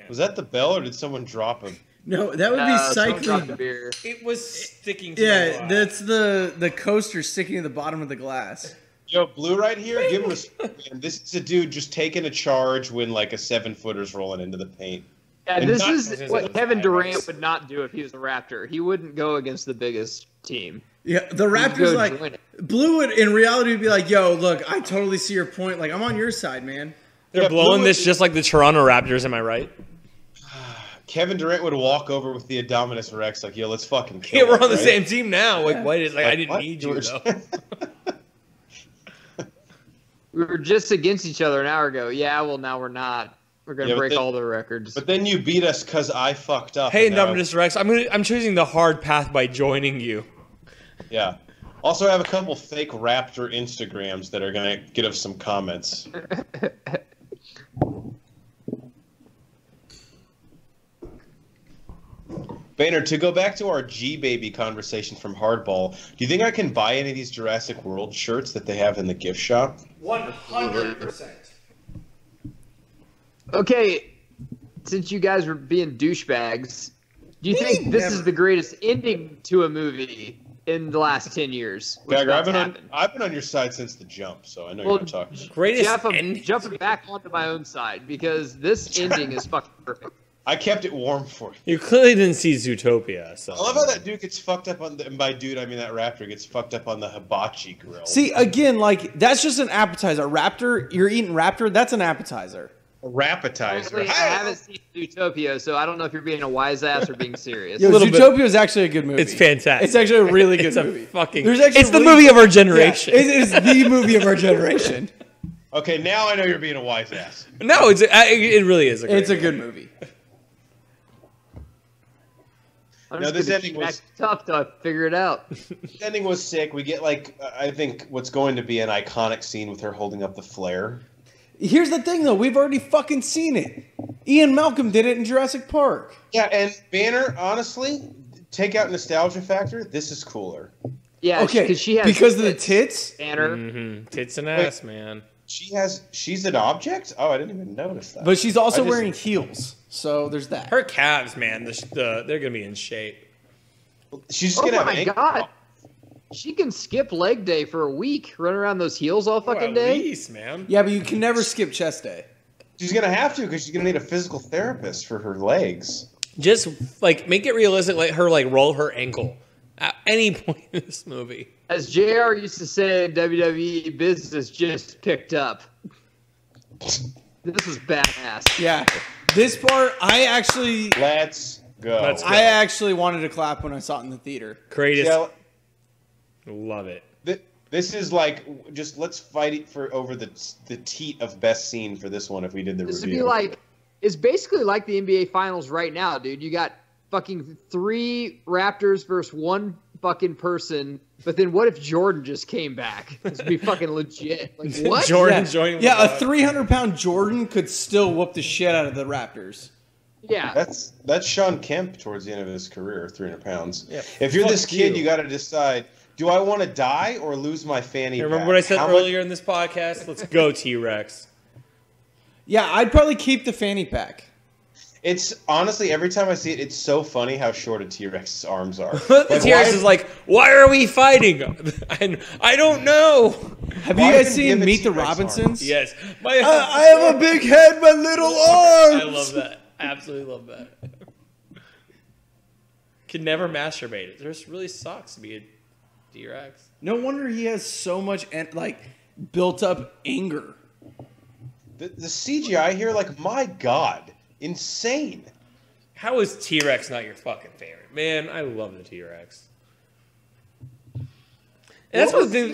Was that the bell, or did someone drop a? no, that would be someone dropped the cycling. beer. It was sticking to my Yeah, glass. that's the coaster sticking to the bottom of the glass. Yo, Blue right here, give him respect, man. This is a dude just taking a charge when like a 7-footer's rolling into the paint. Yeah, And this not- is what Kevin Durant would not do if he was a Raptor. He wouldn't go against the biggest team. Yeah, the He'd Raptors go like join it. Blue would in reality would be like, "Yo, look, I totally see your point. Like, I'm on your side, man." They're Yeah, blowing Blue this would- just like the Toronto Raptors, am I right? Kevin Durant would walk over with the Adominus Rex, like, yo, let's fucking Yeah, kill we're him, on the right? same team now. Like, what is like? I Like, didn't what? need You you were- though. We were just against each other an hour ago. Yeah, well, now we're not. We're gonna Yeah, but break then- all the records. But then you beat us because I fucked up. Hey, and now- Indominus Rex, I'm choosing the hard path by joining you. Yeah. Also, I have a couple fake Raptor Instagrams that are gonna get us some comments. Boehner, to go back to our G-Baby conversation from Hardball, do you think I can buy any of these Jurassic World shirts that they have in the gift shop? 100%. Okay, since you guys were being douchebags, do you think this is the greatest ending to a movie in the last 10 years? Gagger, I've been on your side since the jump, so I know you're talking. Greatest Jeff, I'm ending. jumping back onto my own side because this ending is fucking perfect. I kept it warm for you. You clearly didn't see Zootopia. So. I love how that dude gets fucked up on the, and by dude I mean that raptor gets fucked up on the hibachi grill. See, again, like, that's just an appetizer. Raptor, you're eating raptor, that's an appetizer. A rapetizer. Honestly, I haven't seen Zootopia, so I don't know if you're being a wise ass or being serious. Yo, Zootopia is actually a good movie. It's fantastic. It's actually a really good movie. It's the movie of our generation. Yeah, it is the movie of our generation. Okay, now I know you're being a wise ass. No, it really is. It's a good movie. No, this ending was tough to figure it out. This ending was sick. We get I think what's going to be an iconic scene with her holding up the flare. Here's the thing, though. We've already fucking seen it. Ian Malcolm did it in Jurassic Park. Yeah, and Banner, honestly, take out nostalgia factor. This is cooler. Yeah, okay, because of the tits. Banner, tits and ass, man. She's an object. Oh, I didn't even notice that. But she's also wearing heels, so there's that. Her calves, man, they're gonna be in shape. She's just gonna have my god, she can skip leg day for a week, run around those heels all fucking day. At least, man. Yeah, but you can never skip chest day. She's gonna have to because she's gonna need a physical therapist for her legs. Just make it realistic. Let her roll her ankle at any point in this movie. As JR used to say, WWE business just picked up. This was badass. Yeah, this part Let's go. I actually wanted to clap when I saw it in the theater. Greatest. Yeah. Love it. This is just let's fight it over the teat of best scene for this one if we did the this review. Would be it's basically like the NBA Finals right now, dude. You got fucking 3 Raptors versus 1 fucking person, but then what if Jordan just came back? This would be fucking legit. What? Jordan joining. Yeah, a 300-pound Jordan could still whoop the shit out of the Raptors. Yeah, that's Sean Kemp towards the end of his career, 300 pounds. Yeah, if you're this kid, you got to decide: do I want to die or lose my fanny? Remember what I said earlier in this podcast? Let's go, T-Rex. Yeah, I'd probably keep the fanny pack. It's honestly every time I see it, it's so funny how short a T-Rex's arms are. The T-Rex is why are we fighting? I don't know. Have you guys seen Meet the Robinsons? Yes. I have a big head, but little arms. I love that. I absolutely love that. Can never masturbate. It just really sucks to be a T-Rex. No wonder he has so much built up anger. The CGI here, my God. Insane. How is T-Rex not your fucking favorite? Man, I love the T-Rex. And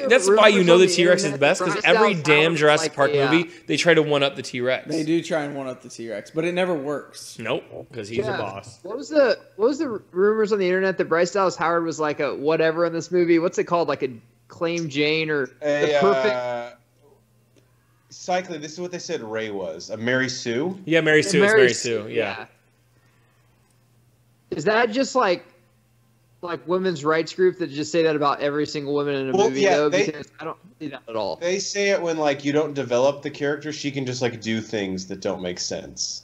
that's why you know the T-Rex is the best, because every damn Jurassic Park movie, they try to one-up the T-Rex. They do try and one-up the T-Rex, but it never works. Nope, because he's a boss. What was the rumors on the internet that Bryce Dallas Howard was like a whatever in this movie? What's it called? Like a Claim Jane or the perfect... Cycling, this is what they said Ray was. A Mary Sue? Yeah, Mary Sue. It's Mary Sue, yeah. Is that just like women's rights group that just say that about every single woman in a movie, though? Because I don't see that at all. They say it when, you don't develop the character. She can just, do things that don't make sense.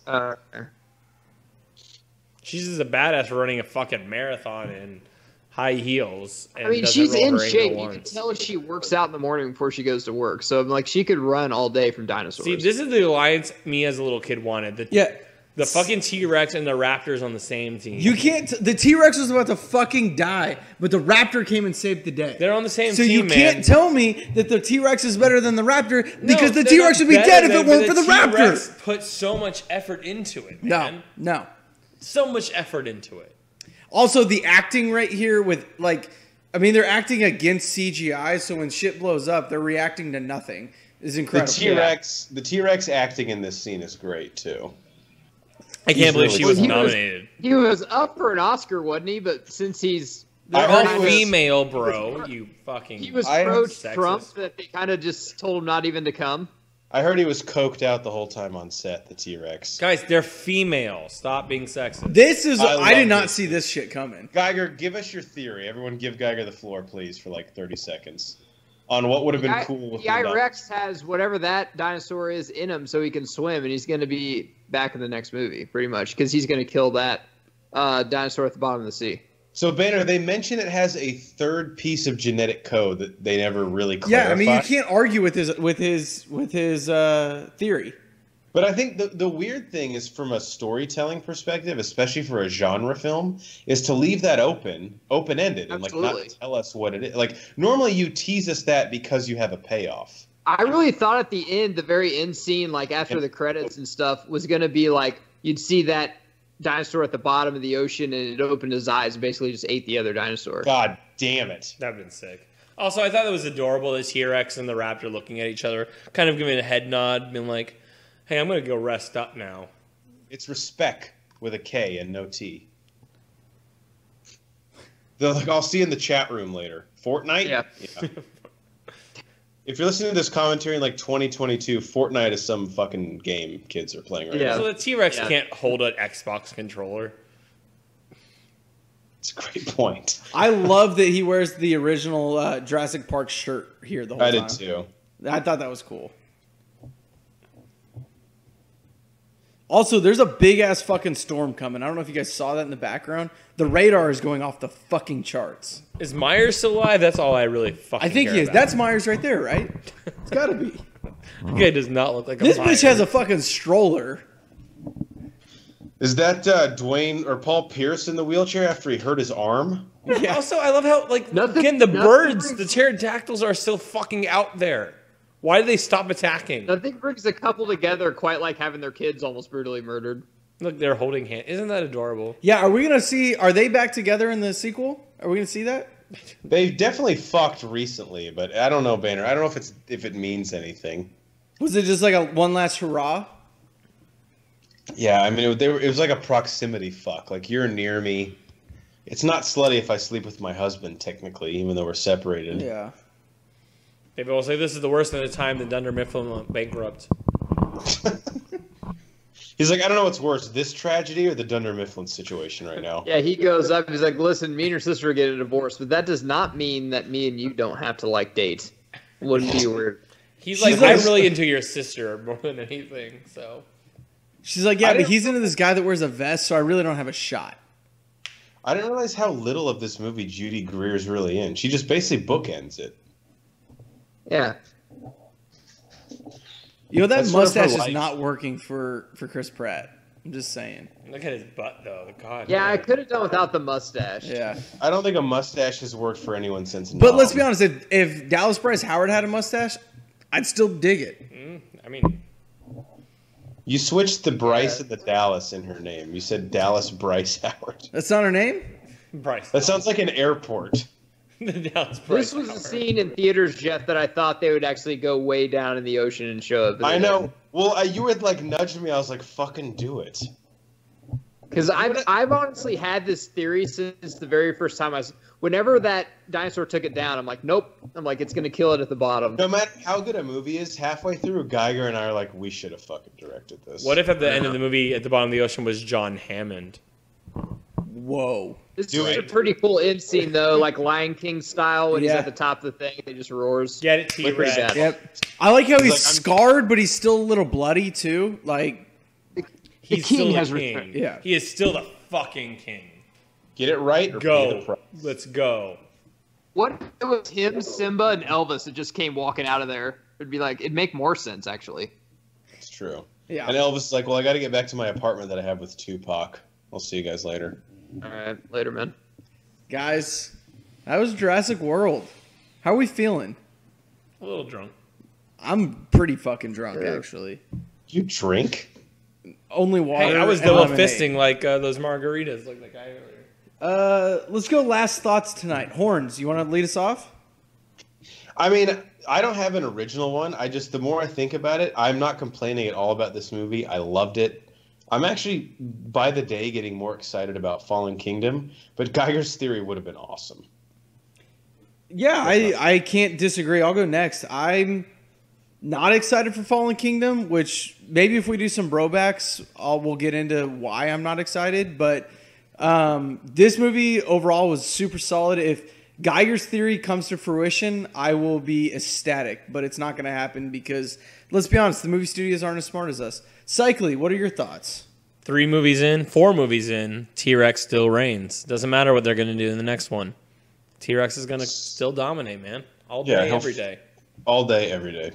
She's just a badass for running a fucking marathon in high heels. And she's in shape. You can tell she works out in the morning before she goes to work. So, she could run all day from dinosaurs. See, this is the alliance me as a little kid wanted. The fucking T-Rex and the Raptors on the same team. You can't... The T-Rex was about to fucking die, but the Raptor came and saved the day. They're on the same team, So you can't tell me that the T-Rex is better than the Raptor, because the T-Rex would be dead if it weren't for the Raptor. The T-Rex put so much effort into it, man. No. So much effort into it. Also, the acting right here with, they're acting against CGI, so when shit blows up, they're reacting to nothing. It's incredible. The T-Rex acting in this scene is great, too. I can't believe she was nominated. He was up for an Oscar, wasn't he? But since he's female, bro, you fucking... He was pro-Trump that they kind of just told him not even to come. I heard he was coked out the whole time on set, the T-Rex. Guys, they're female. Stop being sexist. This is. I did not this. see this shit coming. Geiger, give us your theory. Everyone give Geiger the floor, please, for like 30 seconds. On what would have been cool with the T-Rex has whatever that dinosaur is in him so he can swim, and he's going to be back in the next movie, pretty much, because he's going to kill that dinosaur at the bottom of the sea. So, Banner, they mention it has a third piece of genetic code that they never really clarified. Yeah, I mean, you can't argue with his theory. But I think the weird thing is, from a storytelling perspective, especially for a genre film, is to leave that open-ended, and like not tell us what it is. Like normally, you tease us that because you have a payoff. I really thought at the end, the very end scene, like after the credits and stuff, was going to be like you'd see that dinosaur at the bottom of the ocean, and it opened his eyes and basically just ate the other dinosaur. God damn it! That'd been sick. Also, I thought it was adorable. The T-Rex and the raptor looking at each other, kind of giving a head nod, being like, "Hey, I'm gonna go rest up now." It's respect with a K and no T. They're like, I'll see you in the chat room later. Fortnite? Yeah. If you're listening to this commentary in like 2022, Fortnite is some fucking game kids are playing right now. So the T-Rex can't hold an Xbox controller. It's a great point. I love that he wears the original Jurassic Park shirt here the whole time. I did too. I thought that was cool. Also, there's a big-ass fucking storm coming. I don't know if you guys saw that in the background. The radar is going off the fucking charts. Is Myers still alive? That's all I really fucking I think care he is. about. That's Myers right there, right? It's got to be. That guy does not look like a This Myers. bitch has a fucking stroller. Is that Dwayne or Paul Pierce in the wheelchair after he hurt his arm? Yeah. Also, I love how, like, again, the birds, the pterodactyls are still fucking out there. Why did they stop attacking? Nothing brings a couple together quite like having their kids almost brutally murdered. Look, they're holding hands. Isn't that adorable? Yeah, are we going to see... Are they back together in the sequel? Are we going to see that? They definitely fucked recently, but I don't know, Banner. I don't know if it means anything. Was it just like a one last hurrah? Yeah, I mean, it was like a proximity fuck. Like, you're near me. It's not slutty if I sleep with my husband, technically, even though we're separated. Yeah. People will say this is the worst of the time that Dunder Mifflin went bankrupt. He's like, I don't know what's worse, this tragedy or the Dunder Mifflin situation right now. Yeah, he goes up. He's like, "Listen, me and your sister are getting a divorce, but that does not mean that me and you don't have to like date." Wouldn't be weird. He's like, I'm really into your sister more than anything. So She's like, yeah, but he's into this guy that wears a vest, so I really don't have a shot. I didn't realize how little of this movie Judy Greer's really in. She just basically bookends it. Yeah. You know, that That's sort of her mustache is life. not working for Chris Pratt. I'm just saying. look at his butt, though. God. Yeah, I man. could have done without the mustache. Yeah. I don't think a mustache has worked for anyone since. But Nom. let's be honest, if Dallas Bryce Howard had a mustache, I'd still dig it. I mean, You switched the Bryce and the Dallas in her name. You said Dallas Bryce Howard. That's not her name? Bryce. That sounds like an airport. the Dallas Bryce This was a Howard. scene in theaters, Jeff, that I thought they would actually go way down in the ocean and show up. I know. Well, you had like nudged me. I was like, "Fucking do it." Because I've honestly had this theory since the very first time whenever that dinosaur took it down, I'm like, nope. I'm like, it's going to kill it at the bottom. No matter how good a movie is, halfway through, Geiger and I are like, "We should have fucking directed this." What if at the end of the movie, at the bottom of the ocean, was John Hammond? Whoa. This Do is a it. pretty cool end scene, though, like Lion King style, when he's Yeah. at the top of the thing, and he just roars. Get it, Look pretty T-Rex. bad. Yep. I like how he's like, I'm- scarred, but he's still a little bloody, too. Like, He's king still the has king. returned. Yeah. He is still the fucking king. Get it right or pay the Go. price. Let's go. What if it was him, Simba, and Elvis that just came walking out of there? It'd be like, it'd make more sense, actually. It's true. yeah. And Elvis is like, "Well, I got to get back to my apartment that I have with Tupac. I'll see you guys later." All right, later, man. Guys, that was Jurassic World. How are we feeling? A little drunk. I'm pretty fucking drunk, actually. You drink? Only water. Hey, I was and double lemonade. fisting like those margaritas, like the guy earlier. Let's go last thoughts tonight. Horns, you want to lead us off? I mean, I don't have an original one. The more I think about it, I'm not complaining at all about this movie. I loved it. I'm actually, by the day, getting more excited about Fallen Kingdom, but Geiger's theory would have been awesome. Yeah, I can't disagree. I'll go next. I'm not excited for Fallen Kingdom, which maybe if we do some brobacks, we'll get into why I'm not excited. But this movie overall was super solid. If Geiger's theory comes to fruition, I will be ecstatic. But it's not going to happen because, let's be honest, the movie studios aren't as smart as us. Cycly, what are your thoughts? 4 movies in, T-Rex still reigns. Doesn't matter what they're going to do in the next one. T-Rex is going to still dominate, man. All day, every day. All day, every day.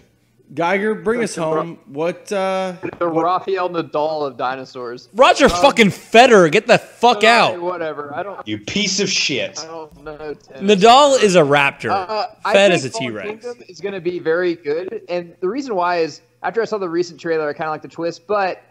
Geiger, bring us home. The Rafael Nadal of dinosaurs. Roger fucking Federer, get the fuck out. Whatever. I don't. You piece of shit. I don't know. Nadal is a raptor. Fed is a T-Rex. It's going to be very good, and the reason why is after I saw the recent trailer, I kind of like the twist. But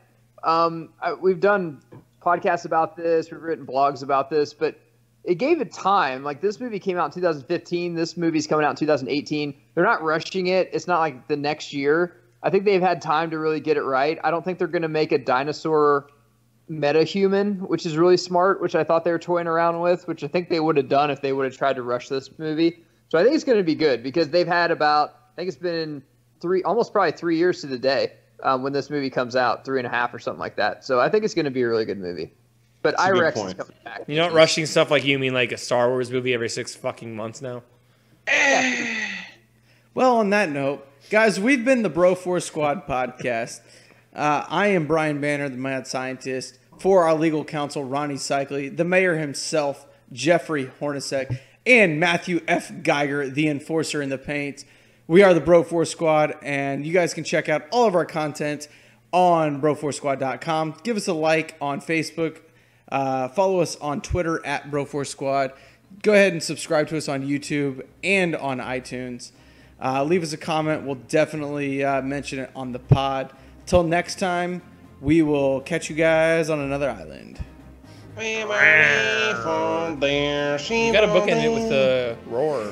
we've done podcasts about this, we've written blogs about this, but it gave it time. Like, this movie came out in 2015. This movie's coming out in 2018. They're not rushing it. It's not like the next year. I think they've had time to really get it right. I don't think they're going to make a dinosaur meta-human, which is really smart, which I thought they were toying around with, which I think they would have done if they would have tried to rush this movie. So I think it's going to be good because they've had I think it's been almost probably 3 years to the day when this movie comes out, 3.5 or something like that. So I think it's going to be a really good movie. But I-Rex is coming back. You know, rushing stuff like you mean like a Star Wars movie every 6 fucking months now? Well, on that note, guys, we've been the Bro Force Squad podcast. I am Brian Banner, the mad scientist. For our legal counsel, Ronnie Cycly, the mayor himself, Jeffrey Hornacek, and Matthew F. Geiger, the enforcer in the paint. We are the Bro Force Squad, and you guys can check out all of our content on broforcesquad.com. Give us a like on Facebook. Follow us on Twitter at BroForceSquad. Go ahead and subscribe to us on YouTube and on iTunes. Leave us a comment. We'll definitely mention it on the pod. Till next time, we will catch you guys on another island. You gotta bookend it with the roar.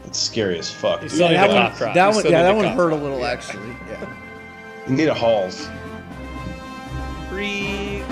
It's scary as fuck. That one hurt a little, actually. Yeah. You need a Halls. Breathe.